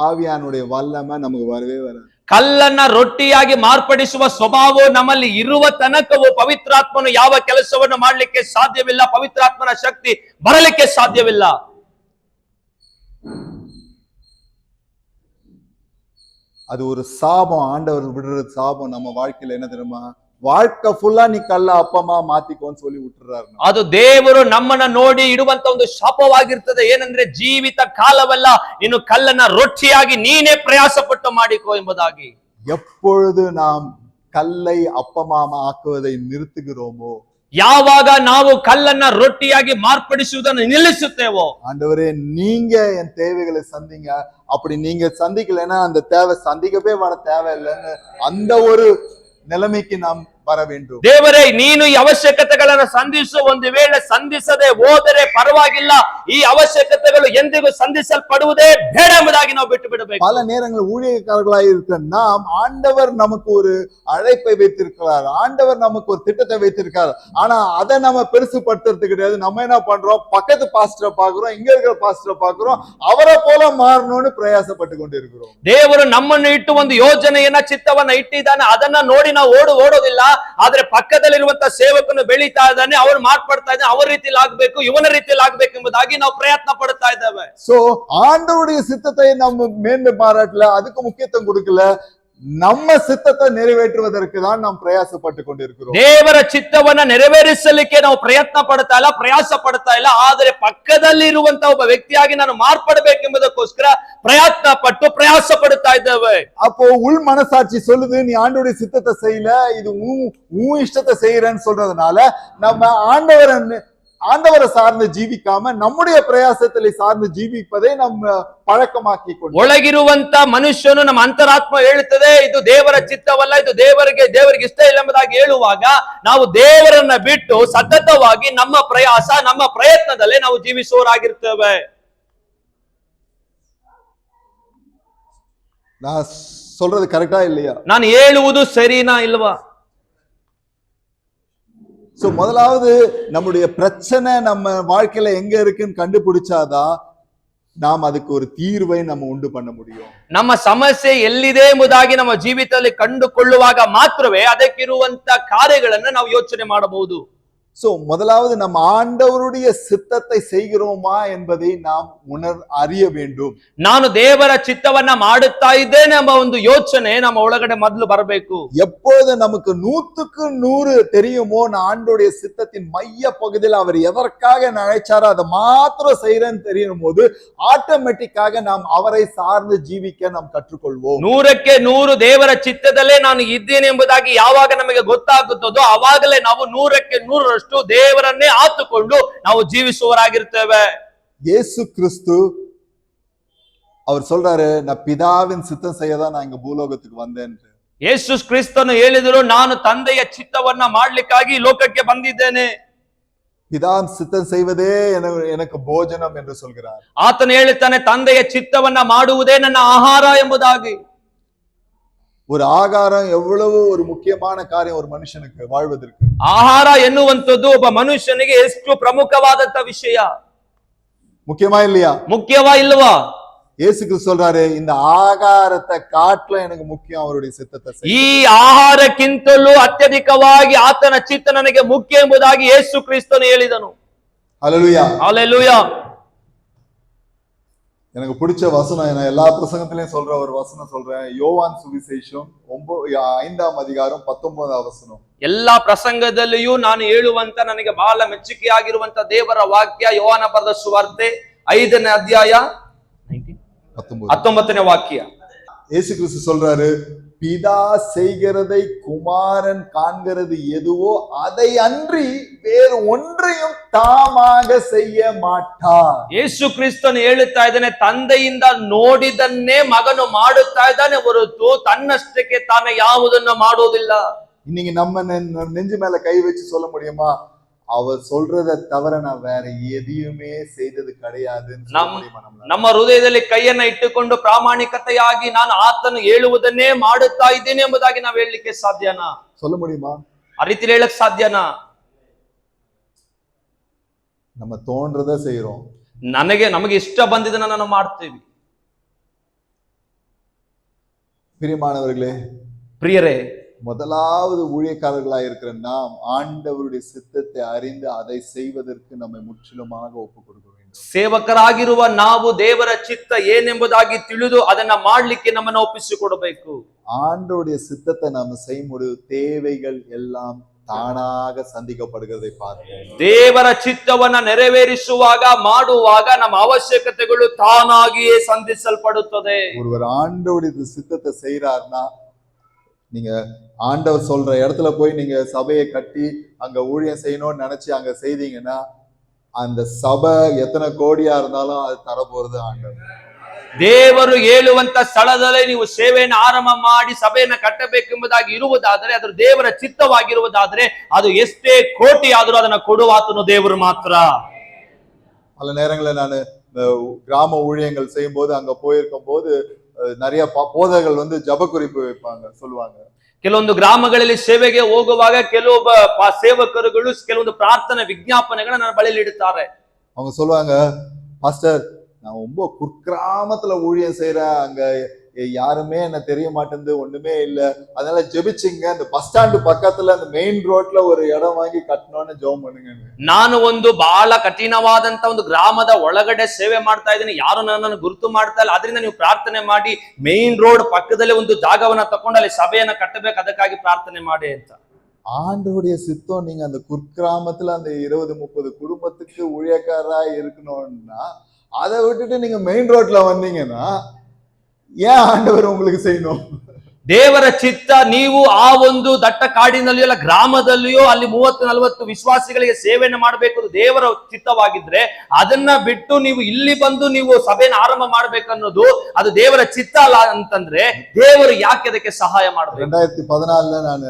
ஆவியானுடைய வல்லமை நமக்கு வரவே வராது. ಕಲ್ಲನ್ನ ರೊಟ್ಟಿಯಾಗಿ ಮಾರ್ಪಡಿಸುವ ಸ್ವಭಾವವು ನಮ್ಮಲ್ಲಿ ಇರುವ ತನಕವೂ ಪವಿತ್ರಾತ್ಮನು ಯಾವ ಕೆಲಸವನ್ನು ಮಾಡಲಿಕ್ಕೆ ಸಾಧ್ಯವಿಲ್ಲ, ಪವಿತ್ರಾತ್ಮನ ಶಕ್ತಿ ಬರಲಿಕ್ಕೆ ಸಾಧ್ಯವಿಲ್ಲ. அது ஒரு சாபம், ஆண்டவர் விடுற சாபம் நம்ம வாழ்க்கையில. என்ன தெரியுமா? வாழ்க்கை ஃபுல்லா நீ கல்ல அப்பமா மாத்திக்கோன்னு சொல்லி விட்டுறாரு. ಅದು ದೇವರು ನಮ್ಮನ್ನ ನೋಡಿ ಇಡುವಂತ ಒಂದು ಶಾಪವಾಗಿರ್ತದೆ. ಏನಂದ್ರೆ ಜೀವಿತ ಕಾಲವೆಲ್ಲ ನೀನು ಕಲ್ಲನ್ನ ರೊಟ್ಟಿಯಾಗಿ ನೀನೇ ಪ್ರಯಾಸ ಪಟ್ಟು ಮಾಡಿಕೋ ಎಂಬುದಾಗಿ. எப்பொழுது நாம் கல்லை அப்பமா ஆக்குவதை நிறுத்துகிறோமோ, ಯಾವಾಗ ನಾವು ಕಲ್ಲನ್ನ ರೊಟ್ಟಿಯಾಗಿ ಮಾರ್ಪಡಿಸುವುದನ್ನು ನಿಲ್ಲಿಸುತ್ತೇವೋ, ஆண்டவரே நீங்க என் தேவைகளை சந்திங்க, அப்படி நீங்க சந்திக்கலைன்னா அந்த தேவை சந்திக்கவே வர தேவையில்லைன்னு அந்த ஒரு நிலைமைக்கு நாம் வர வேண்டும். ದೇವರೇ ನೀನು ಈ ಅವಶ್ಯಕತೆಗಳನ್ನು ಸಂಧಿಸು. ಒಂದು ವೇಳೆ ಸಂಧಿಸದೆ ಹೋದರೆ ಪರವಾಗಿಲ್ಲ, ಈ ಅವಶ್ಯಕತೆಗಳು ಎಂದಿಗೂ ಸಂಧಿಸಲ್ಪಡುವುದೇ ಬೇಡ ಎಂಬುದಾಗಿ ನಾವು ಬಿಟ್ಟು ಬಿಡಬೇಕು. பல நேரங்கள் ஊழியக்காரர்களாய் இருக்கிற நாம், ஆண்டவர் நமக்கு ஒரு அழைப்பை வைத்திருக்கிறார், ஆண்டவர் நமக்கு ஒரு திட்டத்தை வைத்திருக்கார். ஆனா அதை நம்ம பெருசுப்படுத்துறது கிடையாது. நம்ம என்ன பண்றோம்? பக்கத்து பாஸ்டரை பாக்குறோம், இங்க இருக்கிற பாஸ்டரை பாக்குறோம், அவரை போல மாறணும்னு பிரயாசப்பட்டு கொண்டு இருக்கிறோம். ದೇವರು ನಮ್ಮನ್ನು ಇಟ್ಟು ಒಂದು ಯೋಜನೆಯನ್ನ, ಚಿತ್ತವನ್ನ ಇಟ್ಟಿದ್ದಾನೆ. ಅದನ್ನ ನೋಡಿ ನಾವು ಓಡೋದಿಲ್ಲ. ಆದ್ರೆ ಪಕ್ಕದಲ್ಲಿರುವಂತ ಸೇವಕನು ಬೆಳೀತಾ ಇದ್ದಾನೆ, ಅವನು ಮಾರ್ಪಡ್ತಾ ಇದ್ದಾನೆ, ಅವರ ರೀತಿಯಲ್ಲಿ ಆಗ್ಬೇಕು, ಇವನ ರೀತಿಯಲ್ಲಿ ಆಗ್ಬೇಕು ಎಂಬುದಾಗಿ ನಾವು ಪ್ರಯತ್ನ ಪಡ್ತಾ ಇದ್ದೇವೆ. சோ ஆண்டவருடைய சித்தத்தை நம்ம மேன்மை பாராட்டல, அதுக்கு முக்கியத்துவம் கொடுக்கல. நம்ம சித்தத்தை நிறைவேற்றுவதற்கு தான் நாம் பிரயாசப்பட்டு கொண்டிருக்கிறோம். ದೇವರ ಚಿತ್ತವನ್ನ ನೆರವೇರಿಸಲಿಕ್ಕೆ ನಾವು ಪ್ರಯತ್ನ ಪಡ್ತಾ ಇಲ್ಲ, ಪ್ರಯಾಸ ಪಡ್ತಾ ಇಲ್ಲ. ಆದರೆ ಪಕ್ಕದಲ್ಲಿ ಇರುವಂತ ಒಬ್ಬ ವ್ಯಕ್ತಿಯಾಗಿ ನಾನು ಮಾರ್ಪಡಬೇಕೆಂಬುದಕ್ಕೋಸ್ಕರ ಪ್ರಯತ್ನ ಪಟ್ಟು ಪ್ರಯಾಸ ಪಡ್ತಾ ಇದ್ದೇವೆ. அப்போ உள் மனசாட்சி சொல்லுது நீ ஆண்டவருடைய சித்தத்தை செய்யல, இது உன் இஷ்டத்தை செய்யறேன்னு சொல்றதுனால நம்ம ஆண்டவரை சார்ந்து ஜீவிக்காம நம்முடைய பிரயாசத்தை சார்ந்து ஜீவிப்பதை நம்ம பழக்கமாக்கி கொண்டு, ಒಳಗಿರುವಂತ ಮನುಷ್ಯನು, ನಮ್ಮ ಅಂತರಾತ್ಮ ಹೇಳುತ್ತದೆ ಇದು ದೇವರ ಚಿತ್ತವಲ್ಲ, ಇದು ದೇವರಿಗೆ ಇಷ್ಟ ಇಲ್ಲ ಎಂಬುದಾಗಿ ಹೇಳುವಾಗ ನಾವು ದೇವರನ್ನ ಬಿಟ್ಟು ಸತತವಾಗಿ ನಮ್ಮ ಪ್ರಯಾಸ, ನಮ್ಮ ಪ್ರಯತ್ನದಲ್ಲೇ ನಾವು ಜೀವಿಸುವವರಾಗಿರ್ತೇವೆ. நான் சொல்றது கரெக்டா இல்லையா? ನಾನು ಹೇಳುವುದು ಸರಿನಾ ಇಲ್ವಾ? சோ முதலாவது நம்முடைய பிரச்சனை நம்ம வாழ்க்கையில எங்க இருக்குன்னு கண்டுபிடிச்சாதான் நாம் அதுக்கு ஒரு தீர்வை நம்ம உண்டு பண்ண முடியும். ನಮ್ಮ ಸಮಸ್ಯೆ ಎಲ್ಲಿದೆ ಎಂಬುದಾಗಿ ನಮ್ಮ ಜೀವಿತದಲ್ಲಿ ಕಂಡುಕೊಳ್ಳುವಾಗ ಮಾತ್ರವೇ ಅದಕ್ಕಿರುವಂತ ಕಾರ್ಯಗಳನ್ನು ನಾವು ಯೋಚನೆ ಮಾಡಬಹುದು. சோ முதலாவது நம்ம ஆண்டவருடைய சித்தத்தை செய்கிறோமா என்பதை நாம் அறிய வேண்டும். ನಾನು ದೇವರ ಚಿತ್ತವನ್ನ ಮಾಡುತ್ತಾ ಇದ್ದೇನೆ ಎಂಬ ಒಂದು ಯೋಚನೆ ನಮ್ಮ ಒಳಗಡೆ ಮೊದಲು ಬರಬೇಕು. எப்பொழுது நமக்கு 100க்கு 100 தெரியுமோ நான் ஆண்டவருடைய சித்தத்தின் மைய பகுதியில் அவர் எதற்காக அழைச்சாரோ அதை மாத்திரம் செய்யறேன்னு தெரியும் போது ஆட்டோமேட்டிக்காக நாம் அவரை சார்ந்து ஜீவிக்க நாம் கற்றுக்கொள்வோம். 100ಕ್ಕೆ 100 ದೇವರ ಚಿತ್ತದಲ್ಲೇ ನಾನು ಇದ್ದೇನೆ ಎಂಬುದಾಗಿ ಯಾವಾಗ ನಮಗೆ ಗೊತ್ತಾಗುತ್ತದೋ ಆವಾಗಲೇ ನಾವು 100ಕ್ಕೆ 100ರಷ್ಟು ದೇವರನ್ನೇ ಆತುಕೊಂಡು ನಾವು ಜೀವಿಸುವವರಾಗಿರ್ತೇವೆ. இயேசு கிறிஸ்து அவர் சொல்றாரு, நான் பிதாவின் சித்தம் செய்யதான் நான் இங்க பூலோகத்துக்கு வந்தேன். ಯೇಸು ಕ್ರಿಸ್ತನು ಹೇಳಿದರು, ನಾನು ತಂದೆಯ ಚಿತ್ತವನ್ನ ಮಾಡ್ಲಿಕ್ಕಾಗಿ ಲೋಕಕ್ಕೆ ಬಂದಿದ್ದೇನೆ. பிதாவின் சித்தம் செய்வதே எனக்கு போஜனம் என்று சொல்கிறார். ಆತನು ಹೇಳುತ್ತಾನೆ, ತಂದೆಯ ಚಿತ್ತವನ್ನ ಮಾಡುವುದೇ ನನ್ನ ಆಹಾರ ಎಂಬುದಾಗಿ. ஒரு ஆகாரம் எவ்வளவு ஒரு முக்கியமான காரியம் ஒரு மனுஷனுக்கு வாழ்வதற்கு. ಆಹಾರ ಎನ್ನುವಂಥದ್ದು ಒಬ್ಬ ಮನುಷ್ಯನಿಗೆ ಎಷ್ಟು ಪ್ರಮುಖವಾದಂತ ವಿಷಯ. முக்கியமா இல்லையா? ಮುಖ್ಯವಾ ಇಲ್ವಾ? இயேசு கிறிஸ்து சொல்றாரு, இந்த ஆகாரத்தை காட்டிலும் எனக்கு முக்கியம் அவருடைய சித்தத்தை. ಈ ಆಹಾರಕ್ಕಿಂತಲೂ ಅತ್ಯಧಿಕವಾಗಿ ಆತನ ಚಿತ್ತ ನನಗೆ ಮುಖ್ಯ ಎಂಬುದಾಗಿ ಯೇಸು ಕ್ರಿಸ್ತನು ಹೇಳಿದನು. ஹல்லேலூயா, ஹல்லேலூயா. எனக்கு பிடிச்ச வசனம், நான் எல்லா பிரசங்கத்திலையும் சொல்ற ஒரு வசனம் சொல்றேன். யோவான் சுவிசேஷம் 5ஆம் அதிகாரம் 19ஆம் வசனம். ಎಲ್ಲಾ ಪ್ರಸಂಗದಲ್ಲಿಯೂ ನಾನು ಹೇಳುವಂತ ನನಗೆ ಬಹಳ ಮೆಚ್ಚುಗೆಯಾಗಿರುವಂತ ದೇವರ ವಾಕ್ಯ ಯೋಹಾನ ಬರೆದ ಸುವಾರ್ತೆ 5ನೇ ಅಧ್ಯಾಯ 19ನೇ ವಾಕ್ಯ. இயேசு கிறிஸ்து சொல்றாரு, பிதா செய்கிறதை குமாரன் காண்கிறது எதுவோ அதை அன்றி வேறு ஒன்றையும் தாமாக செய்ய மாட்டார். ಯೇಸು ಕ್ರಿಸ್ತನು ಹೇಳುತ್ತಾ ಇದ್ದಾನೆ, ತಂದೆಯಿಂದ ನೋಡಿದನ್ನೇ ಮಗನು ಮಾಡುತ್ತಾ ಇದ್ದಾನೆ ಹೊರತು ತನ್ನಷ್ಟಕ್ಕೆ ತಾನೇ ಯಾವುದನ್ನು ಮಾಡುವುದಿಲ್ಲ. இன்னைக்கு நம்ம நெஞ்சு மேல கை வச்சு சொல்ல முடியுமா, அவர் சொல்றதை தவிர நான் வேற எதையுமே செய்தது கிடையாதுன்னு சொல்ல முடியுமா? ನಮ್ಮ ಹೃದಯದಲ್ಲಿ ಕೈಯನ್ನ ಇಟ್ಟುಕೊಂಡು ಪ್ರಾಮಾಣಿಕತೆಯಾಗಿ ನಾನು ಆತನು ಹೇಳುವುದನ್ನೇ ಮಾಡುತ್ತಾ ಇದ್ದೇನೆ ಎಂಬುದಾಗಿ ನಾವು ಹೇಳಲಿಕ್ಕೆ ಸಾಧ್ಯನಾ? சொல்ல முடியுமா? ಆ ರೀತಿ ಹೇಳಕ್ ಸಾಧ್ಯನಾ? நம்ம தோன்றதை செய்யறோம். ನಮಗೆ ಇಷ್ಟ ಬಂದಿದ್ದನ್ನ ನಾವು ಮಾಡ್ತೀವಿ. பிரியமானவர்களே, ಪ್ರಿಯರೇ, முதலாவது ஊழியக்காரர்களாய் இருக்கிற நாம் ஆண்டவருடைய சித்தத்தை அறிந்து அதை செய்வதற்கு நம்மை முற்றிலுமாக ஒப்புக் கொடுக்க வேண்டும். ಸೇವಕರಾಗಿರುವ ನಾವು ದೇವರ ಚಿತ್ತ ಏನೆಂಬುದಾಗಿ ತಿಳಿದು ಅದನ್ನ ಮಾಡ್ಲಿಕ್ಕೆ ನಮ್ಮನ್ನು ಒಪ್ಪಿಸಿಕೊಡಬೇಕು. ஆண்டவருடைய சித்தத்தை நாம செய்யும்போது தேவைகள் எல்லாம் தானாக சந்திக்கப்படுகிறதை பார்க்கிறோம். ದೇವರ ಚಿತ್ತವನ್ನ ನೆರವೇರಿಸುವಾಗ ಮಾಡುವಾಗ ನಮ್ಮ ಅವಶ್ಯಕತೆಗಳು ತಾನಾಗಿಯೇ ಸಂಧಿಸಲ್ಪಡುತ್ತದೆ. ஒருவர் ஆண்டவருடைய சித்தத்தை செய்யறாருன்னா, நீங்க ஆண்டவர் சொல்ற இடத்துல போய் நீங்க சபையை கட்டி அங்க ஊழியம் செய்யணும்னு நினைச்சு அங்க செய்தீங்கன்னா, அந்த சபை எத்தனை கோடியா இருந்தாலும் அது தர போறது ஆண்டவர். ದೇವರು ಹೇಳುವಂತ ಸ್ಥಳದಲ್ಲಿ ನೀವು ಸೇವೆಯನ್ನು ಆರಂಭ ಮಾಡಿ ಸಭೆಯನ್ನ ಕಟ್ಟಬೇಕೆಂಬುದಾಗಿ ಇರುವುದಾದರೆ, ಅದು ದೇವರ ಚಿತ್ತವಾಗಿರುವುದಾದ್ರೆ ಅದು ಎಷ್ಟೇ ಕೋಟಿ ಆದರೂ ಅದನ್ನ ಕೊಡುವಾತನು ದೇವರು ಮಾತ್ರ. பல நேரங்களில் நான் கிராம ஊழியங்கள் செய்யும் போது அங்க போயிருக்கும் போது நிறைய போதகர்கள் வந்து ஜப குறிப்பு வைப்பாங்க, சொல்லுவாங்க. ಕೆಲವೊಂದು ಗ್ರಾಮಗಳಲ್ಲಿ ಸೇವೆಗೆ ಹೋಗುವಾಗ ಕೆಲವೊಬ್ಬ ಸೇವಕರುಗಳು ಕೆಲವೊಂದು ಪ್ರಾರ್ಥನೆ ವಿಜ್ಞಾಪನೆಗಳನ್ನ ನನ್ನ ಬಳಿಯಲ್ಲಿ ಇಡುತ್ತಾರೆ. அவங்க சொல்லுவாங்க, பாஸ்டர் நான் ரொம்ப குக்கிராமத்துல ஊழியம் செய்யறேன், அங்க யாருமே என்ன தெரிய மாட்டேங்குது, ஒண்ணுமே இல்ல, அதனால ஜெபிச்சிங்க அந்த பஸ் ஸ்டாண்டு பக்கத்துல அந்த மெயின் ரோட்ல ஒரு இடம் வாங்கி கட்டணும்னு ஜெபம் பண்ணுங்க. ನಾನು ಒಂದು ಬಹಳ ಕಠಿಣವಾದಂತ ಒಂದು ಗ್ರಾಮದ ಒಳಗಡೆ ಸೇವೆ ಮಾಡ್ತಾ ಇದ್ದೀನಿ, ಯಾರು ನನ್ನನ್ನು ಗುರುತು ಮಾಡ್ತಾ ಇಲ್ಲ, ಅದರಿಂದ ನೀವು ಪ್ರಾರ್ಥನೆ ಮಾಡಿ ಮೇನ್ ರೋಡ್ ಪಕ್ಕದಲ್ಲಿ ಒಂದು ಜಾಗವನ್ನ ತಕೊಂಡು ಅಲ್ಲಿ ಸಭೆಯನ್ನ ಕಟ್ಟಬೇಕು, ಅದಕ್ಕಾಗಿ ಪ್ರಾರ್ಥನೆ ಮಾಡಿ ಅಂತ. ஆண்டவருடைய சித்தம் நீங்க அந்த குக்கிராமத்துல அந்த 20-30 குடும்பத்துக்கு ஊழியக்காரா இருக்கணும்னா, அதை விட்டுட்டு நீங்க மெயின் ரோட்ல வந்தீங்கன்னா ஏன் ஆண்டவர் உங்களுக்கு செய்யணும்? ದೇವರ ಚಿತ್ತ ನೀವು ಆ ಒಂದು ದಟ್ಟ ಕಾಡಿನಲ್ಲಿಯೋ ಅಲ್ಲ ಗ್ರಾಮದಲ್ಲಿಯೋ ಅಲ್ಲಿ 30-40 ವಿಶ್ವಾಸಿಗಳಿಗೆ ಸೇವೆಯನ್ನು ಮಾಡಬೇಕು, ದೇವರ ಚಿತ್ತವಾಗಿದ್ರೆ ಅದನ್ನ ಬಿಟ್ಟು ನೀವು ಇಲ್ಲಿ ಬಂದು ನೀವು ಸಭೆಯನ್ನು ಆರಂಭ ಮಾಡ್ಬೇಕನ್ನೋದು ಅದು ದೇವರ ಚಿತ್ತ ಅಲ್ಲ ಅಂತಂದ್ರೆ ದೇವರು ಯಾಕೆ ಅದಕ್ಕೆ ಸಹಾಯ ಮಾಡಬೇಕು? 2014 ನಾನು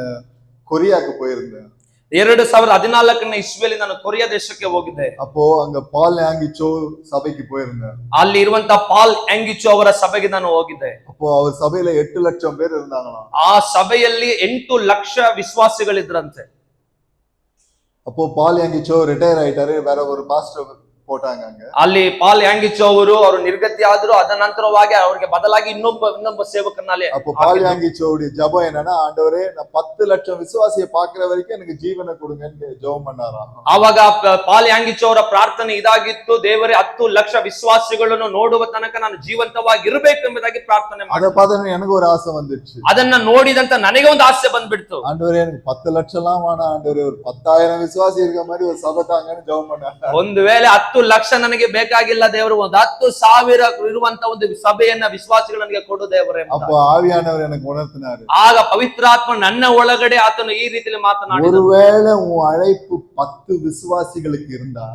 கொரியாக்கு போயிருந்தேன். 2014ನೇ ಇಸ್ವಿಯಲ್ಲಿ ನಾನು ಕೊರಿಯಾ ದೇಶಕ್ಕೆ ಹೋಗಿದ್ದೆ. அப்போ அங்க பால் ಯಾಂಗಿಚೋ ಸಭೆಗೆ போயிருந்தேன். ಅಲ್ಲಿ ಇರುವಂತ ಪಾಲ್ ಯಾಂಗಿಚೋ ಅವರ ಸಭೆಗೆ ನಾನು ಹೋಗಿದ್ದೆ. அப்போ அவர் சபையில 8 லட்சம் பேர் இருந்தாங்களாம். ಆ ಸಭೆಯಲ್ಲಿ 8 ಲಕ್ಷ ವಿಶ್ವಾಸಿಗಳಿದ್ರಂತೆ. அப்போ பால் ಯಾಂಗಿಚோ ರಿಟೈರ್ ಆಯ್ತಾರೆ, வேற ஒரு பாஸ்டர் போட்டாங்க அங்க. ಅಲ್ಲಿ ಪಾಲ್ ಯಾಂಗಿಚೋ ಅವರು ನಿರ್ಗತಿ ಆದ್ರು, ಅದ ನಂತರವಾಗಿ ಅವರಿಗೆ ಬದಲಾಗಿ ಇನ್ನೊಬ್ಬ ಸೇವಕನಲ್ಲಿ. அப்போ பால் ಯಾಂಗಿಚோவுடைய ஜெபம் என்னன்னா, ஆண்டவரே நான் 10 லட்சம் விசுவாசியை பார்க்கிற வரைக்கும் எனக்கு ஜீவனை கொடுங்கன்னு ஜெபம் பண்ணாராம். ಆವಾಗ ಪಾಲ್ ಯಾಂಗಿಚೋ ಅವರ ಪ್ರಾರ್ಥನೆ ಇದಾಗಿತ್ತು, ದೇವರೇ 10 ಲಕ್ಷ ವಿಶ್ವಾಸಿಗಳನ್ನು ನೋಡುವ ತನಕ ನಾನು ಜೀವಂತವಾಗಿ ಇರಬೇಕು ಎಂಬುದಾಗಿ ಪ್ರಾರ್ಥನೆ ಮಾಡಿ. அத பார்த்து எனக்கு ஒரு ஆசை வந்துச்சு. ಅದನ್ನ ನೋಡಿದಂತ ನನಗೆ ಒಂದು ಆಸೆ ಬಂದ್ಬಿಡ್ತು. ஆண்டவரே எனக்கு 10 லட்சம் எல்லாம் வேணாம், ஆண்டவரே ஒரு 10,000 விசுவாசி இருக்க மாதிரி ஒரு சபை தாங்கன்னு ஜெபம் பண்ணாங்க. ಒಂದು ವೇಳೆ 10 ಲಕ್ಷ ನನಗೆ ಬೇಕಾಗಿಲ್ಲ ದೇವರು, ಒಂದು 10,000 ಇರುವಂತ ಒಂದು ಸಭೆಯನ್ನ ವಿಶ್ವಾಸಿಗಳು ನನಗೆ ಕೊಡು ದೇವರೇ. அப்போ ஆவியானவர் எனக்கு உணர்த்தினாரு. ಆಗ ಪವಿತ್ರಾತ್ಮ ನನ್ನ ಒಳಗಡೆ ಆತನು ಈ ರೀತಿಯಲ್ಲಿ ಮಾತನಾಡಿದ, ஒருவேளை உன் அழைப்பு 10 விசுவாசிகளுக்கு இருந்தா,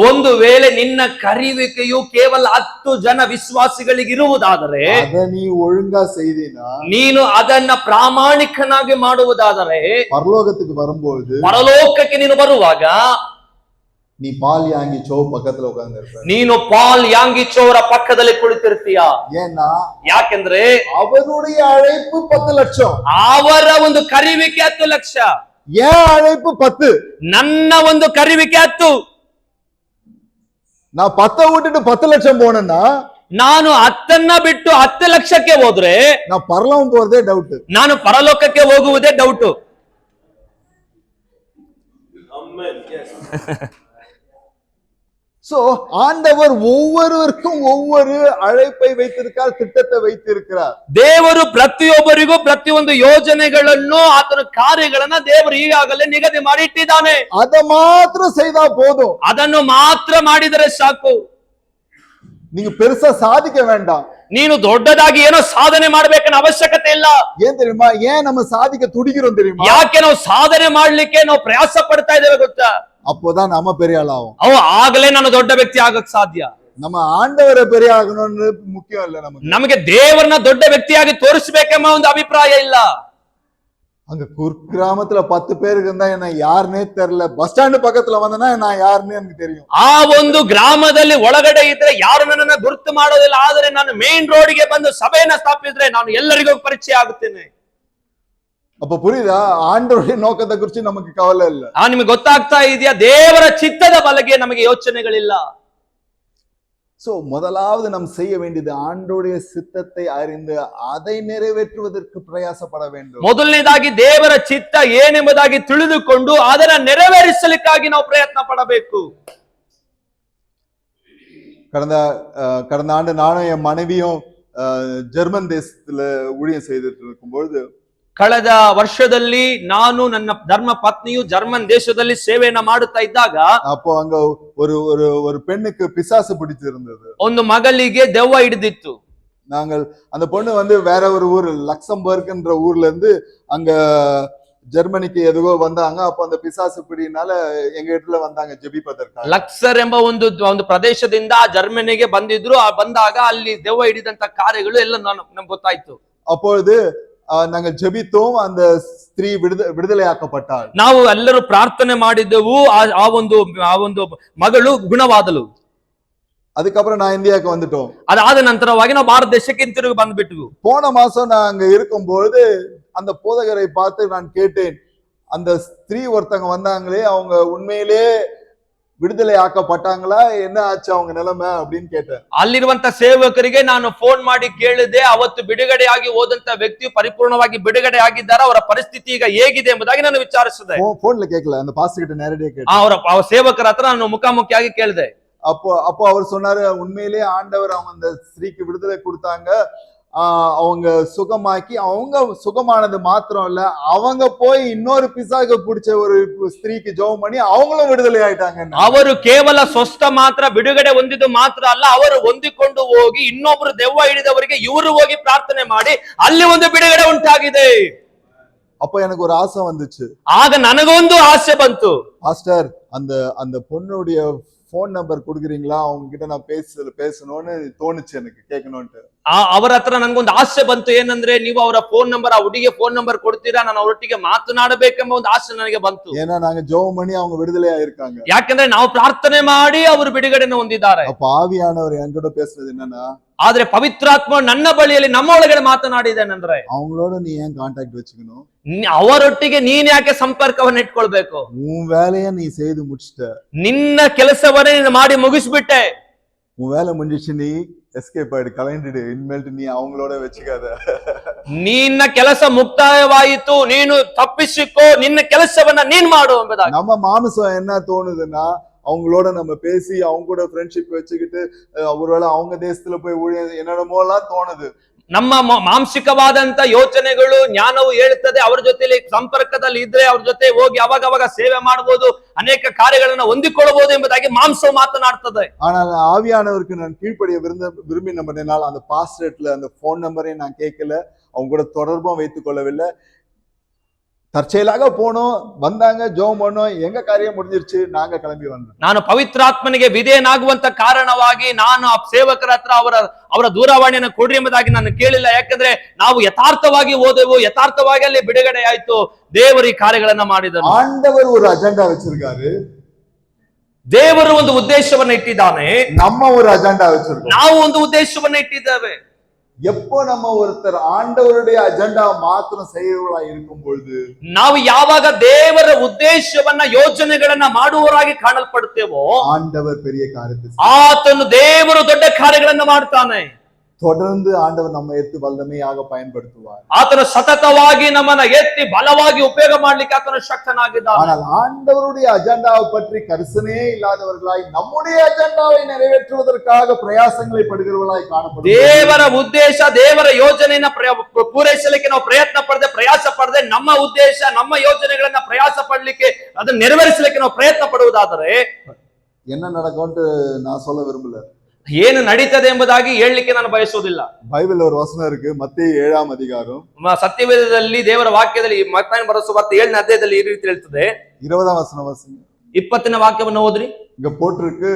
ಒಂದು ವೇಳೆ ನಿನ್ನ ಕರೆಯುವಿಕೆಯು ಕೇವಲ 10 ಜನ ವಿಶ್ವಾಸಿಗಳಿಗೆ ಇರುವುದಾದರೆ, ಅದ ನೀ ஒழுங்கா செய்தீனா, ನೀನು ಅದನ್ನ ಪ್ರಾಮಾಣಿಕನಾಗಿ ಮಾಡುವುದಾದರೆ, பரலோகத்துக்கு வரும்போது ಪರಲೋಕಕ್ಕೆ ನೀನು ಬರುವಾಗ நீ பால் ಯಾಂಗಿಚೋ பக்கத்துல உட்கார்ந்து இருப்ப. ನೀನು ಪಾಲ್ ಯಾಂಗಿಚೋ ಅವರ ಪಕ್ಕದಲ್ಲಿ ಕುಳಿತಿರ್ತೀಯ. ஏன்னா ಯಾಕೆಂದ್ರೆ அவருடைய அழைப்பு 10 லட்சம், ಅವರ ಒಂದು ಕರೆಯುವಿಕೆ 10 ಲಕ್ಷ, ஏன் அழைப்பு 10, ನನ್ನ ಒಂದು ಕರೆಯುವಿಕೆ 10. நான் 10 விட்டுட்டு 10 லட்சம் போனேன்னா, ನಾನು 10ನ್ನ ಬಿಟ್ಟು 10 ಲಕ್ಷಕ್ಕೆ ಹೋದ್ರೆ நான் பரலோகம் போறதே டவுட். ನಾನು ಪರಲೋಕಕ್ಕೆ ಹೋಗುವುದೇ ಡೌಟ್. சோ ஆண்டவர் ஒவ்வொருவருக்கும் ஒவ்வொரு அழைப்பை வைத்திருக்கார், திட்டத்தை வைத்திருக்கிறார். ದೇವರು ಪ್ರತಿಯೊಬ್ಬರಿಗೂ ಪ್ರತಿಯೊಂದು ಯೋಜನೆಗಳನ್ನು ಆತನ ಕಾರ್ಯಗಳನ್ನ ದೇವರು ಈಗಾಗಲೇ ನಿಗದಿ ಮಾಡಿ ಇಟ್ಟಿದ್ದಾನೆ. அதை மாத்திரம் செய்தா போதும். ಅದನ್ನು ಮಾತ್ರ ಮಾಡಿದರೆ ಸಾಕು. நீங்க பெருசா சாதிக்க வேண்டாம். ನೀನು ದೊಡ್ಡದಾಗಿ ಏನೋ ಸಾಧನೆ ಮಾಡ್ಬೇಕನ್ನೋ ಅವಶ್ಯಕತೆ ಇಲ್ಲ. ஏன் தெரியுமா? ஏன் நம்ம சாதிக்க துடிக்கிறோம் தெரியுமா? ಯಾಕೆ ನಾವು ಸಾಧನೆ ಮಾಡ್ಲಿಕ್ಕೆ ನಾವು ಪ್ರಯಾಸ ಪಡ್ತಾ ಇದ್ದೇವೆ ಗೊತ್ತಾ? அப்போதான் நம்ம பெரிய ஆளாகும். ಅವು ಆಗಲೇ ನಾನು ದೊಡ್ಡ ವ್ಯಕ್ತಿ ಆಗಕ್ ಸಾಧ್ಯ. நம்ம ஆண்டவரை பெரிய ஆகணும்னு முக்கியம் இல்ல நமக்கு. ನಮಗೆ ದೇವರನ್ನ ದೊಡ್ಡ ವ್ಯಕ್ತಿಯಾಗಿ ತೋರಿಸಬೇಕೆಂಬ ಒಂದು ಅಭಿಪ್ರಾಯ ಇಲ್ಲ. அங்க குர்கிராமத்துல 10 பேருக்கு இருந்தா என்ன யாருன்னே தெரியல. பஸ் ஸ்டாண்ட் பக்கத்துல வந்தனா நான் யாருன்னு எனக்கு தெரியும். ಆ ಒಂದು ಗ್ರಾಮದಲ್ಲಿ ಒಳಗಡೆ ಇದ್ರೆ ಯಾರು ನನ್ನನ್ನ ಗುರುತು ಮಾಡೋದಿಲ್ಲ. ಆದರೆ ನಾನು ಮೇನ್ ರೋಡ್ಗೆ ಬಂದು ಸಭೆಯನ್ನ ಸ್ಥಾಪಿಸಿದ್ರೆ ನಾನು ಎಲ್ಲರಿಗೂ ಪರಿಚಯ ಆಗುತ್ತೇನೆ. அப்ப புரியுதா? ஆண்டவருடைய நோக்கத்தை குறிச்சு நமக்கு கவலை இல்ல. ನಿಮಗೆ ಗೊತ್ತಾಗ್ತಾ ಇದೆಯಾ? ದೇವರ ಚಿತ್ತದ ಬಲಗೆ ನಮಗೆ ಯೋಚನೆಗಳಿಲ್ಲ. சோ முதலாவது நாம் செய்ய வேண்டியது ஆண்டவருடைய சித்தத்தை அறிந்து அதை நிறைவேற்றுவதற்கு பிரயாசப்பட வேண்டும். ಮೊದಲನೇದಾಗಿ ದೇವರ ಚಿತ್ತ ಏನೆಂಬುದಾಗಿ ತಿಳಿದುಕೊಂಡು ಅದನ್ನ ನೆರವೇರಿಸಲಿಕ್ಕಾಗಿ ನಾವು ಪ್ರಯತ್ನ ಪಡಬೇಕು. கடந்த ஆண்டு நானும் என் மனைவியும் ஜெர்மன் தேசத்துல ஊழியம் செய்துட்டு இருக்கும்பொழுது ಕಳೆದ ವರ್ಷದಲ್ಲಿ ನಾನು ನನ್ನ ಧರ್ಮ ಪತ್ನಿಯು ಜರ್ಮನ್ ದೇಶದಲ್ಲಿ ಸೇವೆಯನ್ನ ಮಾಡುತ್ತಾ ಇದ್ದಾಗ அப்போ அங்க ஒரு ஒரு ஒரு பெண்ணுக்கு பிசாசு பிடிச்சிருந்தது. ಒಂದು ಮಗಳಿಗೆ ದೆವ್ವ ಹಿಡಿದಿತ್ತು. நாங்கள் அந்த பொண்ணு வந்து வேற ஒரு ஊர் லக்சம்பர்க்ன்ற ஊர்ல இருந்து அங்க ஜெர்மனிக்கு எதுவோ வந்தாங்க. அப்ப அந்த பிசாசு பிடினால எங்க இடத்துல வந்தாங்க ஜெபிப்பதற்காக. ಲಕ್ಸರ್ ಎಂಬ ಒಂದು ಪ್ರದೇಶದಿಂದ ಜರ್ಮನಿಗೆ ಬಂದಿದ್ರು. ಬಂದಾಗ ಅಲ್ಲಿ ದೆವ್ವ ಹಿಡಿದಂತ ಕಾರ್ಯಗಳು ಎಲ್ಲ ನಮ್ಗೆ ಗೊತ್ತಾಯ್ತು. அப்பொழுது நாங்கள் ஜெபித்தோம். அந்த ஸ்திரீ விடுதலையாக்கப்பட்டாள். ನಾವು ಎಲ್ಲರೂ ಪ್ರಾರ್ಥನೆ ಮಾಡಿದ್ದೆವು. ಆ ಒಂದು ಮಗಳು ಗುಣವಾದಳು. அதுக்கப்புறம் நான் இந்தியாவுக்கு வந்துட்டோம். ಅದಾದ ನಂತರವಾಗಿ ನಾವು ಭಾರತ ದೇಶಕ್ಕೆ ಹಿಂತಿರುಗಿ ಬಂದ್ಬಿಟ್ವು. போன மாசம் நான் அங்க இருக்கும்பொழுது அந்த போதகரை பார்த்து நான் கேட்டேன், அந்த ஸ்திரீ ஒருத்தங்க வந்தாங்களே அவங்க உண்மையிலே விடுதலை ஆக்கப்பட்டாங்களா, என்ன ஆச்சு அவங்க நிலைமை அப்படின்னு கேட்டேன். ಅಲ್ಲಿರುವಂತ ಸೇವಕರಿಗೆ ನಾನು ಫೋನ್ ಮಾಡಿ ಕೇಳಿದೆ, ಅವತ್ತು ಬಿಡುಗಡೆಯಾಗಿ ಹೋದಂತ ವ್ಯಕ್ತಿ ಪರಿಪೂರ್ಣವಾಗಿ ಬಿಡುಗಡೆ ಆಗಿದ್ದಾರೆ, ಅವರ ಪರಿಸ್ಥಿತಿ ಈಗ ಹೇಗಿದೆ ಎಂಬುದಾಗಿ ನಾನು ವಿಚಾರಿಸಿದೆ. போன்ல கேட்கல, அந்த பாஸ்டர் கிட்ட நேரடியா கேட்டேன். ಅವರ ಸೇವಕರ ಹತ್ರ ನಾನು ಮುಖಾಮುಖಿಯಾಗಿ ಕೇಳಿದೆ. அப்போ அவர் சொன்னாரு, உண்மையிலேயே ஆண்டவர் அவங்க அந்த ஸ்திரீக்கு விடுதலை கொடுத்தாங்க. அவங்க சுகமாக்கி, அவங்க சுகமானது மாத்திரம் இல்ல, அவங்க போய் இன்னொரு பிசாக பிடிச்ச ஒரு ஸ்திரீக்கு ஜெபம் பண்ணி அவங்களும் விடுதலை ஆயிட்டாங்க. ಅವರು ಕೇವಲ ಸ್ವಸ್ಥ ಮಾತ್ರ ಬಿಡುಗಡೆ ಹೊಂದಿದ್ದು ಮಾತ್ರ ಅಲ್ಲ, ಅವರು ಹೊಂದಿಕೊಂಡು ಹೋಗಿ ಇನ್ನೊಬ್ರು ದೆವ್ವ ಹಿಡಿದವರಿಗೆ ಇವರು ಹೋಗಿ ಪ್ರಾರ್ಥನೆ ಮಾಡಿ ಅಲ್ಲಿ ಒಂದು ಬಿಡುಗಡೆ ಉಂಟಾಗಿದೆ. அப்ப எனக்கு ஒரு ஆசை வந்துச்சு. ಆಗ ನನಗೊಂದು ಆಸೆ ಬಂತು. பாஸ்டர், அந்த பொண்ணுடைய போன் நம்பர் கொடுக்குறீங்களா, அவங்க கிட்ட நான் பேசணும்னு தோணுச்சு, எனக்கு கேட்கணும்ட்டு. ಅವರ ಹತ್ರ ನನ್ಗೊಂದು ಆಸೆ ಬಂತು. ಏನಂದ್ರೆ, ನೀವು ಅವರ ಫೋನ್ ನಂಬರ್, ಆ ಹುಡುಗಿಯ ಫೋನ್ ನಂಬರ್ ಕೊಡ್ತೀರಾ, ನಾನು ಅವರೊಟ್ಟಿಗೆ ಮಾತನಾಡಬೇಕೆಂಬ ಒಂದು ಆಸೆ ನನಗೆ ಬಂತು. ஏன்னா நாங்க ஜெபம் பண்ணி அவங்க விடுதலை ஆயிருக்காங்க. ಯಾಕಂದ್ರೆ ನಾವು ಪ್ರಾರ್ಥನೆ ಮಾಡಿ ಅವರು ಬಿಡುಗಡೆಯನ್ನು ಹೊಂದಿದ್ದಾರೆ. அப்ப ஆவியானவர் என்கிட்ட பேசுறது என்னன்னா, ಆದ್ರೆ ಪವಿತ್ರಾತ್ಮ ನನ್ನ ಬಳಿಯಲ್ಲಿ ನಮ್ಮ ಒಳಗಡೆ ಮಾತನಾಡಿದೇನೆಂದ್ರೆ, அவங்களோட நீ ஏன் கான்டாக்ட் வச்சுக்கணும், ಅವರೊಟ್ಟಿಗೆ ನೀನ್ ಯಾಕೆ ಸಂಪರ್ಕವನ್ನು ಇಟ್ಕೊಳ್ಬೇಕು, உன் வேலையை நீ செய்து முடிச்சிட்ட, ನಿನ್ನ ಕೆಲಸವನ್ನೇ ನೀನು ಮಾಡಿ ಮುಗಿಸ್ಬಿಟ್ಟೆ, உன் வேலை முடிஞ்சிச்சு, நீ எஸ்கேப் ஆயிடு, கலந்துடு, இனிமேல்ட்டு நீ அவங்களோட வச்சுக்காத. ನಿನ್ನ ಕೆಲಸ ಮುಕ್ತಾಯವಾಯಿತು, ನೀನು ತಪ್ಪಿಸಿಕೋ, ನಿನ್ನ ಕೆಲಸವನ್ನ ನೀನ್ ಮಾಡು ಎಂಬುದಾಗಿ. நம்ம மாமிசம் என்ன தோணுதுன்னா, அவங்களோட நம்ம பேசி அவங்க கூட ஃப்ரெண்ட்ஷிப் வச்சுக்கிட்டு ஒருவேளை அவங்க தேசத்துல போய் ஊழியம் என்னடமோ எல்லாம் தோணுது. ನಮ್ಮ ಮಾಂಸಿಕವಾದಂತ ಯೋಚನೆಗಳು, ಜ್ಞಾನವು ಹೇಳುತ್ತದೆ, ಅವರ ಜೊತೆಲಿ ಸಂಪರ್ಕದಲ್ಲಿ ಇದ್ರೆ ಅವ್ರ ಜೊತೆ ಹೋಗಿ ಅವಾಗ ಸೇವೆ ಮಾಡಬಹುದು, ಅನೇಕ ಕಾರ್ಯಗಳನ್ನ ಹೊಂದಿಕೊಳ್ಳಬಹುದು ಎಂಬುದಾಗಿ ಮಾಂಸವು ಮಾತನಾಡ್ತದೆ. ஆனால் ஆவியானவருக்கு நான் கீழ்ப்படிய விரும்பினால் அந்த பாஸ்டர்ல அந்த போன் நம்பரையும் நான் கேட்கல, அவங்க கூட தொடர்பும் வைத்துக் கொள்ளவில்லை. தற்செயலாக போனோம், வந்தாங்க, ஜெபம் பண்ணோம், எங்க காரியம் முடிஞ்சிருச்சு, நாங்க கிளம்பி வந்தோம். ನಾನು ಪವಿತ್ರಾತ್ಮನಿಗೆ ವಿಧೇಯನಾಗುವಂತ ಕಾರಣವಾಗಿ ನಾನು ಆ ಸೇವಕರ ಹತ್ರ ಅವರ ದೂರವಾಣಿಯನ್ನು ಕೊಡ್ರಿ ಎಂಬುದಾಗಿ ನಾನು ಕೇಳಿಲ್ಲ. ಯಾಕಂದ್ರೆ ನಾವು ಯಥಾರ್ಥವಾಗಿ ಹೋದೆವು, ಯಥಾರ್ಥವಾಗಿ ಅಲ್ಲಿ ಬಿಡುಗಡೆ ಆಯ್ತು, ದೇವರು ಈ ಕಾರ್ಯಗಳನ್ನ ಮಾಡಿದರು. ஆண்டவர் ஒரு அஜெண்டா வச்சிருக்காரு, ದೇವರು ಒಂದು ಉದ್ದೇಶವನ್ನ ಇಟ್ಟಿದ್ದಾನೆ, நம்ம ஒரு அஜெண்டா வச்சிருக்கோம், ನಾವು ಒಂದು ಉದ್ದೇಶವನ್ನ ಇಟ್ಟಿದ್ದೇವೆ. எப்போ நம்ம ஒருத்தர் ஆண்டவருடைய அஜெண்டா மாத்திரம் செய்யறவளா இருக்கும் பொழுது, ನಾವು ಯಾವಾಗ ದೇವರ ಉದ್ದೇಶವನ್ನ ಯೋಜನೆಗಳನ್ನ ಮಾಡುವವರಾಗಿ ಕಾಣಲ್ಪಡುತ್ತೇವೋ, ஆண்டவர் பெரிய காரியத்தை ಆತನು ದೇವರು ದೊಡ್ಡ ಕಾರ್ಯಗಳನ್ನ ಮಾಡ್ತಾನೆ. தொடர்ந்து ஆண்டவர் நம்ம எத்து வல்லமையாக பயன்படுத்துவார். ಆತನು ಸತತವಾಗಿ ನಮ್ಮನ್ನ ಎತ್ತಿ ಬಲವಾಗಿ ಉಪಯೋಗ ಮಾಡ್ಲಿಕ್ಕೆ ಆತನು ಶಕ್ತನಾಗಿದ್ದಾನೆ. ஆனால் ஆண்டவருடைய அஜெண்டாவை பற்றி கரிசனையே இல்லாதவர்களாய் நம்முடைய அஜெண்டாவை நிறைவேற்றுவதற்காக பிரயாசங்களை படுகிறவர்களாய் காணப்படுகிறோம். ದೇವರ ಉದ್ದೇಶ, ದೇವರ ಯೋಜನೆಯನ್ನ ಪೂರೈಸಲಿಕ್ಕೆ ನಾವು ಪ್ರಯಾಸ ಪಡದೆ ನಮ್ಮ ಉದ್ದೇಶ, ನಮ್ಮ ಯೋಜನೆಗಳನ್ನ ಪ್ರಯಾಸ ಪಡ್ಲಿಕ್ಕೆ, ಅದನ್ನ ನೆರವೇರಿಸಲಿಕ್ಕೆ ನಾವು ಪ್ರಯತ್ನ ಪಡುವುದಾದರೆ என்ன நடக்கும்னு நான் சொல்ல விரும்பல. ಏನು ನಡೀತದೆ ಎಂಬುದಾಗಿ ಹೇಳಲಿಕ್ಕೆ ನಾನು ಬಯಸುವುದಿಲ್ಲ. பைபிள் ஒரு வசனம் இருக்கு, மத்தேயு 7ஆம் அதிகாரம் ಸತ್ಯವೇದದಲ್ಲಿ ದೇವರ ವಾಕ್ಯದಲ್ಲಿ ಮತ್ತಾಯನ ಬರೆದ ಸುವಾರ್ತೆ 7ನೇ ಅಧ್ಯಾಯದಲ್ಲಿ ಈ ರೀತಿ ಹೇಳ್ತದೆ. 20ஆம் வசனம் வாசிங்க. 20ನೇ ವಾಕ್ಯವನ್ನು ಓದ್ರಿ. இங்க போட்டிருக்கு,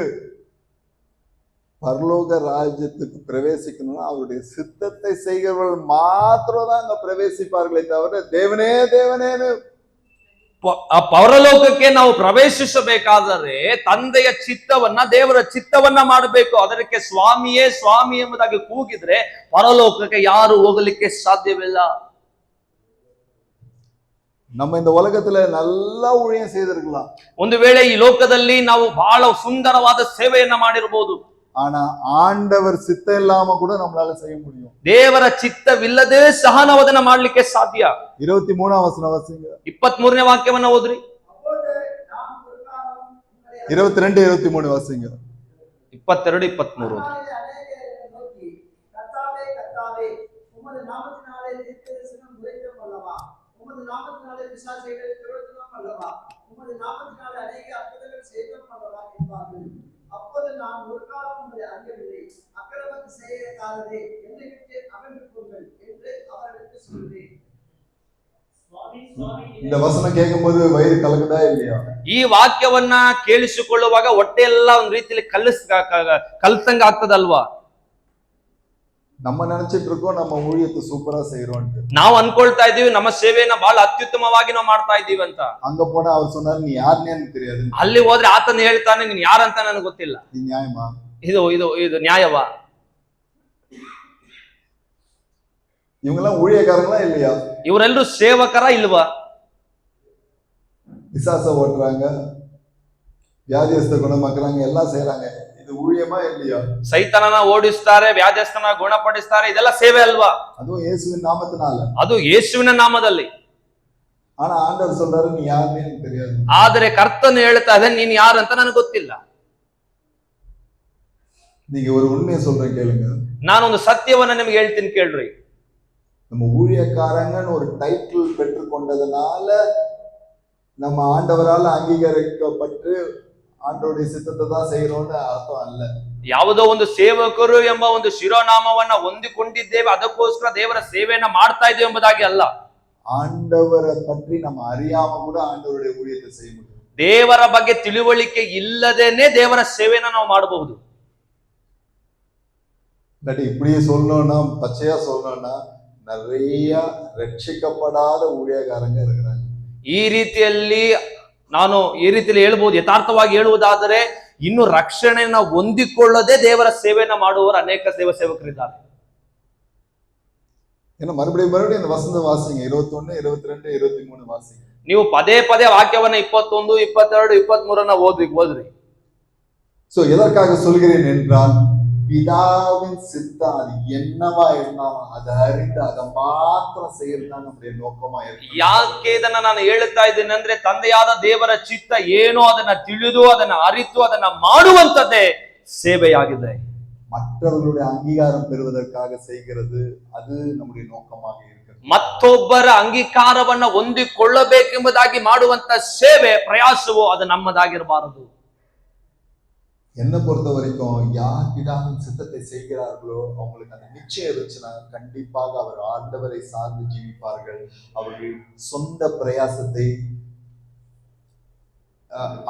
பரலோக ராஜ்யத்துக்கு பிரவேசிக்கணும்னா அவருடைய சித்தத்தை செய்கிறவர்கள் மாத்திரம் தான் அங்க பிரவேசிப்பார்களே தவிர தேவனே தேவனேன்னு ಪರಲೋಕಕ್ಕೆ ನಾವು ಪ್ರವೇಶಿಸಬೇಕಾದರೆ ತಂದೆಯ ಚಿತ್ತವನ್ನ, ದೇವರ ಚಿತ್ತವನ್ನ ಮಾಡಬೇಕು. ಅದಕ್ಕೆ ಸ್ವಾಮಿಯೇ ಸ್ವಾಮಿ ಎಂಬುದಾಗಿ ಕೂಗಿದ್ರೆ ಪರಲೋಕಕ್ಕೆ ಯಾರು ಹೋಗಲಿಕ್ಕೆ ಸಾಧ್ಯವಿಲ್ಲ. நம்ம இந்த உலகத்துல நல்லா ஊழியம் செய்திருக்கலாம், ಒಂದು ವೇಳೆ ಈ ಲೋಕದಲ್ಲಿ ನಾವು ಬಹಳ ಸುಂದರವಾದ ಸೇವೆಯನ್ನ ಮಾಡಿರಬಹುದು, ஆனா ஆண்டவர் சித்தம் இல்லாம கூட நம்மளால செய்ய முடியும். ದೇವರ ಚಿತ್ತವಿಲ್ಲದೆ ಸಹ ನಾವು ಅದನ್ನ ಮಾಡ್ಲಿಕ್ಕೆ ಸಾಧ್ಯ. 23ஆம் வசனம் வாசிங்க. 23ನೇ ವಾಕ್ಯವನ್ನ ಓದ್ರಿ. 22 23 வாசிங்க. 22 23 அப்போது நான் ஒரு காலம் உங்களை அறியவில்லை, அக்கிரமத்தை செய்யாதே, என்னை விட்டு அகன்று போங்கள் என்று அவர்களுக்கு சொன்னேன். இந்த வசனம் கேட்கும்போது வயிறு கலக்குதா இல்லையா? ಈ ವಾಕ್ಯವನ್ನ ಕೇಳಿಸಿಕೊಳ್ಳುವಾಗ ಹೊಟ್ಟೆ ಎಲ್ಲ ಒಂದ್ ರೀತಿಯಲ್ಲಿ ಕಲ್ತಂಗ ಆಗ್ತದಲ್ವಾ? நம்ம நினைச்சிட்டு இருக்கோம் நம்ம ஊழியத்தை சூப்பரா செய்யறோம்ட்டு. ನಾವು ಅನ್ಕೊಳ್ತಾ ಇದೀವಿ ನಮ್ಮ ಸೇವೆಯನ್ನ ಬಹಳ ಅತ್ಯುತ್ತಮವಾಗಿ ನಾವು ಮಾಡ್ತಾ ಇದೀವಿ ಅಂತ. அங்க போனா அவர் சொன்னாரு, நீ யாருன்னே எனக்கு தெரியாது. ಅಲ್ಲಿ ಹೋದ್ರೆ ಆತನ ಹೇಳ್ತಾನೆ, ನೀನ್ ಯಾರಂತ ನನಗೆ ಗೊತ್ತಿಲ್ಲ. இது நியாயமா? ಇದು ಇದು ಇದು ನ್ಯಾಯವಾ? இவங்க எல்லாம் ஊழியக்காரங்களா இல்லையா? ಇವರೆಲ್ಲರೂ ಸೇವಕರ ಇಲ್ವಾ? பிசாச ஓட்டுறாங்க, வியாதியஸ்த குணமாக்குறாங்க, எல்லாம் செய்யறாங்க. இது ஊழியமா இல்லையா? ಸೈತಾನನ ಓಡಿಸ್ತಾರೆ, ವ್ಯಾಧಿಸ್ಥನ ಗುಣಪಡಿಸ್ತಾರೆ, ಇದೆಲ್ಲ ಸೇವೆ ಅಲ್ವಾ? அதுவும் இயேசுவின் நாமத்தினால. ಅದು ಯೇಸುವಿನ ನಾಮದಲ್ಲಿ. ஆனா ஆண்டவர் சொல்றாரு, நீ யாருன்னே எனக்கு தெரியாது. ಆದರೆ ಕರ್ತನು ಹೇಳ್ತಾ ಇದೆ, ನೀನ್ ಯಾರು ಅಂತ ನನಗೆ ಗೊತ್ತಿಲ್ಲ. நீங்க ஒரு உண்மையை சொல்றேன் கேளுங்க. ನಾನೊಂದು ಸತ್ಯವನ್ನ ನಿಮ್ಗೆ ಹೇಳ್ತೀನಿ ಕೇಳ್ರಿ. நம்ம ஊழியக்காரங்கன்னு ஒரு டைட்டில் பெற்றுக்கொண்டதுனால நம்ம ஆண்டவரால் அங்கீகரிக்கப்பட்டு ஆண்டவருடைய சித்தத்தை தான் செய்யறோம்னு அர்த்தம் அல்ல. ಯಾವುದೋ ಒಂದು ಸೇವಕರು ಎಂಬ ಒಂದು ಶಿರೋನಾಮವನ್ನ ಹೊಂದಿಕೊಂಡಿದ್ದೇವೆ, ಅದಕ್ಕೋಸ್ಕರ ದೇವರ ಸೇವೆಯನ್ನ ಮಾಡ್ತಾ ಇದ್ದೇವೆ ಎಂಬುದಾಗಿ ಅಲ್ಲ. ஆண்டவரை பற்றி நம்ம அறியாம கூட ஆண்டவருடைய ஊழியத்தை செய்ய முடியும். ದೇವರ ಬಗ್ಗೆ ತಿಳುವಳಿಕೆ ಇಲ್ಲದೇನೆ ದೇವರ ಸೇವೆಯನ್ನ ನಾವು ಮಾಡಬಹುದು. இல்லாட்டி இப்படியே சொல்லணும்னா, பச்சையா சொல்லணும்னா, நிறைய ரட்சிக்கப்படாத ஊழியக்காரங்க இருக்கிறாங்க. ಈ ರೀತಿಯಲ್ಲಿ ನಾನು ಈ ರೀತಿಯಲ್ಲಿ ಹೇಳ್ಬಹುದು, ಯಥಾರ್ಥವಾಗಿ ಹೇಳುವುದಾದರೆ ಇನ್ನು ರಕ್ಷಣೆಯನ್ನ ಹೊಂದಿಕೊಳ್ಳದೆ ದೇವರ ಸೇವೆಯನ್ನ ಮಾಡುವವರು ಅನೇಕ ಸೇವಕರಿದ್ದಾರೆ. ஏன்னா மறுபடியும் இந்த வசந்த வாசிங்க. 21 22 23 வாசிங்க. ನೀವು ಪದೇ ಪದೇ ವಾಕ್ಯವನ್ನ 21 22 23 ಓದ್ರಿ. சோ எதற்காக சொல்கிறேன் என்றால், பிதாவின் சித்தம் அது என்னவா இருந்தாலும் அதை அறிந்து அதை மாத்திரம் செய்யறது தான் நம்முடைய நோக்கமா இருக்கு. ಯಾಕೆ ಇದನ್ನ ನಾನು ಹೇಳ್ತಾ ಇದ್ದೇನೆ ಅಂದ್ರೆ, ತಂದೆಯಾದ ದೇವರ ಚಿತ್ತ ಏನೋ ಅದನ್ನ ತಿಳಿದು ಅದನ್ನ ಅರಿತು ಅದನ್ನ ಮಾಡುವಂತದ್ದೇ ಸೇವೆಯಾಗಿದೆ. மற்றவர்களுடைய அங்கீகாரம் பெறுவதற்காக செய்கிறது அது நம்முடைய நோக்கமாக இருக்கிறது. ಮತ್ತೊಬ್ಬರ ಅಂಗೀಕಾರವನ್ನ ಹೊಂದಿಕೊಳ್ಳಬೇಕೆಂಬುದಾಗಿ ಮಾಡುವಂತ ಸೇವೆ ಪ್ರಯಾಸವೋ ಅದು ನಮ್ಮದಾಗಿರಬಾರದು. என்னை பொறுத்த வரைக்கும் யார் பிதாவின் சித்தத்தை செய்கிறார்களோ அவங்களுக்கு அந்த நிச்சயம் இருந்துச்சுன்னா கண்டிப்பாக அவர் ஆண்டவரை சார்ந்து ஜீவிப்பார்கள். அவர்கள் சொந்த பிரயாசத்தை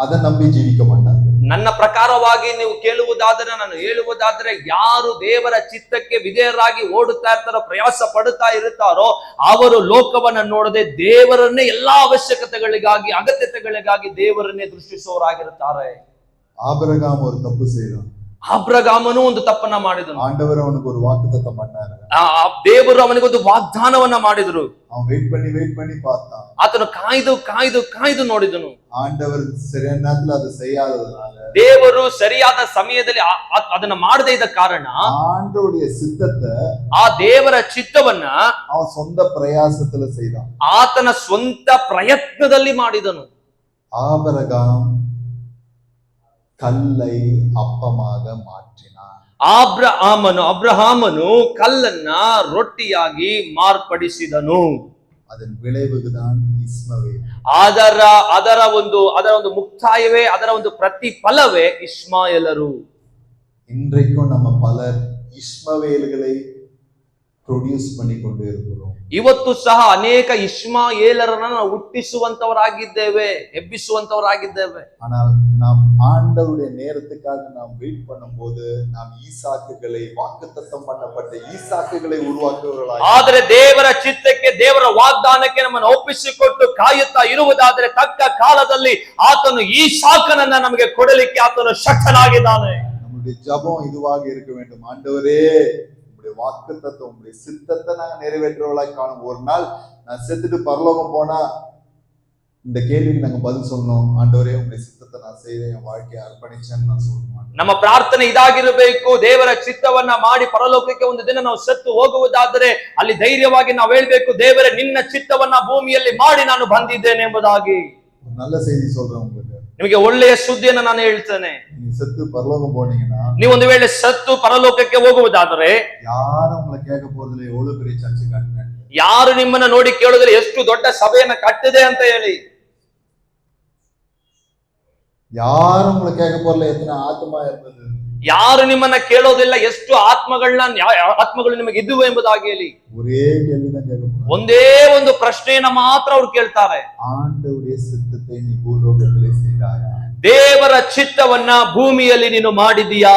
அதை நம்பி ஜீவிக்க மாட்டார்கள். ನನ್ನ ಪ್ರಕಾರವಾಗಿ ನೀವು ಕೇಳುವುದಾದರೆ, ನಾನು ಹೇಳುವುದಾದ್ರೆ, ಯಾರು ದೇವರ ಚಿತ್ತಕ್ಕೆ ವಿಧೇಯರಾಗಿ ಓಡುತ್ತಾ ಇರ್ತಾರೋ, ಪ್ರಯಾಸ ಪಡುತ್ತಾ ಇರುತ್ತಾರೋ, ಅವರು ಲೋಕವನ್ನ ನೋಡದೆ ದೇವರನ್ನೇ ಎಲ್ಲಾ ಅವಶ್ಯಕತೆಗಳಿಗಾಗಿ, ಅಗತ್ಯತೆಗಳಿಗಾಗಿ ದೇವರನ್ನೇ ದೃಷ್ಟಿಸುವವರಾಗಿರುತ್ತಾರೆ. ஆபிரகாம் ஒரு தப்பு செய்தான். ಅಬ್ರಗಾಮನು ಒಂದು ತಪ್ಪನ್ನ ಮಾಡಿದನು. ஆண்டவர் அவனுக்கு ஒரு வாக்குத்தத்தம் பண்ணாரு. ದೇವರು ಅವನಿಗೊಂದು ವಾಗ್ದಾನವನ್ನ ಮಾಡಿದ್ರು. அவன் வெயிட் பண்ணி பார்த்தான். ಆತನು ಕಾಯ್ದು ನೋಡಿದನು. ஆண்டவர் சரியான நேரத்துல அதை செய்யாததுனால, ದೇವರು ಸರಿಯಾದ ಸಮಯದಲ್ಲಿ ಅದನ್ನ ಮಾಡದೇ ಇದ್ದ ಕಾರಣ, ஆண்டவருடைய சித்தத்தை, ಆ ದೇವರ ಚಿತ್ತವನ್ನ அவன் சொந்த பிரயாசத்துல செய்தான். ಆತನ ಸ್ವಂತ ಪ್ರಯತ್ನದಲ್ಲಿ ಮಾಡಿದನು. ஆபிரகாம் கல்லை அப்பமாக மாற்றினான். ಅಬ್ರಹಾಮನು ಕಲ್ಲನ್ನ ರೊಟ್ಟಿಯಾಗಿ ಮಾರ್ಪಡಿಸಿದನು. அதன் விளைவுதான் இஸ்மவேல். ಅದರ ಒಂದು ಮುಕ್ತಾಯವೇ, ಅದರ ಒಂದು ಪ್ರತಿಫಲವೇ ಇಷ್ಮಾಯೇಲರು. இன்றைக்கும் நம்ம பலர் இஸ்மவேல்களை ಪ್ರೊಡ್ಯೂಸ್ பண்ணி கொண்டு இருக்கிறோம். ಇವತ್ತು ಸಹ ಅನೇಕ ಇಷ್ಮಾಯೇಲರನ್ನ ನಾವು ಹುಟ್ಟಿಸುವಂತವರಾಗಿದ್ದೇವೆ, ಎಬ್ಬಿಸುವಂತವರಾಗಿದ್ದೇವೆ. ஆனால் நாம் ஆண்டவருடைய நேரத்துக்காக நாம் வெயிட் பண்ணும்போது நாம் ஈசாக்குகளை வாக்குத்தத்தம் பண்ணப்பட்ட ஈசாக்குகளை உருவாக்குவர்களாய், ಆದರೆ ದೇವರ ಚಿತ್ತಕ್ಕೆ ದೇವರ ವಾಗ್ದಾನಕ್ಕೆ ನಮ್ಮನ್ನು ಒಪ್ಪಿಸಿಕೊಟ್ಟು ಕಾಯುತ್ತಾ ಇರುವುದಾದರೆ ತಕ್ಕ ಕಾಲದಲ್ಲಿ ಆತನು ಈಸಾಕನನ್ನ ನಮಗೆ ಕೊಡಲಿಕ್ಕೆ ಆತನು ಶಕ್ತನಾಗಿದ್ದಾನೆ. நம்முடைய ஜெபம் இதுவாக இருக்க வேண்டும். ஆண்டவரே, உங்களுடைய வாக்குத்தத்தம், உங்களுடைய சித்தத்தை நாங்க நிறைவேற்றுவர்களாய் காணும். ஒரு நாள் நான் செத்துட்டு பரலோகம் போனா இந்த கேள்விக்கு நாங்க பதில் சொல்லணும். ஆண்டவரே, உங்களுடைய சித்தத்தை நான் செய்த என் வாழ்க்கையை ಅರ್ಪಣಿಸೇன்னு நான் சொல்லணும். ನಮ್ಮ ಪ್ರಾರ್ಥನೆ ಇದಾಗಿರಬೇಕು. ದೇವರ ಚಿತ್ತವನ್ನ ಮಾಡಿ ಪರಲೋಕಕ್ಕೆ ಒಂದು ದಿನ ನಾವು ಸತ್ತು ಹೋಗುವುದಾದರೆ ಅಲ್ಲಿ ಧೈರ್ಯವಾಗಿ ನಾವು ಹೇಳ್ಬೇಕು, ದೇವರೇ ನಿನ್ನ ಚಿತ್ತವನ್ನ ಭೂಮಿಯಲ್ಲಿ ಮಾಡಿ ನಾನು ಬಂದಿದ್ದೇನೆ ಎಂಬುದಾಗಿ. ஒரு நல்ல செய்தி சொல்றேன் உங்களுக்கு. ನಿಮಗೆ ಒಳ್ಳೆಯ ಸುದ್ದಿಯನ್ನು ನಾನು ಹೇಳ್ತೇನೆ. நீங்க செத்து பரலோகம் போனீங்கன்னா ನೀವು ಒಂದು ವೇಳೆ ಸತ್ತು ಪರಲೋಕಕ್ಕೆ ಹೋಗುವುದಾದರೆ யாரும் உங்களை கேட்க போறதுல எவ்வளவு பெரிய சர்ச்சை கட்டினேன், ಯಾರು ನಿಮ್ಮನ್ನ ನೋಡಿ ಕೇಳುವುದಿಲ್ಲ ಎಷ್ಟು ದೊಡ್ಡ ಸಭೆಯನ್ನ ಕಟ್ಟಿದೆ ಅಂತ ಹೇಳಿ. யாரும் உங்களை கேட்க போறல எத்தனை ஆத்மா இருந்தது, ಯಾರು ನಿಮ್ಮನ್ನ ಕೇಳೋದಿಲ್ಲ ಎಷ್ಟು ಆತ್ಮಗಳು ನಿಮಗೆ ಇದ್ದುವೆ ಎಂಬುದಾಗಿ ಹೇಳಿ. ஒரே கேள்விதான் கேட்க போறாங்க. ಒಂದೇ ಒಂದು ಪ್ರಶ್ನೆಯನ್ನ ಮಾತ್ರ ಅವ್ರು ಕೇಳ್ತಾರೆ, ஆண்டவருடைய சித்தத்தை நீ பூலோகத்திலே செய்தாயா? ದೇವರ ಚಿತ್ತವನ್ನ ಭೂಮಿಯಲ್ಲಿ ನೀನು ಮಾಡಿದೀಯಾ?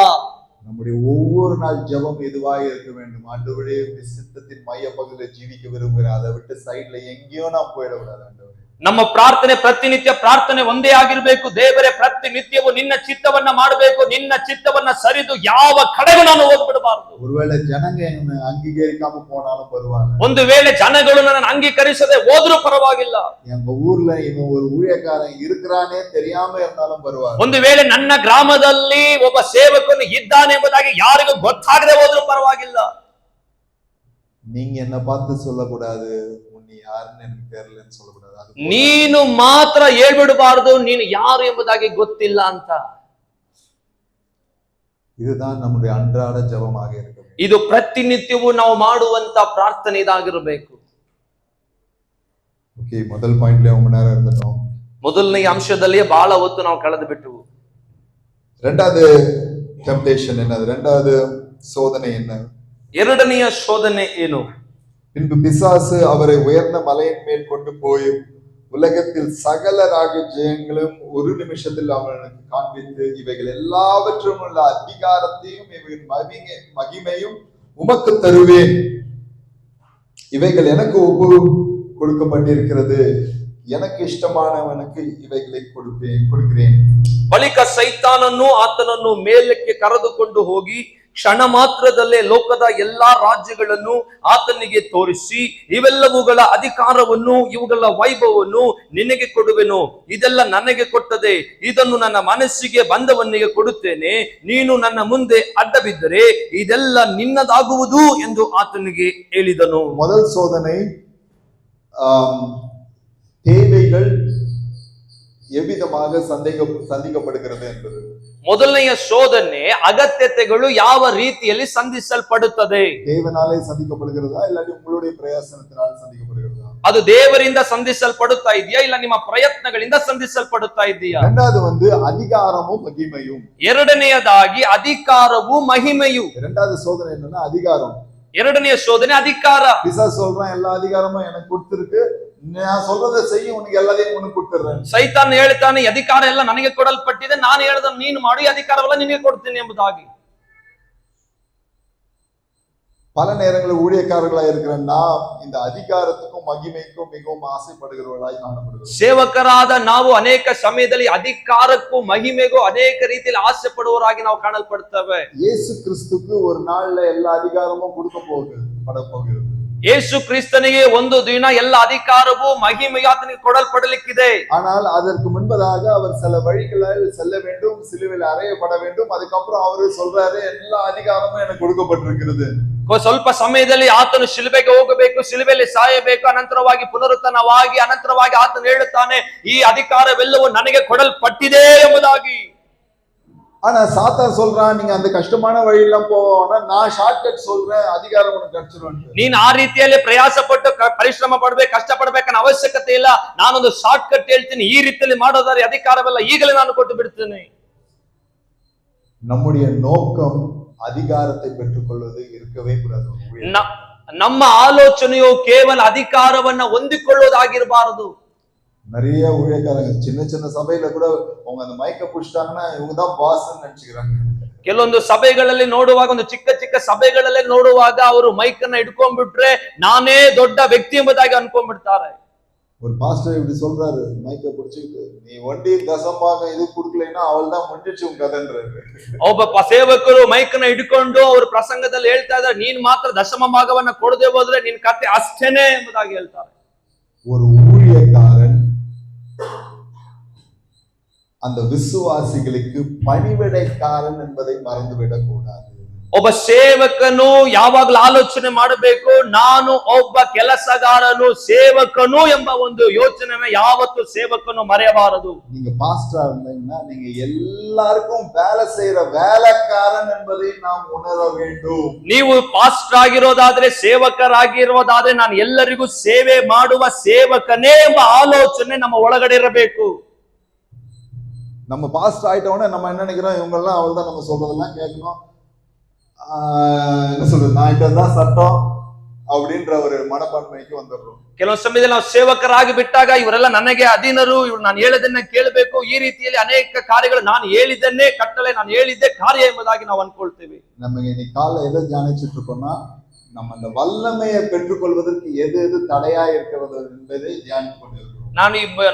நம்முடைய ஒவ்வொரு நாள் ஜெபம் எதுவாக இருக்க வேண்டும். ஆண்டவரே, உடைய சித்தத்தின் மைய பகுதியில் ஜீவிக்க விரும்புகிறேன். அதை விட்டு சைட்ல எங்கேயோ நான் போயிட விடாது. ஆண்டவரே, ನಮ್ಮ ಪ್ರಾರ್ಥನೆ ಪ್ರತಿನಿತ್ಯ ಪ್ರಾರ್ಥನೆ ಒಂದೇ ಆಗಿರ್ಬೇಕು. ದೇವರೇ, ಪ್ರತಿನಿತ್ಯವೂ ನಿನ್ನ ಚಿತ್ತವನ್ನ ಮಾಡಬೇಕು. ನಿನ್ನ ಚಿತ್ತವನ್ನ ಸರಿದು ಯಾವ ಕಡೆಗೂ ನಾನು ಹೋಗ್ಬಿಡಬಾರದು. ஒருவேளை ஜனங்க என்ன அங்கீகரிக்காம போனாலும் பரவாயில்ல, ಒಂದು ವೇಳೆ ಜನಗಳು ನನ್ನ ಅಂಗೀಕರಿಸದೆ ಹೋದ್ರೂ ಪರವಾಗಿಲ್ಲ. எங்க ஊர்ல இவன் ஒரு ஊழியக்காரன் இருக்கிறானே தெரியாம இருந்தாலும் பரவாயில்ல, ಒಂದು ವೇಳೆ ನನ್ನ ಗ್ರಾಮದಲ್ಲಿ ಒಬ್ಬ ಸೇವಕನು ಇದ್ದಾನೆ ಎಂಬುದಾಗಿ ಯಾರಿಗೂ ಗೊತ್ತಾಗದೆ ಹೋದ್ರೂ ಪರವಾಗಿಲ್ಲ. நீங்க என்ன பார்த்து சொல்லக்கூடாது, நீ யாருன்னு எனக்கு தெரியலன்னு சொல்லக்கூடாது. ನೀನು ಮಾತ್ರ ಹೇಳ್ಬಿಡಬಾರದು ನೀನು ಯಾರು ಎಂಬುದಾಗಿ ಗೊತ್ತಿಲ್ಲ ಅಂತ. இதுதான் நம்முடைய அன்றாட ஜெபமாக இருக்கும். ಇದು ಪ್ರತಿನಿತ್ಯವೂ ನಾವು ಮಾಡುವಂತ ಪ್ರಾರ್ಥನೆ ಇದಾಗಿರಬೇಕು. ஓகே, முதல் பாயிண்ட்ல ரொம்ப நேரம் இருந்துட்டோம். ಮೊದಲನೇ ಅಂಶದಲ್ಲಿಯೇ ಬಹಳ ಹೊತ್ತು ನಾವು ಕಳೆದು ಬಿಟ್ಟು. ரெண்டாவது டெம்ப்டேஷன் என்னது? ரெண்டாவது சோதனை என்ன? ಎರಡನೆಯ ಶೋಧನೆ ಏನು? பின்பு பிசாசு அவரை உயர்ந்த மலையின் மேல் கொண்டு போய் உலகத்தில் சகல ராஜ்யங்களும் ஒரு நிமிஷத்தில் அவனுக்கு காண்பித்து, இவைகள் எல்லாவற்றும் உள்ள அதிகாரத்தையும் இவைகளின் மகிமையும் உமக்கு தருவேன், இவைகள் எனக்கு ஒப்பு கொடுக்கப்பட்டிருக்கிறது, எனக்கு ಇಷ್ಟமானவனுக்கு ಇவைகளை கொடுக்கிறேன். ಬಳಿಕ ಸೈತಾನನ್ನು ಆತನನ್ನು ಮೇಲಕ್ಕೆ ಕರೆದುಕೊಂಡು ಹೋಗಿ ಕ್ಷಣ ಮಾತ್ರದಲ್ಲೇ ಲೋಕದ ಎಲ್ಲಾ ರಾಜ್ಯಗಳನ್ನು ಆತನಿಗೆ ತೋರಿಸಿ, ಇವೆಲ್ಲವುಗಳ ಅಧಿಕಾರವನ್ನು ಇವುಗಳ ವೈಭವವನ್ನು ನಿನಗೆ ಕೊಡುವೆನು, ಇದೆಲ್ಲ ನನಗೆ ಕೊಟ್ಟದೆ, ಇದನ್ನು ನನ್ನ ಮನಸ್ಸಿಗೆ ಬಂದವನಿಗೆ ಕೊಡುತ್ತೇನೆ, ನೀನು ನನ್ನ ಮುಂದೆ ಅಡ್ಡ ಬಿದ್ದರೆ ಇದೆಲ್ಲ ನಿನ್ನದಾಗುವುದು ಎಂದು ಆತನಿಗೆ ಹೇಳಿದನು. ಮೊದಲ சோதனை தேவைகள் எவ்விதமாக சந்திக்கப்படுகிறது என்பது. ಮೊದಲನೆಯ ಶೋಧನೆ ಅಗತ್ಯತೆಗಳು ಯಾವ ರೀತಿಯಲ್ಲಿ ಸಂಧಿಸಲ್ಪಡುತ್ತದೆ. தேவனாலே சந்திக்கப்படுகிறதா இல்லாட்டி உங்களுடைய பிரயாசனத்தினால சந்திக்கப்படுகிறதா? ಅದು ದೇವರಿಂದ ಸಂಧಿಸಲ್ಪಡುತ್ತಾ ಇದೆಯಾ ಇಲ್ಲ ನಿಮ್ಮ ಪ್ರಯತ್ನಗಳಿಂದ ಸಂಧಿಸಲ್ಪಡುತ್ತಾ ಇದೆಯಾ? இரண்டாவது அதிகாரமும் மகிமையும். ಎರಡನೆಯದಾಗಿ ಅಧಿಕಾರವು ಮಹಿಮೆಯು. இரண்டாவது சோதனை என்னன்னா அதிகாரம். ಎರಡನೆಯ ಶೋಧನೆ ಅಧಿಕಾರ. பிசாசு சொல்றான் எல்லா அதிகாரமும் எனக்கு கொடுத்திருக்கு, நான் சொல்றதை செய்ய, உனக்கு எல்லாத்தையும் உனக்கு கொடுத்துறேன். ಸೈತಾನ್ ಹೇಳ್ತಾನೆ ಅಧಿಕಾರ ಎಲ್ಲ ನನಗೆ ಕೊಡಲ್ಪಟ್ಟಿದೆ, ನಾನು ಹೇಳದನ್ನು ನೀನು ಮಾಡಿ ಅಧಿಕಾರವೆಲ್ಲ ನಿನಗೆ ಕೊಡ್ತೀನಿ ಎಂಬುದಾಗಿ. பல நேரங்களில் ஊழியக்காரர்களாக இருக்கிற நாம் இந்த அதிகாரத்துக்கும் மகிமைக்கும் மிகவும் ஆசைப்படுகிறவர்களாய் காணப்படுகிறோம். ಸೇವಕರಾದ ನಾವು ಅನೇಕ ಸಮಯದಲ್ಲಿ ಅಧಿಕಾರಕ್ಕೂ ಮಹಿಮೆಗೂ ಅನೇಕ ರೀತಿಯಲ್ಲಿ ಆಸೆ ಪಡುವವರಾಗಿ ನಾವು ಕಾಣಲ್ಪಡುತ್ತೇವೆ. ಯೇಸು ಕ್ರಿಸ್ತುக்கு ஒரு நாள்ல எல்லா அதிகாரமும் பட போகிறது. ಯೇಸು ಕ್ರಿಸ್ತನಿಗೆ ಒಂದು ದಿನ ಎಲ್ಲ ಅಧಿಕಾರವೂ ಮಹಿಮೆಯು ಆತನಿಗೆ ಕೊಡಲ್ಪಡಲಿಕ್ಕಿದೆ. ஆனால் அதற்கு முன்பதாக அவர் சில வழிகளில் செல்ல வேண்டும், சிலுவையில் அறையப்பட வேண்டும். அதுக்கப்புறம் அவரு சொல்றாரு எல்லா அதிகாரமும் எனக்கு கொடுக்கப்பட்டிருக்கிறது. ಸ್ವಲ್ಪ ಸಮಯದಲ್ಲಿ ಆತನು ಶಿಲುಬೆಗೆ ಹೋಗಬೇಕು, ಶಿಲುಬೆಯಲ್ಲಿ ಸಾಯಬೇಕು, ಅನಂತರವಾಗಿ ಪುನರುತ್ಥಾನವಾಗಿ ಅನಂತರವಾಗಿ ಆತನು ಹೇಳುತ್ತಾನೆ ಈ ಅಧಿಕಾರವೆಲ್ಲವೂ ನನಗೆ ಕೊಡಲ್ಪಟ್ಟಿದೆ ಎಂಬುದಾಗಿ. ஆனா சாத்தான் சொல்றான் நீங்க அந்த கஷ்டமான வழியெல்லாம் போவோம்னா நான் ஷார்ட்கட் சொல்றேன், அதிகாரம் உனக்கு கிடைச்சிரும். ನೀನ್ ಆ ರೀತಿಯಲ್ಲಿ ಪ್ರಯಾಸ ಪಟ್ಟು ಪರಿಶ್ರಮ ಪಡ್ಬೇಕು, ಕಷ್ಟ ಪಡ್ಬೇಕನ್ನ ಅವಶ್ಯಕತೆ ಇಲ್ಲ, ನಾನೊಂದು ಶಾರ್ಟ್ ಕಟ್ ಹೇಳ್ತೀನಿ, ಈ ರೀತಿಯಲ್ಲಿ ಮಾಡೋದಾದ್ರೆ ಅಧಿಕಾರವೆಲ್ಲ ಈಗಲೇ ನಾನು ಕೊಟ್ಟು ಬಿಡ್ತೀನಿ. நம்முடைய நோக்கம் அதிகாரத்தை பெற்றுக்கொள்வது இருக்கவே கூடாது. ನಮ್ಮ ಆಲೋಚನೆಯು ಕೇವಲ ಅಧಿಕಾರವನ್ನ ಹೊಂದಿಕೊಳ್ಳೋದಾಗಿರಬಾರದು. நிறைய ஊழியக்காரங்க சின்ன சின்ன சபையில கூட அவங்க அந்த மைக்க புடிச்சிட்டாங்கன்னா இவங்க தான் பாஸ்ன்னு நினைச்சுக்கிறாங்க. ಕೆಲವೊಂದು ಸಭೆಗಳಲ್ಲಿ ನೋಡುವಾಗ, ಒಂದು ಚಿಕ್ಕ ಚಿಕ್ಕ ಸಭೆಗಳಲ್ಲಿ ನೋಡುವಾಗ ಅವರು ಮೈಕನ್ನ ಹಿಡ್ಕೊಂಡ್ಬಿಟ್ರೆ ನಾನೇ ದೊಡ್ಡ ವ್ಯಕ್ತಿ ಎಂಬುದಾಗಿ ಅನ್ಕೊಂಡ್ಬಿಡ್ತಾರೆ. ஒரு பாஸ்டர் இப்படி சொல்றாரு, மைக்க புடிச்சிட்டு நீ ஒண்டி தசமாக இது குடுக்கலைன்னா அவள் தான் முடிஞ்சிச்சு உன் கதைன்றாரு. ಒಬ್ಬ ಸೇವಕರು ಮೈಕನ್ನ ಹಿಡ್ಕೊಂಡು ಅವರು ಪ್ರಸಂಗದಲ್ಲಿ ಹೇಳ್ತಾ ಇದ್ದಾರೆ, ನೀನ್ ಮಾತ್ರ ದಶಮ ಭಾಗವನ್ನ ಕೊಡದೆ ಹೋದ್ರೆ ನಿನ್ ಕತೆ ಅಷ್ಟೇನೆ ಎಂಬುದಾಗಿ ಹೇಳ್ತಾರೆ. ஒரு ஊழியக்காரன் அந்த விசுவாசிகளுக்கு பணிவிடைக்காரன் என்பதை மறந்துவிடக் கூடாது. ಒಬ್ಬ ಸೇವಕನು ಯಾವಾಗಲೂ ಆಲೋಚನೆ ಮಾಡಬೇಕು, ನಾನು ಒಬ್ಬ ಕೆಲಸಗಾರನು ಸೇವಕನು ಎಂಬ ಒಂದು ಯೋಚನೆ ಯಾವತ್ತು ಸೇವಕನು ಮರೆಯಬಾರದು. நீங்க பாஸ்டரா இருந்தீங்கன்னா நீங்க எல்லாருக்கும் வேலை செய்யற வேலைக்காரன் என்பதை நாம் உணர வேண்டும். ನೀವು ಪಾಸ್ಟರ್ ಆಗಿರೋದಾದ್ರೆ, ಸೇವಕರಾಗಿರೋದಾದ್ರೆ ನಾನು ಎಲ್ಲರಿಗೂ ಸೇವೆ ಮಾಡುವ ಸೇವಕನೇ ಎಂಬ ಆಲೋಚನೆ ನಮ್ಮ ಒಳಗಡೆ ಇರಬೇಕು. நம்ம பாஸ்டர் ஆயிட்டோம்னா நம்ம என்ன நினைக்கிறோம், இவங்க எல்லாம் அவள் தான் நம்ம சொல்றதெல்லாம் கேட்கணும், என்ன சொல்றது, நான் இதான் சட்டம் அப்படின்ற ஒரு மனப்பான்மைக்கு வந்துடுறோம். ಕೆಲವು ಸಮಯದಲ್ಲಿ ನಾವು ಸೇವಕರಾಗಿ ಬಿಟ್ಟಾಗ ಇವರೆಲ್ಲ ನನಗೆ ಅಧೀನರು, ಇವ್ರು ನಾನು ಹೇಳದನ್ನ ಕೇಳಬೇಕು, ಈ ರೀತಿಯಲ್ಲಿ ಅನೇಕ ಕಾರ್ಯಗಳು ನಾನು ಹೇಳಿದ್ದನ್ನೇ ಕಟ್ಟಳೆ, ನಾನು ಹೇಳಿದ್ದೆ ಕಾರ್ಯ ಎಂಬುದಾಗಿ ನಾವು ಅನ್ಕೊಳ್ತೇವೆ. ನಮಗೆ இன்னைக்கு காலையில எதை தியானிச்சிட்டு இருக்கோம்னா, நம்ம அந்த வல்லமையை பெற்றுக்கொள்வதற்கு எது எது தடையா இருக்கிறது என்பதை தியானித்து கொண்டிருக்கிறோம்.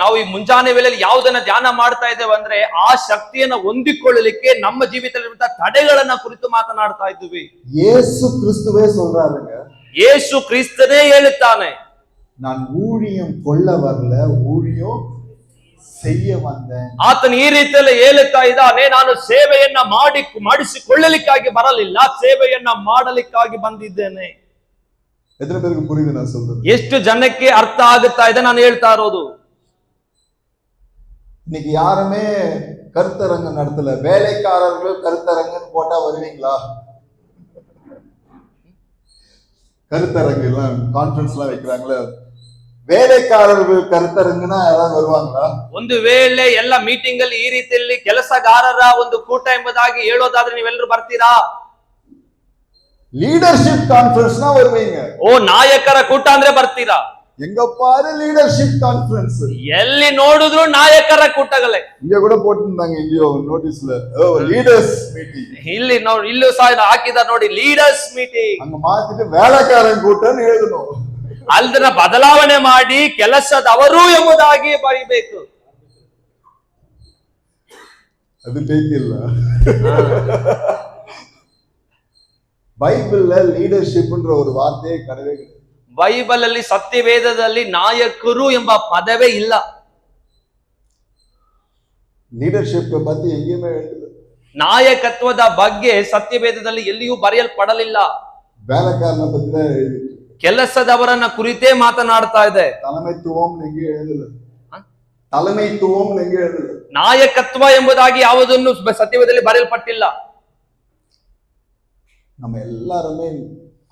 ನಾವು ಈ ಮುಂಜಾನೆ ವೇಳೆಯಲ್ಲಿ ಯಾವುದನ್ನ ಧ್ಯಾನ ಮಾಡ್ತಾ ಇದ್ದೇವೆ ಅಂದ್ರೆ, ಆ ಶಕ್ತಿಯನ್ನ ಹೊಂದಿಕೊಳ್ಳಲಿಕ್ಕೆ ನಮ್ಮ ಜೀವಿತದಲ್ಲಿರುವಂತಹ ತಡೆಗಳನ್ನ ಕುರಿತು ಮಾತನಾಡ್ತಾ ಇದ್ದೀವಿ. ಯೇಸು ಕ್ರಿಸ್ತುವೇ சொல்றாருங்க, ಯೇಸು ಕ್ರಿಸ್ತನೇ ಹೇಳುತ್ತಾನೆ, நான் ஊழியம் கொள்ள வரல, ஊழியம் செய்ய வந்தேன். ಆತನು ಈ ರೀತಿಯಲ್ಲಿ ಹೇಳುತ್ತಾ ಇದ್ದಾನೆ, ನಾನು ಸೇವೆಯನ್ನ ಮಾಡಿಸಿಕೊಳ್ಳಲಿಕ್ಕಾಗಿ ಬರಲಿಲ್ಲ, ಸೇವೆಯನ್ನ ಮಾಡಲಿಕ್ಕಾಗಿ ಬಂದಿದ್ದೇನೆ. எத்தனை பேருக்கு புரியுது நான் சொல்றது? ಎಷ್ಟು ಜನಕ್ಕೆ ಅರ್ಥ ಆಗುತ್ತಾ ಇದೆ ನಾನು ಹೇಳ್ತಾ ಇರೋದು? இன்னைக்கு யாருமே கருத்தரங்கம் நடத்தல, வேலைக்காரர்கள் கருத்தரங்கன்னு போட்டா வருவீங்களா? கருத்தரங்கு எல்லாம் கான்ஃபரன்ஸ் எல்லாம் வைக்கிறாங்களே, வேலைக்காரர்கள் கருத்தரங்குனா யாராவது வருவாங்களா? ಒಂದು ವೇಳೆ ಎಲ್ಲ ಮೀಟಿಂಗ್ ಅಲ್ಲಿ ಈ ರೀತಿಯಲ್ಲಿ ಕೆಲಸಗಾರರ ಒಂದು ಕೂಟ ಎಂಬುದಾಗಿ ಹೇಳೋದಾದ್ರೆ ನೀವೆಲ್ಲರೂ ಬರ್ತೀರಾ? ಲೀಡರ್ಶಿಪ್ ಕಾನ್ಫರೆನ್ಸ್ ನಾ வருவீங்க. ಓ ನಾಯಕರ ಕೂಟ ಅಂದ್ರೆ ಬರ್ತೀರಾ? எங்க பாரு லீடர்ஷிப் கான்ஃபரன்ஸ், ಎಲ್ಲಿ ನೋಡಿದ್ರು ನಾಯಕರ ಕೂಟಗಳೇ. இங்க கூட போட்டுருந்தாங்க எங்கயோ ನೋಟಿಸ್ல, ಲೀಡರ್ಸ್ ಮೀಟಿಂಗ್. ಇಲ್ಲೂ ಸಹ ಹಾಕಿದ ನೋಡಿ, ಲೀಡರ್ಸ್ ಮೀಟಿಂಗ್. ಅங்க ಮಾತಿட்டு வேலைக்காரன் கூட்டன்னு எழுதணும். ಅದನ್ನ ಬದಲಾವಣೆ ಮಾಡಿ ಕೆಲಸದವರು ಎಂಬುದಾಗಿ ಬರೀಬೇಕು. ಅದು ಬೇಕಿಲ್ಲ. ಬೈಬಲ್ ಲೀಡರ್ಶಿಪ್ ஒரு வார்த்தையே கிடையவே கிடையாது. ಬೈಬಲ್ ಅಲ್ಲಿ ಸತ್ಯವೇದದಲ್ಲಿ ನಾಯಕರು ಎಂಬ ಪದವೇ ಇಲ್ಲ. ಲೀಡರ್ಶಿಪ್ பத்தி எங்கேயுமே எழுதல. ನಾಯಕತ್ವದ ಬಗ್ಗೆ ಸತ್ಯವೇದದಲ್ಲಿ ಎಲ್ಲಿಯೂ ಬರೆಯಲ್ಪಡಲಿಲ್ಲ. வேலைக்காரನ பத்தி தான் எழுதிருக்கு. ಕೆಲಸದವರನ್ನ ಕುರಿತೇ ಮಾತನಾಡ್ತಾ ಇದೆ. தலைமைத்துவம் எங்கே எழுதல. தலைமைத்துவம் எங்கே எழுದಲ್ಲ. ನಾಯಕತ್ವ ಎಂಬುದಾಗಿ ಯಾವುದನ್ನು ಸತ್ಯವೇದದಲ್ಲಿ ಬರೆಯಲ್ಪಟ್ಟಿಲ್ಲ. நம்ம எல்லாருமே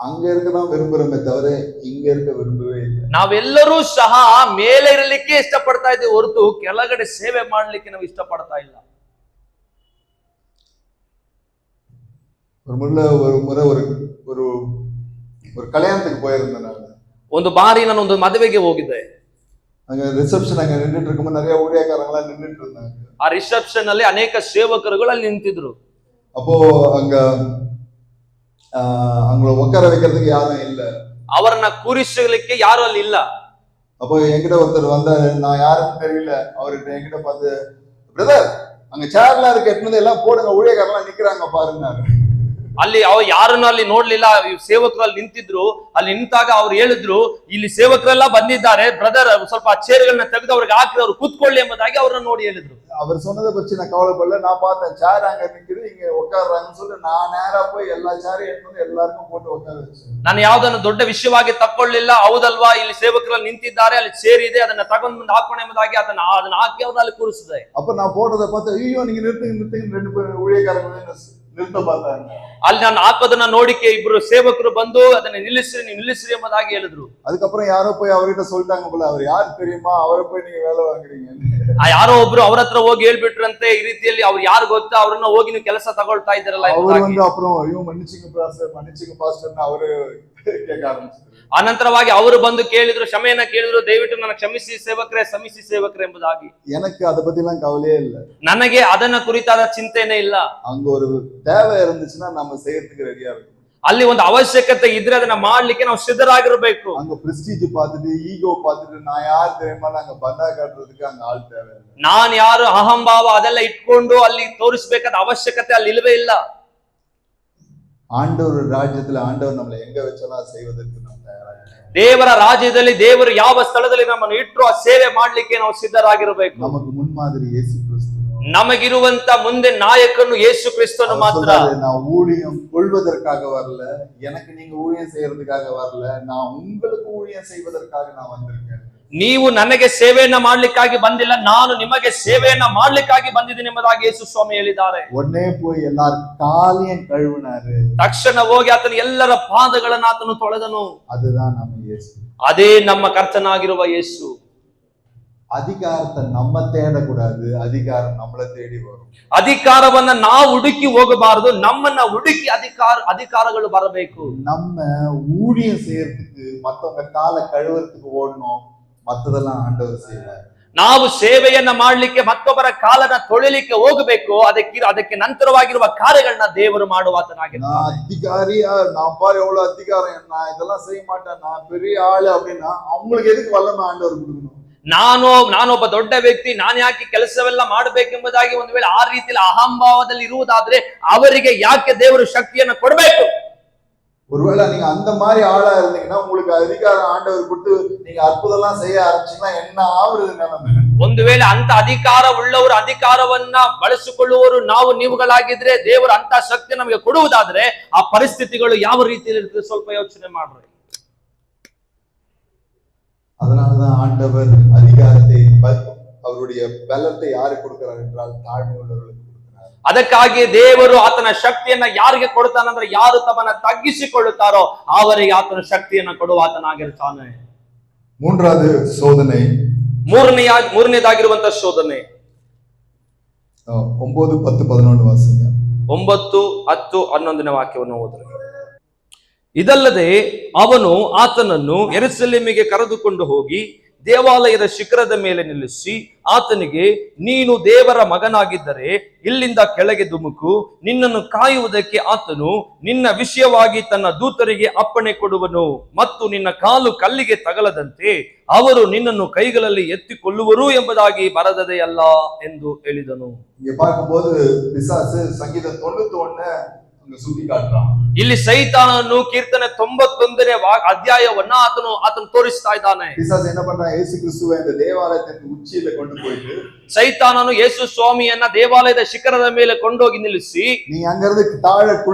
அங்க இருக்கதான் விரும்புறோமே தவிர இங்க இருக்க விரும்பவே இல்லை. ನಾವೆಲ್ಲರೂ ಸಹ ಮೇಲೆ ಇರಲಿಕ್ಕೆ ಇಷ್ಟಪಡ್ತಾ ಇದ್ದೀವಿ ಹೊರತು ಕೆಳಗಡೆ ಸೇವೆ ಮಾಡಲಿಕ್ಕೆ ನಾವು ಇಷ್ಟಪಡ್ತಾ ಇಲ್ಲ. ஒரு முறை ஒரு கல்யாணத்துக்கு போயிருந்தேன் நான். ಒಂದು ಬಾರಿ ನಾನು ಒಂದು ಮದುವೆಗೆ ಹೋಗಿದ್ದೆ. அங்க ரிசப்ஷன் அங்க நின்னுட்டு இருக்கும்போது நிறைய ஊழியக்காரங்க எல்லாம் நின்னுட்டு இருந்தாங்க. ಆ ರಿಸೆಪ್ಷನ್ ಅಲ್ಲಿ ಅನೇಕ ಸೇವಕರುಗಳು ಅಲ್ಲಿ ನಿಂತಿದ್ರು. அப்போ அங்க அவங்கள உட்கார வைக்கிறதுக்கு யாரும் இல்ல. ಅವರನ್ನ ಕೂರಿಸಲಿಕ್ಕೆ ಯಾರು ಅಲ್ಲಿ ಇಲ್ಲ. அப்போ என்கிட்ட ஒருத்தர் வந்தாரு, நான் யாருன்னு தெரியல. அவர்கிட்ட என்கிட்ட பார்த்து, பிரதர் அங்க சேர்லாம் இருக்கு, எட்டுனது எல்லாம் போடுங்க, ஊழியக்காரலாம் நிக்கிறாங்க பாருன்னாரு. ಅಲ್ಲಿ ಯಾರನ್ನು ಅಲ್ಲಿ ನೋಡ್ಲಿಲ್ಲ, ಸೇವಕರು ಅಲ್ಲಿ ನಿಂತಿದ್ರು. ಅಲ್ಲಿ ನಿಂತಾಗ ಅವ್ರು ಹೇಳಿದ್ರು, ಇಲ್ಲಿ ಸೇವಕರೆಲ್ಲ ಬಂದಿದ್ದಾರೆ, ಬ್ರದರ್ ಸ್ವಲ್ಪ ಚೇರ್ಗಳನ್ನ ತೆಗೆದು ಅವ್ರಿಗೆ ಹಾಕಿ ಅವ್ರು ಕೂತ್ಕೊಳ್ಳಿ ಎಂಬುದಾಗಿ ಅವ್ರನ್ನ ನೋಡಿ ಹೇಳಿದ್ರು. அவர் சொன்னதை பற்றி நான் கவலைப்படல. நான் பார்த்தேன் சேர் அங்க நிக்குது, இங்க உட்கார்றாங்கன்னு சொல்லி நான் நேரா போய் எல்லா சேரையும் எடுத்து எல்லாருக்கும் போட்டு உட்கார வச்சேன். ನಾನು ಯಾವುದನ್ನು ದೊಡ್ಡ ವಿಷಯವಾಗಿ ತಕ್ಕೊಳ್ಳಿಲ್ಲ. ಹೌದಲ್ವಾ, ಇಲ್ಲಿ ಸೇವಕರು ನಿಂತಿದ್ದಾರೆ, ಅಲ್ಲಿ ಚೇರ್ ಇದೆ, ಅದನ್ನ ತಗೊಂಡು ಮುಂದೆ ಹಾಕೋಣ ಎಂಬುದಾಗಿ ಅದನ್ನ ಹಾಕಿ ಅವ್ರನ್ನ ಅಲ್ಲಿ ಕೂರಿಸಿದೆ. அப்ப நான் போட்டதை பார்த்து, ஐயோ நீங்க நிறுத்துங்க ரெண்டு பேரும் ஊழியக்காரங்க நிறுத்த பார்த்தாங்க. ಅಲ್ಲಿ ನಾನು ಹಾಕೋದನ್ನ ನೋಡಿಕೆ ಇಬ್ರು ಸೇವಕರು ಬಂದು ಅದನ್ನ ನಿಲ್ಲಿಸ್ರಿ ಎಂಬುದಾಗಿ ಹೇಳಿದ್ರು. அதுக்கப்புறம் யாரோ போய் அவர்கிட்ட சொல்லிட்டாங்க போல, அவர் யாரு தெரியுமா, அவரை போய் நீங்க வேலை வாங்குறீங்க. ಯಾರೋ ಒಬ್ರು ಅವ್ರ ಹತ್ರ ಹೋಗಿ ಹೇಳ್ಬಿಟ್ರಂತೆ, ಈ ರೀತಿಯಲ್ಲಿ ಅವ್ರು ಯಾರು ಗೊತ್ತಾ, ಅವ್ರನ್ನ ಹೋಗಿ ನೀವು ಕೆಲಸ ತಗೊಳ್ತಾ ಇದ್ದೀರಲ್ಲ அவர் ಎಂಬುದಾಗಿ. வந்து அப்புறம் ஐயோ மன்னிச்சுங்க பாஸ்டர்னு அவரு கேட்க ஆரம்பிச்சாரு. ಅನಂತರವಾಗಿ ಅವರು ಬಂದು ಕೇಳಿದ್ರು, ಕ್ಷಮೆಯನ್ನ ಕೇಳಿದ್ರು, ದಯವಿಟ್ಟು ನನ್ನ ಕ್ಷಮಿಸಿ ಸೇವಕರೇ, ಕ್ಷಮಿಸಿ ಸೇವಕರೇ ಎಂಬುದಾಗಿ. எனக்கு அதை பத்தி எல்லாம் கவலையே இல்ல. ನನಗೆ ಅದನ್ನ ಕುರಿತಾದ ಚಿಂತೆನೇ ಇಲ್ಲ. அங்க ஒரு தேவை இருந்துச்சுன்னா நம்ம செய்யறதுக்கு ரெடியா இருக்கும். ಅಲ್ಲಿ ಒಂದು ಅವಶ್ಯಕತೆ ಇದ್ರೆ ಅದನ್ನ ಮಾಡ್ಲಿಕ್ಕೆ ನಾವು ಸಿದ್ಧರಾಗಿರ್ಬೇಕು. அங்க பிரஸ்டீஜ் பார்த்துட்டு ஈகோ பார்த்துட்டு நான் யார் தெரியுமா நாங்க பந்தா காட்டுறதுக்கு அங்க ஆள் தேவை. ನಾನ್ ಯಾರು ಅಹಂಭಾವ ಅದೆಲ್ಲ ಇಟ್ಕೊಂಡು ಅಲ್ಲಿ ತೋರಿಸ್ಬೇಕಾದ ಅವಶ್ಯಕತೆ ಅಲ್ಲಿ ಇಲ್ಲವೇ ಇಲ್ಲ. ஆண்டவர் ராஜ்யத்துல ஆண்டவர் நம்மளை எங்க வச்சாலும் செய்வதற்கு நம்ம தயாராக. ದೇವರ ರಾಜ್ಯದಲ್ಲಿ ದೇವರು ಯಾವ ಸ್ಥಳದಲ್ಲಿ ನಮ್ಮನ್ನು ಇಟ್ಟರು ಆ ಸೇವೆ ಮಾಡ್ಲಿಕ್ಕೆ ನಾವು ಸಿದ್ಧರಾಗಿರಬೇಕು. நமக்கு முன்மாதிரி இயேசு கிறிஸ்து. ನಮಗಿರುವಂತ ಮುಂದೆ ನಾಯಕನು ಯೇಸು ಕ್ರಿಸ್ತನು ಮಾತ್ರ. நான் ஊழியம் கொள்வதற்காக வரல, எனக்கு நீங்க ஊழியம் செய்யறதுக்காக வரல, நான் உங்களுக்கு ஊழியம் செய்வதற்காக நான் வந்திருக்கேன். ನೀವು ನನಗೆ ಸೇವೆಯನ್ನ ಮಾಡ್ಲಿಕ್ಕಾಗಿ ಬಂದಿಲ್ಲ, ನಾನು ನಿಮಗೆ ಸೇವೆಯನ್ನ ಮಾಡ್ಲಿಕ್ಕಾಗಿ ಬಂದಿದ್ದೀನಿ ಎಂಬುದಾಗಿ ಯೇಸು ಸ್ವಾಮಿ ಹೇಳಿದ್ದಾರೆ. ಒನ್ನೇ போய் எல்லார் காலையும் கழுவினாரு. ತಕ್ಷಣ ಹೋಗಿ ಆತನ ಎಲ್ಲರ ಪಾದಗಳನ್ನ ಆತನು ತೊಳೆದನು. அதுதான் நம்ம இயேசು. ಅದೇ ನಮ್ಮ ಕರ್ತನಾಗಿರುವ ಯೇಸು. அதிகாரத்தை நம்ம தேடக்கூடாது, அதிகாரம் நம்மளை தேடி வரும். ಅಧಿಕಾರವನ್ನ ನಾವು ಹುಡುಕಿ ಹೋಗಬಾರದು, ನಮ್ಮನ್ನ ಹುಡುಕಿ ಅಧಿಕಾರಗಳು ಬರಬೇಕು. நம்ம ஊழியம் செய்யறதுக்கு மத்தவங்க காலை கழுவுறதுக்கு ஓடணும், மத்ததெல்லாம் ஆண்டவர் செய்வார். ನಾವು ಸೇವೆಯನ್ನ ಮಾಡ್ಲಿಕ್ಕೆ ಮತ್ತೊಬ್ಬರ ಕಾಲನ ತೊಳಿಲಿಕ್ಕೆ ಹೋಗಬೇಕು, ಅದಕ್ಕೆ ನಂತರವಾಗಿರುವ ಕಾರ್ಯಗಳನ್ನ ದೇವರು ಮಾಡುವಾತನಾಗಿರ್ತಾನೆ. நான் அதிகாரியா, நான் பாரு எவ்வளவு அதிகாரம், நான் இதெல்லாம் செய்ய மாட்டேன், நான் பெரிய ஆளு அப்படின்னா அவங்களுக்கு எதுக்கு வல்லமை ஆண்டவர் கொடுக்கணும்? ನಾನೊಬ್ಬ ದೊಡ್ಡ ವ್ಯಕ್ತಿ, ನಾನು ಯಾಕೆ ಕೆಲಸವೆಲ್ಲ ಮಾಡಬೇಕೆಂಬುದಾಗಿ ಒಂದು ವೇಳೆ ಆ ರೀತಿಯಲ್ಲಿ ಅಹಂಭಾವದಲ್ಲಿ ಇರುವುದಾದ್ರೆ ಅವರಿಗೆ ಯಾಕೆ ದೇವರು ಶಕ್ತಿಯನ್ನು ಕೊಡಬೇಕು? ஒருவேளை நீங்க அந்த மாதிரி ஆளா இருந்தீங்கன்னா உங்களுக்கு அதிகாரம் ஆண்டவர் கொடுத்து நீங்க அற்புதம் எல்லாம் செய்ய ஆரம்பிச்சீங்கன்னா என்ன ஆகுறது நிலைமை? ಒಂದು ವೇಳೆ ಅಂತ ಅಧಿಕಾರ ಉಳ್ಳವರು ಅಧಿಕಾರವನ್ನ ಬಳಸಿಕೊಳ್ಳುವವರು ನಾವು ನೀವುಗಳಾಗಿದ್ರೆ ದೇವರು ಅಂತ ಶಕ್ತಿ ನಮಗೆ ಕೊಡುವುದಾದ್ರೆ ಆ ಪರಿಸ್ಥಿತಿಗಳು ಯಾವ ರೀತಿಯಲ್ಲಿ ಇರ್ತದೆ ಸ್ವಲ್ಪ ಯೋಚನೆ ಮಾಡ್ರಿ. அதனாலதான் ஆண்டவர் அதிகாரத்தை அவருடைய பலத்தை யாருக்கு கொடுக்கிறார் என்றால் தாழ்மை உள்ளவர்களுக்கு கொடுக்கிறார். ಅದಕ್ಕಾಗಿ ದೇವರು ಆತನ ಶಕ್ತಿಯನ್ನ ಯಾರಿಗೆ ಕೊಡ್ತಾನಂದ್ರೆ ಯಾರು ತಮ್ಮನ್ನ ತಗ್ಗಿಸಿಕೊಳ್ಳುತ್ತಾರೋ ಅವರಿಗೆ ಆತನ ಶಕ್ತಿಯನ್ನ ಕೊಡುವ ಆತನಾಗಿರ್ತಾನೆ. மூன்றாவது சோதனை, ಮೂರನೇದಾಗಿರುವಂತ ಶೋಧನೆ 9, 10, 11 ವಾಸಿಂಗ. 9, 10, 11ನೇ ವಾಕ್ಯವನ್ನು ಓದ್ರಿ. ಇದಲ್ಲದೆ ಅವನು ಆತನನ್ನು ಯೆರೂಸಲೇಮಿಗೆ ಕರೆದುಕೊಂಡು ಹೋಗಿ ದೇವಾಲಯದ ಶಿಖರದ ಮೇಲೆ ನಿಲ್ಲಿಸಿ ಆತನಿಗೆ, ನೀನು ದೇವರ ಮಗನಾಗಿದ್ದರೆ ಇಲ್ಲಿಂದ ಕೆಳಗೆ ಧುಮುಕು, ನಿನ್ನನ್ನು ಕಾಯುವುದಕ್ಕೆ ಆತನು ನಿನ್ನ ವಿಷಯವಾಗಿ ತನ್ನ ದೂತರಿಗೆ ಅಪ್ಪಣೆ ಕೊಡುವನು ಮತ್ತು ನಿನ್ನ ಕಾಲು ಕಲ್ಲಿಗೆ ತಗಲದಂತೆ ಅವರು ನಿನ್ನನ್ನು ಕೈಗಳಲ್ಲಿ ಎತ್ತಿಕೊಳ್ಳುವರು ಎಂಬುದಾಗಿ ಬರೆದದೆ ಅಲ್ಲ ಎಂದು ಹೇಳಿದನು. இங்க பார்க்கும்போது பிசாசு சங்கீதம் 91 ಸುದ್ದಿ ಕಾಟ್ರಾನ್. ಇಲ್ಲಿ ಸೈತಾನನು ಕೀರ್ತನೆ 91ನೇ ಅಧ್ಯಾಯವನ್ನ ಆತನು ತೋರಿಸ್ತಾ ಇದ್ದಾನೆ. பிசாசு என்ன பண்றான்? இயேசு கிறிஸ்துவை இந்த தேவாலயத்தின் உச்சியில கொண்டு போயிட்டு ಸೈತಾನನು ಯೇಸು ಸ್ವಾಮಿಯನ್ನ ದೇವಾಲಯದ ಶಿಖರದ ಮೇಲೆ ಕೊಂಡೋಗಿ ನಿಲ್ಲಿಸಿ, நீங்க அங்கிருந்து தாழ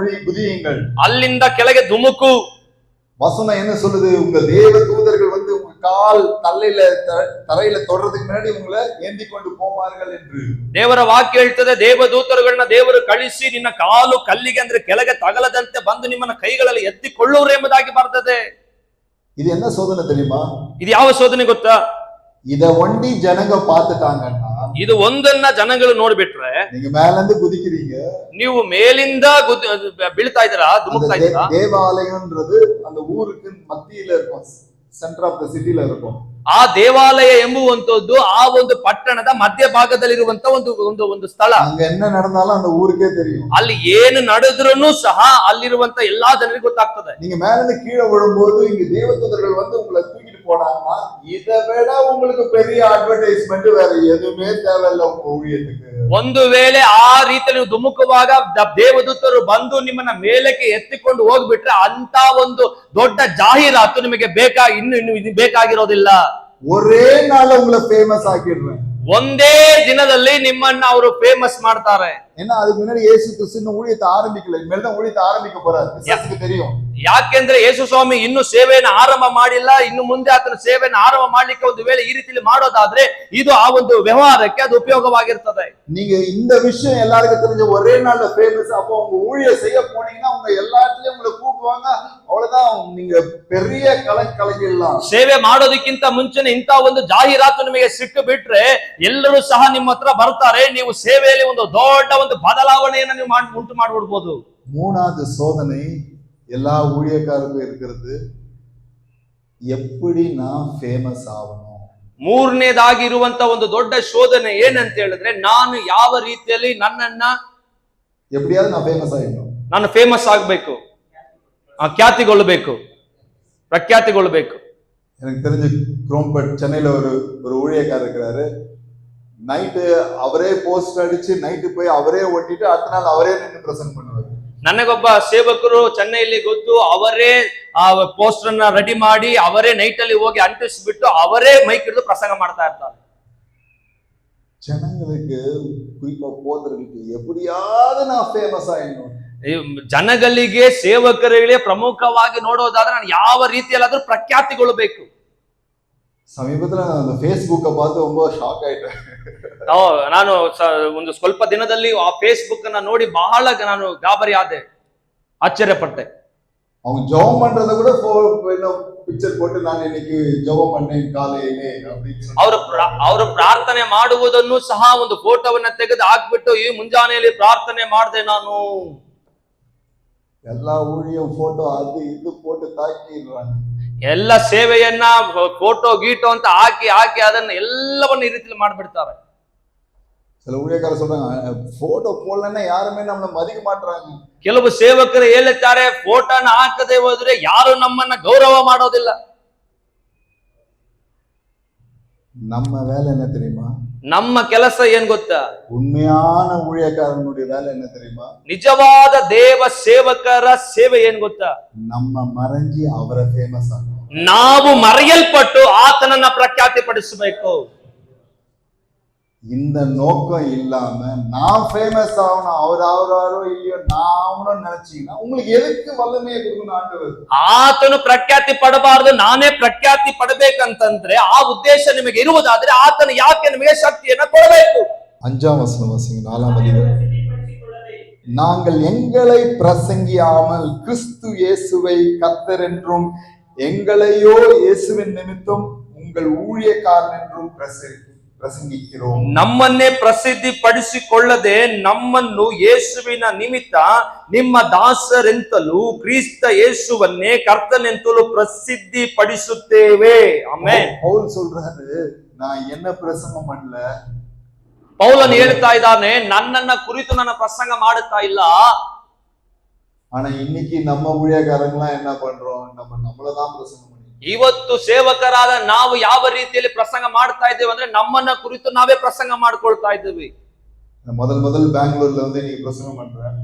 குதியுங்கள், ಅಲ್ಲಿಂದ ಕೆಳಗೆ ಧುಮುಕು. வசனம் என்ன சொல்லுது? உங்க தேவ தூதர்கள் வந்து உங்க கால் தரையில தொடறதுக்கு முன்னாடி உங்களை ஏந்தி கொண்டு போவார்கள் என்று ದೇವರ ವಾಕ್ಯ ಹೇಳ್ತದೆ. ದೇವದೂತರುಗಳನ್ನ ದೇವರು ಕಳಿಸಿ ನಿನ್ನ ಕಾಲು ಕಲ್ಲಿಗೆ ಅಂದ್ರೆ ಕೆಳಗೆ ತಗಲದಂತೆ ಬಂದು ನಿಮ್ಮನ್ನ ಕೈಗಳಲ್ಲಿ ಎತ್ತಿಕೊಳ್ಳುವರು ಎಂಬುದಾಗಿ ಬರ್ತದೆ. இது என்ன சோதனை தெரியுமா? ಇದು ಯಾವ ಶೋಧನೆ ಗೊತ್ತಾ? இத ஒண்டி ஜனங்க பாத்துட்டாங்கன்னா, ಇದು ಒಂದನ್ನ ಜನಗಳು ನೋಡ್ಬಿಟ್ರೆ, நீங்க மேல இருந்து குதிக்கிறீங்க, ನೀವು ಮೇಲಿಂದ ಬೀಳ್ತಾ ಇದ್ದೀರಾ, ಧುಮುಕ್ತಾ ಇದ್ದೀರಾ. தேவாலயம்ன்றது அந்த ஊருக்கு மத்தியில இருக்கும், சென்டர் ಆಫ್ ದ ಸಿಟಿல இருக்கும். ಆ ದೇವಾಲಯ ಎಂಬುವಂತದ್ದು ಆ ಒಂದು ಪಟ್ಟಣದ ಮಧ್ಯಭಾಗದಲ್ಲಿರುವಂತ ಒಂದು ಸ್ಥಳ. அங்க என்ன நடந்தாலும் அந்த ஊருக்கே தெரியும். ಅಲ್ಲಿ ಏನು ನಡೆದ್ರೂ ಸಹ ಅಲ್ಲಿರುವಂತ ಎಲ್ಲಾ ಜನರಿಗೆ ಗೊತ್ತಾಗ್ತದೆ. நீங்க மேல இருந்து கீழே விழும்போது இங்க தேவதூதர்கள் வந்து உங்களை தூக்கிட்டு போனாங்கன்னா இதை விட உங்களுக்கு பெரிய அட்வர்டைஸ்மெண்ட் வேற எதுவுமே தேவையில்லை உங்க ஊழியத்துக்கு. ಒಂದು ವೇಳೆ ಆ ರೀತಿಯಲ್ಲಿ ನೀವು ಧುಮುಕುವಾಗ ದೇವದೂತರು ಬಂದು ನಿಮ್ಮನ್ನ ಮೇಲಕ್ಕೆ ಎತ್ತಿಕೊಂಡು ಹೋಗ್ಬಿಟ್ರೆ ಅಂತ ಒಂದು ದೊಡ್ಡ ಜಾಹೀರಾತು ನಿಮಗೆ ಇನ್ನು ಬೇಕಾಗಿರೋದಿಲ್ಲ. ஒரே நாள் உங்களை ஃபேமஸ் ஆக்கிடுறேன். ಒಂದೇ ದಿನದಲ್ಲಿ ನಿಮ್ಮನ್ನ ಅವರು ಫೇಮಸ್ ಮಾಡ್ತಾರೆ. ஏன்னா அதுக்கு முன்னாடி இயேசு கிறிஸ்து இன்னும் ஊழியத்தை ஆரம்பிக்கல, இனிமேல் தான் ஊழியத்தை ஆரம்பிக்க போறாரு. பிசாசுக்கு தெரியும். ಯಾಕೆಂದ್ರೆ ಯೇಸು ಸ್ವಾಮಿ ಇನ್ನು ಸೇವೆಯನ್ನು ಆರಂಭ ಮಾಡಿಲ್ಲ, ಇನ್ನು ಮುಂದೆ ಆತನ ಸೇವೆಯನ್ನು ಆರಂಭ ಮಾಡ್ಲಿಕ್ಕೆ ಒಂದು ವೇಳೆ ಈ ರೀತಿಯಲ್ಲಿ ಮಾಡೋದಾದ್ರೆ ಇದು ಆ ಒಂದು ವ್ಯವಹಾರಕ್ಕೆ ಅದು ಉಪಯೋಗವಾಗಿರ್ತದೆ. நீங்க இந்த விஷயம் எல்லாருக்கும் தெரிஞ்ச ஒரே நாள்ல ஃபேமஸ், அப்போ உங்க ஊழியம் செய்ய போனீங்கன்னா உங்க எல்லாத்துலயும் உங்களை கூப்பிடுவாங்க, அவ்வளவுதான், நீங்க பெரிய கலக்கிடலாம். ಸೇವೆ ಮಾಡೋದಕ್ಕಿಂತ ಮುಂಚೆನೆ ಇಂತ ಒಂದು ಜಾಹೀರಾತು ನಿಮಗೆ ಸಿಕ್ಕು ಬಿಟ್ರೆ ಎಲ್ಲರೂ ಸಹ ನಿಮ್ಮ ಹತ್ರ ಬರ್ತಾರೆ, ನೀವು ಸೇವೆಯಲ್ಲಿ ಒಂದು ದೊಡ್ಡ ಒಂದು ಬದಲಾವಣೆಯನ್ನು ನೀವು ಉಂಟು ಮಾಡ್ಬಿಡ್ಬೋದು. மூணாவது சோதனை எல்லா ஊழியக்காரருக்கும் இருக்கிறது, எப்படி நான் ஃபேமஸ் ஆகணும். ಮೂರನೇದಾಗಿ ಇರುವಂತ ಒಂದು ದೊಡ್ಡ ಶೋಧನೆ ಏನಂತ ಹೇಳಿದ್ರೆ, ನಾನು ಯಾವ ರೀತಿಯಲ್ಲಿ ನನ್ನನ್ನ எப்படியாவது நான் ஃபேமஸ் ஆயிடணும், ನಾನು ಫೇಮಸ್ ಆಗ್ಬೇಕು, ಖ್ಯಾತಿಗೊಳ್ಳಬೇಕು, ಪ್ರಖ್ಯಾತಿಗೊಳ್ಳಬೇಕು. எனக்கு தெரிஞ்ச குரோம்பட் சென்னையில ஒரு ஊழியக்காரர் இருக்கிறாரு. நைட்டு அவரே போஸ்ட் அடிச்சு நைட்டு போய் அவரே ஓட்டிட்டு அடுத்த நாள் அவரே நின்று பிரசங்கம் பண்ணுவார். ನನಗೊಬ್ಬ ಸೇವಕರು ಚೆನ್ನೈಯಲ್ಲಿ ಗೊತ್ತು, ಅವರೇ ಆ ಪೋಸ್ಟರ್ ಅನ್ನ ರೆಡಿ ಮಾಡಿ ಅವರೇ ನೈಟ್ ಅಲ್ಲಿ ಹೋಗಿ ಅಂಟಿಸ್ಬಿಟ್ಟು ಅವರೇ ಮೈಕ್ ಹಿಡಿದು ಪ್ರಸಂಗ ಮಾಡ್ತಾ ಇರ್ತಾರೆ. ஜனங்களுக்கு குறிப்பா போதர்களுக்கு எப்படியாவது நான் ஃபேமஸ் ஆயிடணும். ಜನಗಳಿಗೆ ಸೇವಕರಿಗೆ ಪ್ರಮುಖವಾಗಿ ನೋಡೋದಾದ್ರೆ ನಾನು ಯಾವ ರೀತಿಯಲ್ಲಾದ್ರೂ ಪ್ರಖ್ಯಾತಿಗೊಳ್ಳಬೇಕು. சமீபத்துல நான் அந்த ஃபேஸ்புக்கை பார்த்து ரொம்ப ஷாக் ஆயிட்டேன். ನಾನು ಒಂದು ಸ್ವಲ್ಪ ದಿನದಲ್ಲಿ ಆ ಫೇಸ್ಬುಕ್ ಅನ್ನ ನೋಡಿ ಬಹಳ ನಾನು ಗಾಬರಿ ಆದೆ, ಆಶ್ಚರ್ಯಪಟ್ಟೆ. அவங்க ஜெபம் பண்றத கூட பிக்சர் போட்டு நான் இன்னைக்கு ஜெபம் பண்ணேன் காலையிலே அப்படின்னு ಅವರು ಪ್ರಾರ್ಥನೆ ಮಾಡುವುದನ್ನು ಸಹ ಒಂದು ಫೋಟೋವನ್ನ ತೆಗೆದು ಹಾಕ್ಬಿಟ್ಟು ಈ ಮುಂಜಾನೆಯಲ್ಲಿ ಪ್ರಾರ್ಥನೆ ಮಾಡಿದೆ ನಾನು. எல்லா ஊழியம் போட்டோ அது இது போட்டு தாக்கிடுறாங்க. ಎಲ್ಲ ಸೇವೆಯನ್ನ ಫೋಟೋ ಗೀಟೋ ಅಂತ ಹಾಕಿ ಹಾಕಿ ಅದನ್ನ ಎಲ್ಲವನ್ನ ಈ ರೀತಿಯಲ್ಲಿ ಮಾಡ್ಬಿಡ್ತಾರೆ. சில ஊழியக்காரர் சொல்றாங்க, போட்டோ போடலன்னா யாருமே நம்மள மதிக்க மாட்டாங்க. ಕೆಲವು ಸೇವಕರು ಹೇಳುತ್ತಾರೆ, ಫೋಟೋನ ಹಾಕದೆ ಹೋದ್ರೆ ಯಾರು ನಮ್ಮನ್ನ ಗೌರವ ಮಾಡೋದಿಲ್ಲ. நம்ம வேலை என்ன தெரியுமா? ನಮ್ಮ ಕೆಲಸ ಏನ್ ಗೊತ್ತಾ? உண்மையான ஊழியக்காரனுடைய வேலை என்ன தெரியுமா? ನಿಜವಾದ ದೇವ ಸೇವಕರ ಸೇವೆ ಏನ್ ಗೊತ್ತಾ? நம்ம மறைஞ்சி அவரை ಫೇಮಸ್ ಆಗணும். ನಾವು ಮರೆಯಲ್ಪಟ್ಟು ಆತನನ್ನ ಪ್ರಖ್ಯಾತಿ ಪಡಿಸಬೇಕು. இந்த நோக்கம் இல்லாம நான் ஃபேமஸ் ஆகணும், அவராரோ இல்லையோ நான் நினைச்சீங்கன்னா உங்களுக்கு எதுக்கு வல்லமையை கொடுக்கணும் ஆண்டவர்? ಆತನು ಪ್ರಖ್ಯಾತಿ ಪಡಬಾರದು, ನಾನೇ ಪ್ರಖ್ಯಾತಿ ಪಡಬೇಕಂತಂದ್ರೆ ಆ ಉದ್ದೇಶ ನಿಮಗೆ ಇರುವುದಾದ್ರೆ ಆತನು ಯಾಕೆ ನಿಮಗೆ ಶಕ್ತಿಯನ್ನ ಕೊಡಬೇಕು? 5ஆம் வசனம் வாசிங்க, 4ஆம் அதிகாரம். நாங்கள் எங்களை பிரசங்கியாமல் கிறிஸ்து இயேசுவை கர்த்தர் என்றும் எங்களையோ இயேசுவின் நிமித்தம் உங்கள் ஊழியக்காரன் என்றும் ಪ್ರಸಂಗಿக்கிறோம். ನಮ್ಮನ್ನೇ ಪ್ರಸಿದ್ಧಿ ಪಡಿಸಿಕೊಳ್ಳದೆ ನಮ್ಮನ್ನು ಯೇಸುವಿನ ನಿಮಿತ್ತ ನಿಮ್ಮ ದಾಸರೆಂತಲೂ ಕ್ರಿಸ್ತ ಯೇಸುವನ್ನೇ ಕರ್ತನೆಂತಲೂ ಪ್ರಸಿದ್ಧಿ ಪಡಿಸುತ್ತೇವೆ. ಆಮೆನ್. ಪೌಲ್ சொல்றாரு, நான் என்ன பிரசங்கம் பண்ணல. ಪೌಲನು ಹೇಳ್ತಾ ಇದ್ದಾನೆ, ನನ್ನನ್ನ ಕುರಿತು ನನ್ನ ಪ್ರಸಂಗ ಮಾಡುತ್ತಾ ಇಲ್ಲ. ஆனா இன்னைக்கு நம்ம ஊழியக்காரங்களாம் என்ன பண்றோம்? நம்மளதான் பிரசங்கம். ಇವತ್ತು ಸೇವಕರಾದ ನಾವು ಯಾವ ರೀತಿಯಲ್ಲಿ ಪ್ರಸಂಗ ಮಾಡ್ತಾ ಇದ್ದೇವೆ ಅಂದ್ರೆ ನಮ್ಮನ್ನ ಕುರಿತು ನಾವೇ ಪ್ರಸಂಗ ಮಾಡ್ಕೊಳ್ತಾ ಇದ್ದೀವಿ. ಮೊದಲು ಬ್ಯಾಂಗ್ಳೂರ್ல இன்னைக்கு பிரசங்கம் பண்றேன்.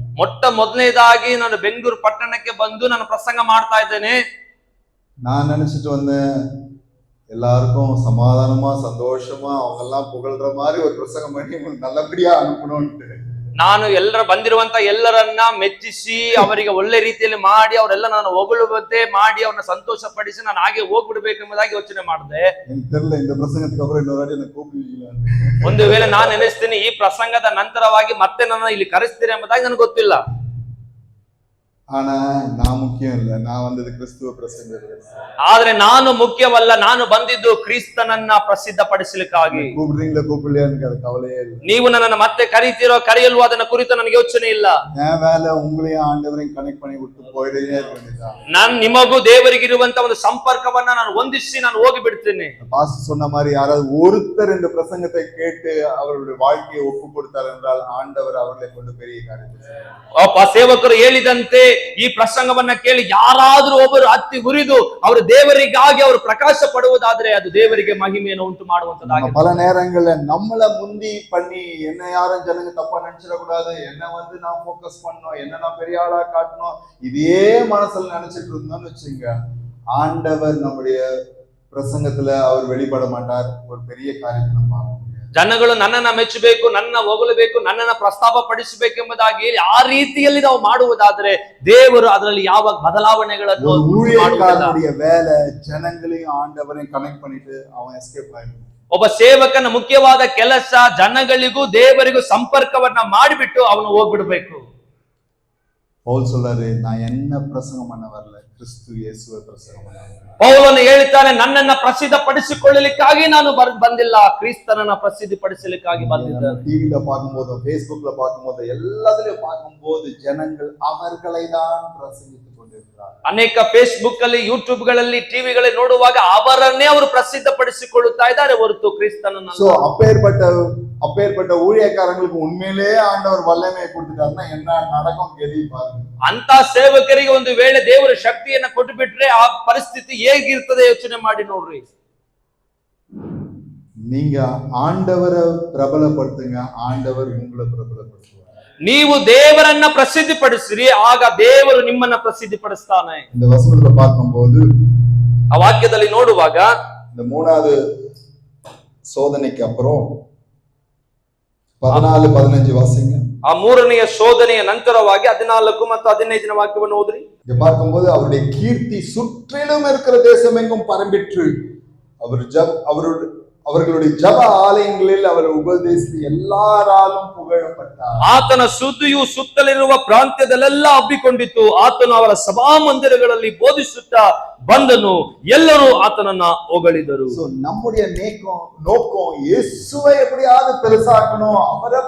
ಮೊದಲನೇದಾಗಿ ನಾನು ಬೆಂಗಳೂರು ಪಟ್ಟಣಕ್ಕೆ ಬಂದು ನಾನು ಪ್ರಸಂಗ ಮಾಡ್ತಾ ಇದ್ದೇನೆ. நான் நினைச்சிட்டு வந்தேன், எல்லாருக்கும் சமாதானமா சந்தோஷமா அவங்க எல்லாம் புகழ்ற மாதிரி ஒரு பிரசங்கம் பண்ணி நல்லபடியா அனுப்பணும்னு. ನಾನು ಬಂದಿರುವಂತ ಎಲ್ಲರನ್ನ ಮೆಚ್ಚಿಸಿ ಅವರಿಗೆ ಒಳ್ಳೆ ರೀತಿಯಲ್ಲಿ ಮಾಡಿ ಅವರೆಲ್ಲ ನಾನು ಹೊಗಳುವಂತೆ ಮಾಡಿ ಅವ್ರನ್ನ ಸಂತೋಷ ಪಡಿಸಿ ನಾನು ಹಾಗೆ ಹೋಗ್ಬಿಡ್ಬೇಕೆಂಬುದಾಗಿ ಯೋಚನೆ ಮಾಡಿದೆ. ಒಂದು ವೇಳೆ ನಾನು ನೆನೆಸ್ತೀನಿ, ಈ ಪ್ರಸಂಗದ ನಂತರವಾಗಿ ಮತ್ತೆ ನನ್ನ ಇಲ್ಲಿ ಕರೆಸ್ತೀನಿ ಎಂಬುದಾಗಿ ನನಗೆ ಗೊತ್ತಿಲ್ಲ. ஆனா நான் முக்கியம் இல்ல, நான் வந்தது கிறிஸ்துவ பிரசங்கம். ಆದ್ರೆ ನಾನು ಮುಖ್ಯವಲ್ಲ, ನಾನು ಬಂದಿದ್ದು ಕ್ರಿಸ್ತನನ್ನ ಪ್ರಸಿದ್ಧ ಪಡಿಸಲಿಕ್ಕಾಗಿ. கூப்பிடுறீங்களா கூப்பிடலையா எனக்கு அது கவலையே ಇಲ್ಲ. ನೀವು ನನ್ನನ್ನು ಮತ್ತೆ ಕರೀತಿರೋ ಕರೆಯಲ್ವೋ ಅದನ್ನ ಕುರಿತು ನನಗೆ ಯೋಚನೆ ಇಲ್ಲ. என் வேலை உங்களையும் ஆண்டவரையும் கனெக்ட் பண்ணி விட்டு போயிட்டே இருக்கேன். ನಾನು ನಿಮಗೂ ದೇವರಿಗಿರುವಂತ ಒಂದು ಸಂಪರ್ಕವನ್ನ ನಾನು ಹೊಂದಿಸಿ ನಾನು ಹೋಗಿ ಬಿಡ್ತೀನಿ. பாஸ்டர் சொன்ன மாதிரி யாராவது ஒருத்தர் இந்த பிரசங்கத்தை கேட்டு அவருடைய வாழ்க்கையை ஒப்பு கொடுத்தார் என்றால் ஆண்டவர் அவர்களை கொண்டு பெரிய காரியத்தை செய்வார். ಸೇವಕರು ಹೇಳಿದಂತೆ ಈ ಪ್ರಸಂಗವನ್ನ ಕೇಳಿ ಯಾರಾದ್ರೂ ಒಬ್ಬರು ಹತ್ತಿ ಉರಿದು ಅವರು ದೇವರಿಗಾಗಿ ಅವರು ಪ್ರಕಾಶ ಪಡುವುದಾದ್ರೆ ಅದು ದೇವರಿಗೆ ಮಹಿಮೆಯನ್ನು ಉಂಟು ಮಾಡುವಂತದ್ದಾಗಿದೆ. பல நேரங்கள்ல நம்மள முந்தி பண்ணி என்ன யாரும் ஜனங்க தப்பா நினைச்சிட கூடாது, என்ன நான் ஃபோக்கஸ் பண்ணணும், என்ன நான் பெரிய ஆளா காட்டணும், இதே மனசுல நினைச்சிட்டு இருந்தோம்னு வச்சுங்க, ஆண்டவர் நம்முடைய பிரசங்கத்துல அவர் வெளிப்பட மாட்டார், ஒரு பெரிய காரியத்தை நம்ம பார்க்க முடியாது. ಜನಗಳು ನನ್ನನ್ನ ಮೆಚ್ಚಬೇಕು, ನನ್ನ ಹೊಗಳಬೇಕು, ನನ್ನನ್ನ ಪ್ರಸ್ತಾಪ ಪಡಿಸಬೇಕೆಂಬುದಾಗಿ ಆ ರೀತಿಯಲ್ಲಿ ನಾವು ಮಾಡುವುದಾದ್ರೆ ದೇವರು ಅದರಲ್ಲಿ ಯಾವ ಬದಲಾವಣೆಗಳನ್ನು ஒரு ಮಾಡುವುದಿಲ್ಲ. ஊழியக்காரனுடைய வேலை ஜனங்களையும் ஆண்டவரையும் கனெக்ட் பண்ணிட்டு அவன் எஸ்கேப் ஆயிடும். ಒಬ್ಬ ಸೇವಕನ ಮುಖ್ಯವಾದ ಕೆಲಸ ಜನಗಳಿಗೂ ದೇವರಿಗೂ ಸಂಪರ್ಕವನ್ನ ಮಾಡಿಬಿಟ್ಟು ಅವನು ಹೋಗ್ಬಿಡ್ಬೇಕು. பவுல் சொல்றாரு, நான் என்ன பிரசங்கம் பண்ண வரல, கிறிஸ்து இயேசுவை பிரசங்கம் பண்ண வரேன். ಪೌಲನು ಹೇಳ್ತಾನೆ, ನನ್ನನ್ನ ಪ್ರಸಿದ್ಧ ಪಡಿಸಿಕೊಳ್ಳಲಿಕ್ಕಾಗಿ ನಾನು ಬಂದಿಲ್ಲ, ಕ್ರಿಸ್ತನನ್ನ ಪ್ರಸಿದ್ಧಿ ಪಡಿಸಲಿಕ್ಕಾಗಿ ಬಂದಿದ್ದೇನೆ. டிவில பார்க்கும்போது, ஃபேஸ்புக்ல பார்க்கும்போது, எல்லாத்துலயும் பார்க்கும்போது ஜனங்கள் அவர்களை தான் பிரசங்கித்துக் கொண்டிருக்கிறார். ಅನೇಕ ಫೇಸ್ಬುಕ್ ಅಲ್ಲಿ, ಯೂಟ್ಯೂಬ್ ಗಳಲ್ಲಿ, ಟಿವಿಗಳಲ್ಲಿ ನೋಡುವಾಗ ಅವರನ್ನೇ ಅವರು ಪ್ರಸಿದ್ಧ ಪಡಿಸಿಕೊಳ್ಳುತ್ತಾ ಇದ್ದಾರೆ ಹೊರತು ಕ್ರಿಸ್ತನನ್ನ. சோ அப்பேற்பட்ட ஊழியக்காரங்களுக்கு உண்மையிலே ஆண்டவர் வல்லமையை கொடுத்துட்டாருன்னா என்ன நடக்கும் கேள்வி பாருங்க. ಅಂತ ಸೇವಕರಿಗೆ ಒಂದು ವೇಳೆ ದೇವರ ಶಕ್ತಿಯನ್ನ ಕೊಟ್ಟು ಬಿಟ್ರೆ ಆ ಪರಿಸ್ಥಿತಿ ಹೇಗಿರ್ತದೆ ಯೋಚನೆ ಮಾಡಿ ನೋಡ್ರಿ. நீங்க ஆண்டவரை பிரபலப்படுத்துங்க, ஆண்டவர் உங்களை பிரபலப்படுத்துவார். ನೀವು ದೇವರನ್ನ ಪ್ರಸಿದ್ಧಿ ಪಡಿಸಿರಿ, ಆಗ ದೇವರು ನಿಮ್ಮನ್ನ ಪ್ರಸಿದ್ಧಿ ಪಡಿಸ್ತಾನೆ. இந்த வசனத்துல பார்க்கும்போது, ಆ ವಾಕ್ಯದಲ್ಲಿ ನೋಡುವಾಗ இந்த மூணாவது சோதனைக்கு அப்புறம் 14-15 வாசிங்க. ಆ ಮೂರನೆಯ ಶೋಧನೆಯ ನಂತರವಾಗಿ 14 ಮತ್ತು 15ನೇ ವಾಕ್ಯವನ್ನು ಓದ್ರಿ. இங்க பார்க்கும்போது அவருடைய கீர்த்தி சுற்றிலும் இருக்கிற தேசம் எங்கும் பரம்பிற்று. அவர்களுடைய ஜப ஆலயங்களில் அவர் உபதேசித்து எல்லாராலும் புகழப்பட்டார். ಆತನ ಸುದ್ದಿಯು ಸುತ್ತಲಿರುವ ಪ್ರಾಂತ್ಯದಲ್ಲೆಲ್ಲ ಹಬ್ಬಿಕೊಂಡಿತು. ಆತನು ಅವರ ಸಭಾ ಮಂದಿರಗಳಲ್ಲಿ ಬೋಧಿಸುತ್ತಾ ಬಂದನು, ಎಲ್ಲರೂ ಆತನನ್ನ ಹೊಗಳಿದರು. நம்முடைய நோக்கம் இயேசுவை எப்படியாவது பெருசாக்கணும், அவரை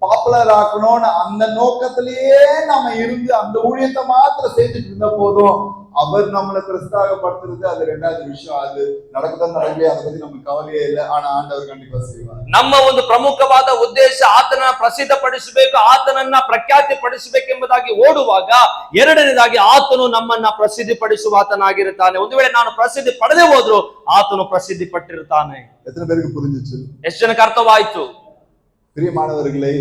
பாப்புலர் ஆக்கணும்னு அந்த நோக்கத்திலேயே நம்ம இருந்து அந்த ஊழியத்தை மாத்திரம் செஞ்சுட்டு இருந்த போதும், அவர் நம்மளை பிரஸ்தாகப்படுத்துறது அது ரெண்டாவது விஷயம். அது நடக்குதான் நடக்கலையே அதை பத்தி நமக்கு கவலையே இல்லை. ஆனா ஆண்டவர் கண்டிப்பா செய்வார். ನಮ್ಮ ಒಂದು ಪ್ರಮುಖವಾದ ಉದ್ದೇಶ ಆತನನ್ನ ಪ್ರಸಿದ್ಧ ಪಡಿಸಬೇಕು, ಆತನನ್ನ ಪ್ರಖ್ಯಾತಿ ಪಡಿಸಬೇಕೆಂಬುದಾಗಿ ಓಡುವಾಗ, ಎರಡನೇದಾಗಿ ಆತನು ನಮ್ಮನ್ನ ಪ್ರಸಿದ್ಧಿ ಪಡಿಸುವ ಆತನಾಗಿರುತ್ತಾನೆ. ಒಂದು ವೇಳೆ ನಾನು ಪ್ರಸಿದ್ಧಿ ಪಡೆದೇ ಹೋದ್ರು ಆತನು ಪ್ರಸಿದ್ಧಿ ಪಟ್ಟಿರುತ್ತಾನೆ. எத்தனை பேருக்கு புரிஞ்சிச்சு? ಎಷ್ಟು ಜನಕ್ಕೆ ಅರ್ಥವಾಯ್ತು? பிரியமானவர்களே,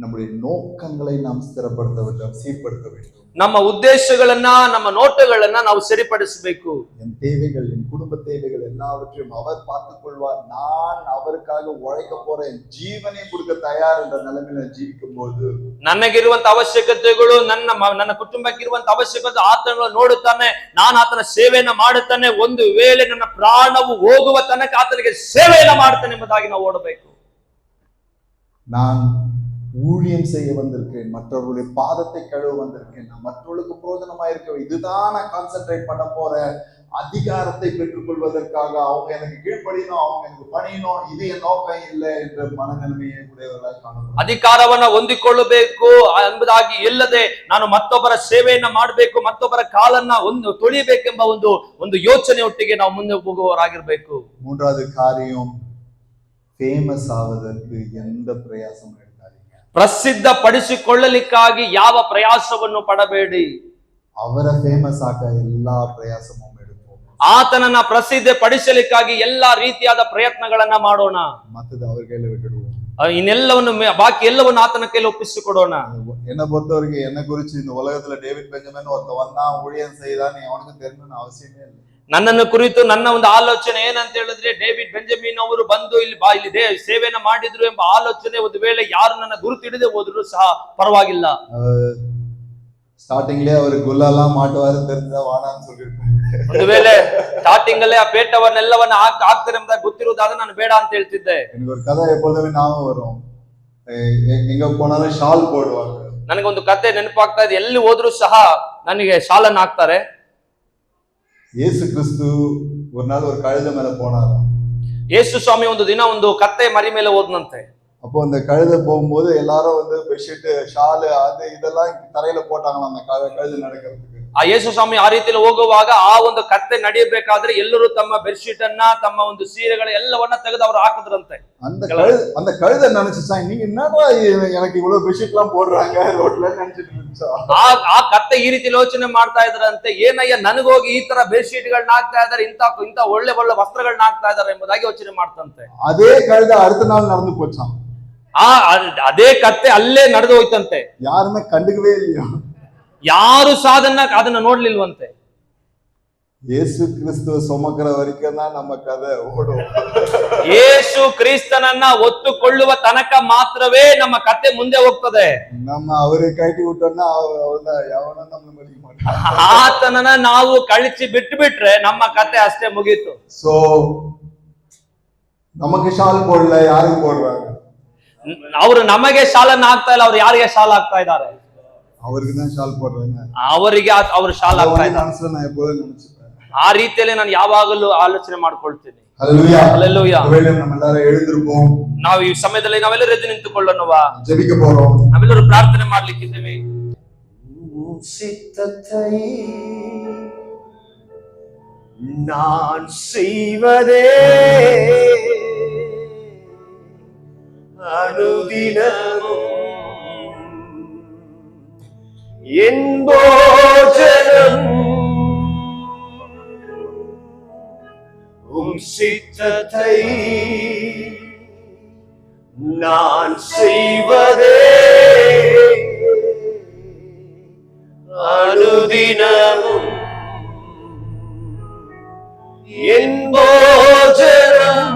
நம்முடைய நோக்கங்களை நாம் ஸ்திரப்படுத்த வேண்டும், சீர்படுத்த வேண்டும். ನಮ್ಮ ಉದ್ದೇಶಗಳನ್ನ, ನಮ್ಮ ನೋಟಗಳನ್ನ ನಾವು ಸರಿಪಡಿಸಬೇಕು. என் தேவைகள், என் குடும்ப தேவைகள் எல்லாவற்றையும் அவர் பார்த்துக் கொள்வார். நான் அவருக்காக உழைக்க போறேன், ஜீவனை கொடுக்க தயார் என்ற நிலைமையில ஜீவிக்கும் போது, ನನಗಿರುವಂತ ಅವಶ್ಯಕತೆಗಳು, ನನ್ನ ಕುಟುಂಬಕ್ಕಿರುವಂತ ಅವಶ್ಯಕತೆ ಆತನ ನೋಡುತ್ತಾನೆ. ನಾನು ಆತನ ಸೇವೆಯನ್ನ ಮಾಡುತ್ತಾನೆ. ಒಂದು ವೇಳೆ ನನ್ನ ಪ್ರಾಣವು ಹೋಗುವ ತನಕ ಆತನಿಗೆ ಸೇವೆಯನ್ನ ಮಾಡ್ತಾನೆ ಎಂಬುದಾಗಿ ನಾವು ಓಡಬೇಕು. நான் ஊழியம் செய்ய வந்திருக்கேன், மற்றவர்களுடைய பாதத்தை கழுவ வந்திருக்கேன், நான் மற்றவர்களுக்கு பிரோஜனமா இருக்க, இதுதான் நான் கான்சென்ட்ரேட் பண்ண போறேன். அதிகாரத்தை பெற்றுக் கொள்வதற்காக அவங்க எனக்கு கீழ்ப்படியணும், அவங்க எனக்கு பணியணும், இது என் நோக்கம் இல்லை என்ற மனநிலைமையை உடையவர்களாக காணப்படும். ಅಧಿಕಾರವನ್ನ ಹೊಂದಿಕೊಳ್ಳಬೇಕು ಎಂಬುದಾಗಿ ಇಲ್ಲದೆ ನಾನು ಮತ್ತೊಬ್ಬರ ಸೇವೆಯನ್ನ ಮಾಡಬೇಕು, ಮತ್ತೊಬ್ಬರ ಕಾಲನ್ನ ತೊಳಿಬೇಕೆಂಬ ಒಂದು ಯೋಚನೆ ಒಟ್ಟಿಗೆ ನಾವು ಮುಂದೆ ಹೋಗುವವರಾಗಿರ್ಬೇಕು. மூன்றாவது காரியம், ಫೇಮಸ್ ಆಗೋದಕ್ಕೆ ಎಂದ ಪ್ರಯಾಸ ಮಾಡ್ತಾರೀங்க. ಪ್ರಸಿದ್ಧ ಪಡಿಸಿಕೊಳ್ಳಲಿಕ್ಕಾಗಿ ಯಾವ ಪ್ರಯಾಸವನ್ನು ಪಡಬೇಡಿ. ಅವರ ಫೇಮಸ್ ಆಗ ಎಲ್ಲಾ ಪ್ರಯಾಸವೂ எடுப்போம். ಆತನನ್ನ ಪ್ರಸಿದ್ಧ ಪಡಿಸಲಿಕ್ಕಾಗಿ ಎಲ್ಲಾ ರೀತಿಯಾದ ಪ್ರಯತ್ನಗಳನ್ನ ಮಾಡೋಣ. ಮತ್ತದು ಅವರ ಕೈಯಲ್ಲಿ ಬಿಡುவோம். ಇನ್ನೆಲ್ಲವನ್ನು ಬಾಕಿ ಎಲ್ಲವನ್ನು ಆತನ ಕೈಯಲ್ಲಿ ಒಪ್ಪಿಸಿಕೊಡೋಣ. என்ன பொறுத்தவரைக்கும் என்ன குறிச்சு இந்த உலகத்துல டேவிட் பெஞ்சமின் ஒருத்தன் வந்தா ஊழியம் செய்தான்னு அவனுக்கு தெரியணும்னு அவசியமே இல்லை. ನನ್ನನ್ನು ಕುರಿತು ನನ್ನ ಒಂದು ಆಲೋಚನೆ ಏನಂತ ಹೇಳಿದ್ರೆ, ಡೇವಿಡ್ ಬೆಂಜಮಿನ್ ಅವರು ಬಂದು ಇಲ್ಲಿ ಸೇವೆಯನ್ನ ಮಾಡಿದ್ರು ಎಂಬ ಆಲೋಚನೆ ಒಂದು ವೇಳೆ ಯಾರು ನನ್ನ ಗುರುತಿಡದೆ ಹೋದ್ರು ಸಹ ಪರವಾಗಿಲ್ಲ. ಸ್ಟಾರ್ಟಿಂಗ್ಲೇ ಅವರು ಗುಲ್ಲೆಲ್ಲ ಮಾಟುವಾರು தெரிஞ்சா வாடான்னு சொல்லிருப்பாங்க. ಒಂದು ವೇಳೆ ಸ್ಟಾರ್ಟಿಂಗ್ ಅಲ್ಲೇ ಆ ಪೇಟವನ್ನೆಲ್ಲವನ್ನ ಹಾಕ್ತಾರೆ ಎಂಬುದಾಗಿ ಗೊತ್ತಿರುವುದಾದ್ರೆ ನಾನು ಬೇಡ ಅಂತ ಹೇಳ್ತಿದ್ದೆ. எனக்கு ஒரு கதை எப்பொழுதுமே ஞாபகம் வரும். எங்க போனாலும் ஷால் போடுவாங்க. ನನಗೊಂದು ಕತೆ ನೆನಪಾಗ್ತಾ ಇದೆ. ಎಲ್ಲಿ ಹೋದ್ರು ಸಹ ನನಗೆ ಶಾಲನ್ನು ಹಾಕ್ತಾರೆ. ಯೇಸು ಕ್ರಿಸ್ತು ஒரு நாள் ஒரு கழுதை மேல போனாராம். ಯೇಸು ಸ್ವಾಮಿ ಒಂದು ದಿನ ಒಂದು ಕತ್ತೆ ಮರಿ ಮೇಲೆ ಹೋದ್ನಂತೆ. அப்போ அந்த கழுதை போகும்போது எல்லாரும் வந்து பெட்ஷீட், ஷால், அது இதெல்லாம் தரையில போட்டாங்களாம் அந்த கழுதை நடக்கிறதுக்கு. ಆ ಯೇಸು ಸ್ವಾಮಿ ಆ ರೀತಿಯಲ್ಲಿ ಹೋಗುವಾಗ ಆ ಒಂದು ಕತ್ತೆ ನಡೆಯಬೇಕಾದ್ರೆ ಎಲ್ಲರೂ ತಮ್ಮ ಬೆಡ್ಶೀಟ್ ಅನ್ನ, ತಮ್ಮ ಒಂದು ಸೀರೆಗಳ ಎಲ್ಲವನ್ನ ತೆಗೆದು ಅವರು ಹಾಕಿದ್ರಂತೆ. அந்த கழுதை நினைச்சுச்சா, நீங்க என்னடா எனக்கு இவ்வளவு பெட்ஷீட் எல்லாம் போடுறாங்க ரோட்ல நினைச்சிட்டு இருந்துச்சா. ಆ ಕತ್ತೆ ಈ ರೀತಿ ಯೋಚನೆ ಮಾಡ್ತಾ ಇದ್ರಂತೆ, ಏನಯ್ಯ ನನಗೋಗಿ ಈ ತರ ಬೆಡ್ಶೀಟ್ ಗಳನ್ನ ಹಾಕ್ತಾ ಇದಾರೆ, ಇಂತ ಒಳ್ಳೆ ಒಳ್ಳೆ ವಸ್ತ್ರಗಳನ್ನ ಹಾಕ್ತಾ ಇದಾರೆ ಎಂಬುದಾಗಿ ಯೋಚನೆ ಮಾಡ್ತಂತೆ. அதே கழுதை அடுத்த நாள் நடந்து போச்சாம். ಅದೇ ಕತ್ತೆ ಅಲ್ಲೇ ನಡೆದು ಹೋಯ್ತಂತೆ. ಯಾರನ್ನ ಕಂಡುಕವೇ ಇಲ್ಲ. ಯಾರು ಸಹ ಅದನ್ನ ನೋಡ್ಲಿಲ್ವಂತೆ. ಯೇಸು ಕ್ರಿಸ್ತು ಸುಮಕರ ವರೆக்கும் தான் நம்ம கதை ஓடும். ಯೇಸು ಕ್ರಿಸ್ತನನ್ನ ಒತ್ತುಕೊಳ್ಳುವ ತನಕ ಮಾತ್ರವೇ ನಮ್ಮ ಕತೆ ಮುಂದೆ ಹೋಗ್ತದೆ. நம்ம அவரை கட்டி விட்டோம்னா அவர்தான் எவனும் நம்ம மதிக்க மாட்டான். ಆತನನ್ನ ನಾವು ಕಳಿಸಿ ಬಿಟ್ಟು ಬಿಟ್ರೆ ನಮ್ಮ ಕತೆ ಅಷ್ಟೇ ಮುಗೀತು. சோ நமக்கு ஷால் போடல, யாருக்கு போடுறாங்க? ಅವರು ನಮಗೆ ಶಾಲನ್ನ ಹಾಕ್ತಾ ಇಲ್ಲ, ಅವ್ರು ಯಾರಿಗೆ ಶಾಲ್ ಹಾಕ್ತಾ ಇದ್ದಾರೆ? அவருக்கு தான் ஷால் போடுறாங்க. ಅವರಿಗೆ ಅವರು ಶಾಲ್ ಹಾಕ್ತಾ ಇದ್ದಾರೆ. நான் எப்போதும் நினைச்சுப்பேன். ಆ ರೀತಿಯಲ್ಲಿ ನಾನು ಯಾವಾಗಲೂ ಆಲೋಚನೆ ಮಾಡ್ಕೊಳ್ತೀನಿ. ஹல்லேலூயா. ಹಲ್ಲೆಲೂಯಾ. நம்ம எல்லாரும் எழுந்திருப்போம். ನಾವು ಈ ಸಮಯದಲ್ಲಿ ನಾವೆಲ್ಲರೂ ಎದ್ದು ನಿಂತುಕೊಳ್ಳೋಣವಾ? ஜெபிக்க போறோம். ನಾವೆಲ್ಲರೂ ಪ್ರಾರ್ಥನೆ ಮಾಡ್ಲಿಕ್ಕಿದ್ದೇವೆ. சித்தத்தை நான் செய்வதே அனுதினமும் என் போஜனம் உம் சித்தத்தை நான் செய்வதே அனுதினமும் என் போஜனம்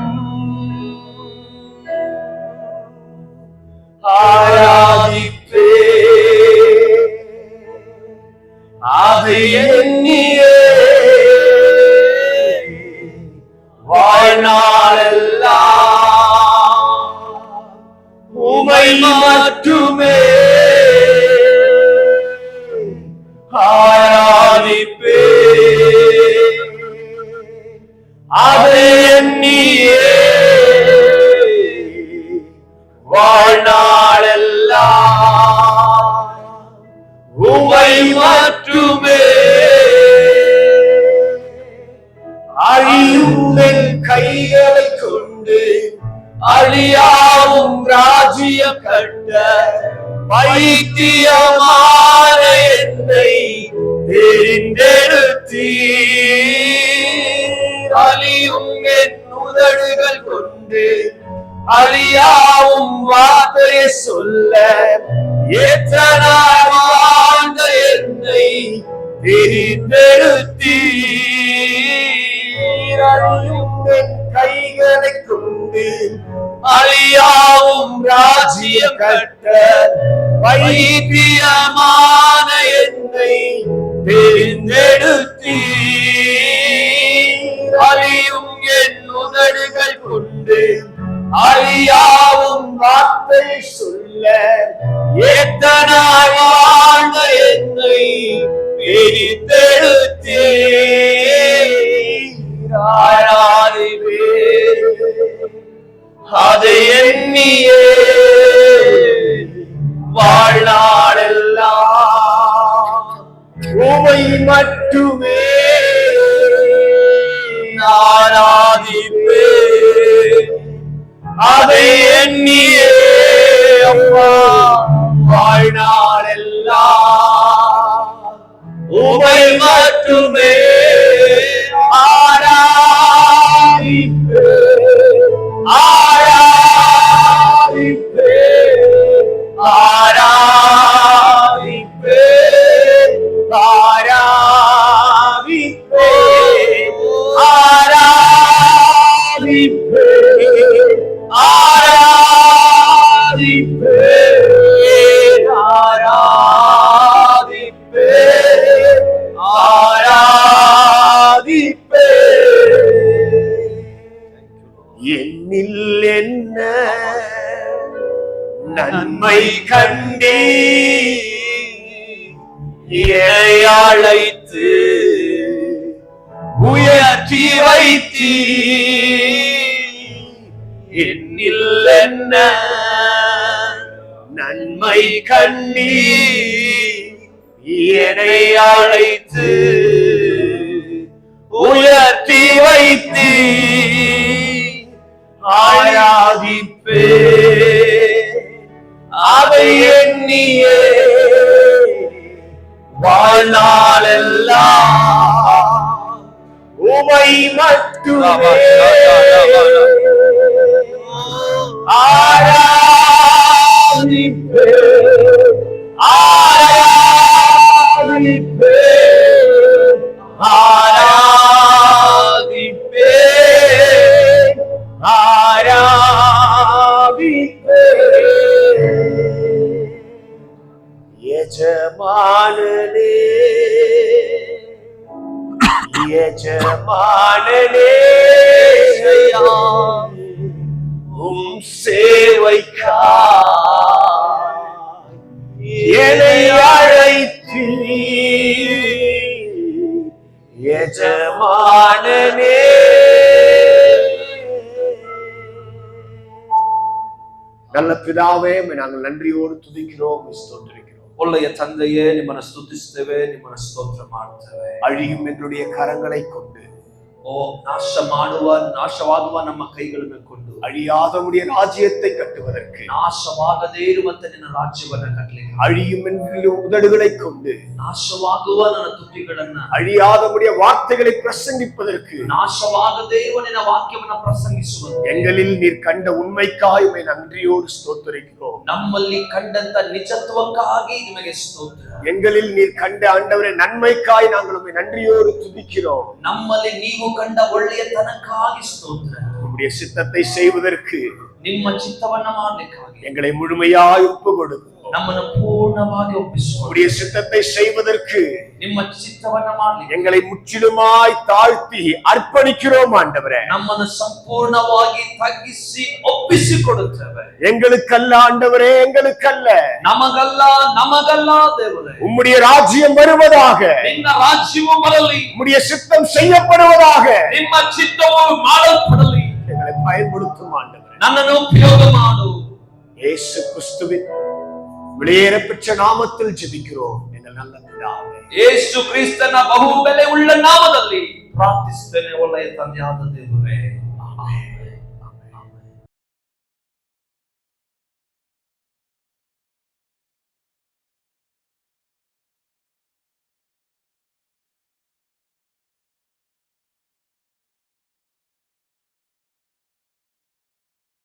ஆராதிப்பே அதை எண்ணியே வாழ்நாளெல்லாம் உமை மட்டுமே ஆராதிப்பே அதை எண்ணியே வாழ்நாளெல்லாம் உமை மட்டுமே அழியும் என் கைகளை கொண்டு அழியாவும் ராஜ்யம் கட்ட பைத்தியமான என்னை தெரிந்தெடுத்தீர். அழியும் என் உதடுகள் கொண்டு அழியாவும் வார்த்தையை சொல்ல ஏற்றனாய் வாழ்ந்த என்னை தெரிந்தெடுத்தீர். அழியும் என் கைகளை கொண்டு அழியாவும் ராஜ்யம் கட்ட பைத்தியமான என்னை தெரிந்தெடுத்தீர். அழியும் என் உதடுகள் கொண்டு அழியாவும் வார்த்தை சொல்ல ஏத்தனாய் வாழ்ந்த என்னை பிரித்தெடுத்தீர். ஆராதிப்பே அதை எண்ணியே வாழ்நாளெல்லாம் உமை மட்டுமே ஆராதிப்பே அதை எண்ணியே அம்மா வாழ்நாளெல்லாம் உமை மட்டுமே ஆராதிப்பே ஆராதிப்பே ஆராதிப்பே ஆராதிப்பே ஆராதிப்பே ஆராதிப்பே ஆராதிப்பே ஆராதிப்பே என்னில் என்ன நன்மை கண்டே அழைத்து உயர்த்தி வைத்தீ என்னில் என்ன நன்மை கண்ணி என்னை அழைத்து உயர்த்தி வைத்தீ ஆராதிப்பே அதை எண்ணியே வாழ்நாளெல்லாம் உமை மட்டுமே ஆராதிப்பே ஆராதிப்பே ஆராதிப்பே எஜமானனே எஜமானனே உம் சேவைக்காய் என்னை அழைத்து எஜமானனே. நல்ல பிதாவே, நாங்கள் நன்றியோடு துதிக்கிறோம், ஸ்தோத்திரிக்கிறோம். ಒಳ್ಳೆಯ ತಂದೆಯೇ, ನಿಮ್ಮನ್ನು ಸ್ತುತಿಸ್ತೇವೆ, ನಿಮ್ಮನ್ನು ಸ್ತೋತ್ರ ಮಾಡ್ತೇವೆ. அழியும் எங்களுடைய கரங்களை கொண்டு, ಓ ನಾಶವಾಗುವ ನಮ್ಮ ಕೈಗಳನ್ನು ಕೊಂಡು அழியாதமுடைய ராஜ்யத்தை கட்டுவதற்கு, ನಾಶವಾಗದೇ ಇರುವಂತ ನಿನ್ನ ರಾಜ್ಯವನ್ನ ಕಟ್ಟಲಿಕ್ಕೆ, அழியும் என்கிற உதடுகளை கொண்டு, ನಾಶವಾಗುವ ನನ್ನ ತುಟಿಗಳನ್ನ, அழியாதமுடைய வார்த்தைகளை பிரசங்கிப்பதற்கு, ನಾಶವಾಗದೇ ಇರುವ ನಿನ್ನ ವಾಕ್ಯವನ್ನ ಪ್ರಸಂಗಿಸುವಂತೆ எங்களில் நீர் கண்ட உண்மைக்காய் உம்மை நன்றியோடு ஸ்தோத்திரிக்கிறோம். ನಮ್ಮಲ್ಲಿ ಕಂಡಂತ ನಿಜತ್ವಕ್ಕಾಗಿ ನಿಮಗೆ ಸ್ತೋತ್ರ. எங்களில் நீர் கண்ட ஆண்டவரே நன்மைக்காய் நாங்கள் உம்மை நன்றியோடு துதிக்கிறோம். ನಮ್ಮಲ್ಲಿ ನೀವು ಕಂಡ ಒಳ್ಳೆಯತನಕ್ಕಾಗಿ ಸ್ತೋತ್ರ. உம்முடைய சித்தத்தை செய்வதற்கு, ನಿಮ್ಮ ಚಿತ್ತವನ್ನ ಮಾಡಲಿಕ್ಕಾಗಿ எங்களை முழுமையாய் ஒப்பு கொடுக்கிறோம். ನಮ್ಮನ್ನು ಪೂರ್ಣವಾಗಿ ಒಪ್ಪಿಸಿಕೊಳ್ಳಿ. உம்முடைய சித்தத்தை செய்வதற்கு, ನಿಮ್ಮ ಚಿತ್ತವನ್ನ ಮಾಡಲಿಕ್ಕೆ எங்களை முற்றிலுமாய் தாழ்த்தி அர்ப்பணிக்கிறோம் ஆண்டவரே. ನಮ್ಮನ್ನು ಸಂಪೂರ್ಣವಾಗಿ ತಗ್ಗಿಸಿ ಒಪ್ಪಿಸಿಕೊಡುತ್ತೇವೆ. எங்களுக்கல்ல ஆண்டவரே, எங்களுக்கல்ல, ನಮಗಲ್ಲ ದೇವರೇ. உம்முடைய ராஜ்யம் வருவதாக, ನಿನ್ನ ರಾಜ್ಯವು ಬರಲಿ, உம்முடைய சித்தம் செய்யப்படுவதாக, ನಿಮ್ಮ ಚಿತ್ತವು ಮಾಡಲ್ಪಡಲಿ. எங்களை பயன்படுத்தும் ஆண்டவரே. ನನ್ನನ್ನು ಉಪಯೋಗ ಮಾಡು. இயேசு கிறிஸ்துவின் வெளியேற பெற்ற நாமத்தில் ஜெபிக்கிறோம் எங்கள் நல்ல பிதாவே. ಯೇಸು ಕ್ರಿಸ್ತನ ಬಹು ಬೆಲೆ ಉಳ್ಳ ನಾಮದಲ್ಲಿ ಪ್ರಾರ್ಥಿಸುತ್ತೇನೆ, ಒಳ್ಳೆಯ ತಂದೆಯಾದ ದೇವರೇ. ಆಮೆನ್.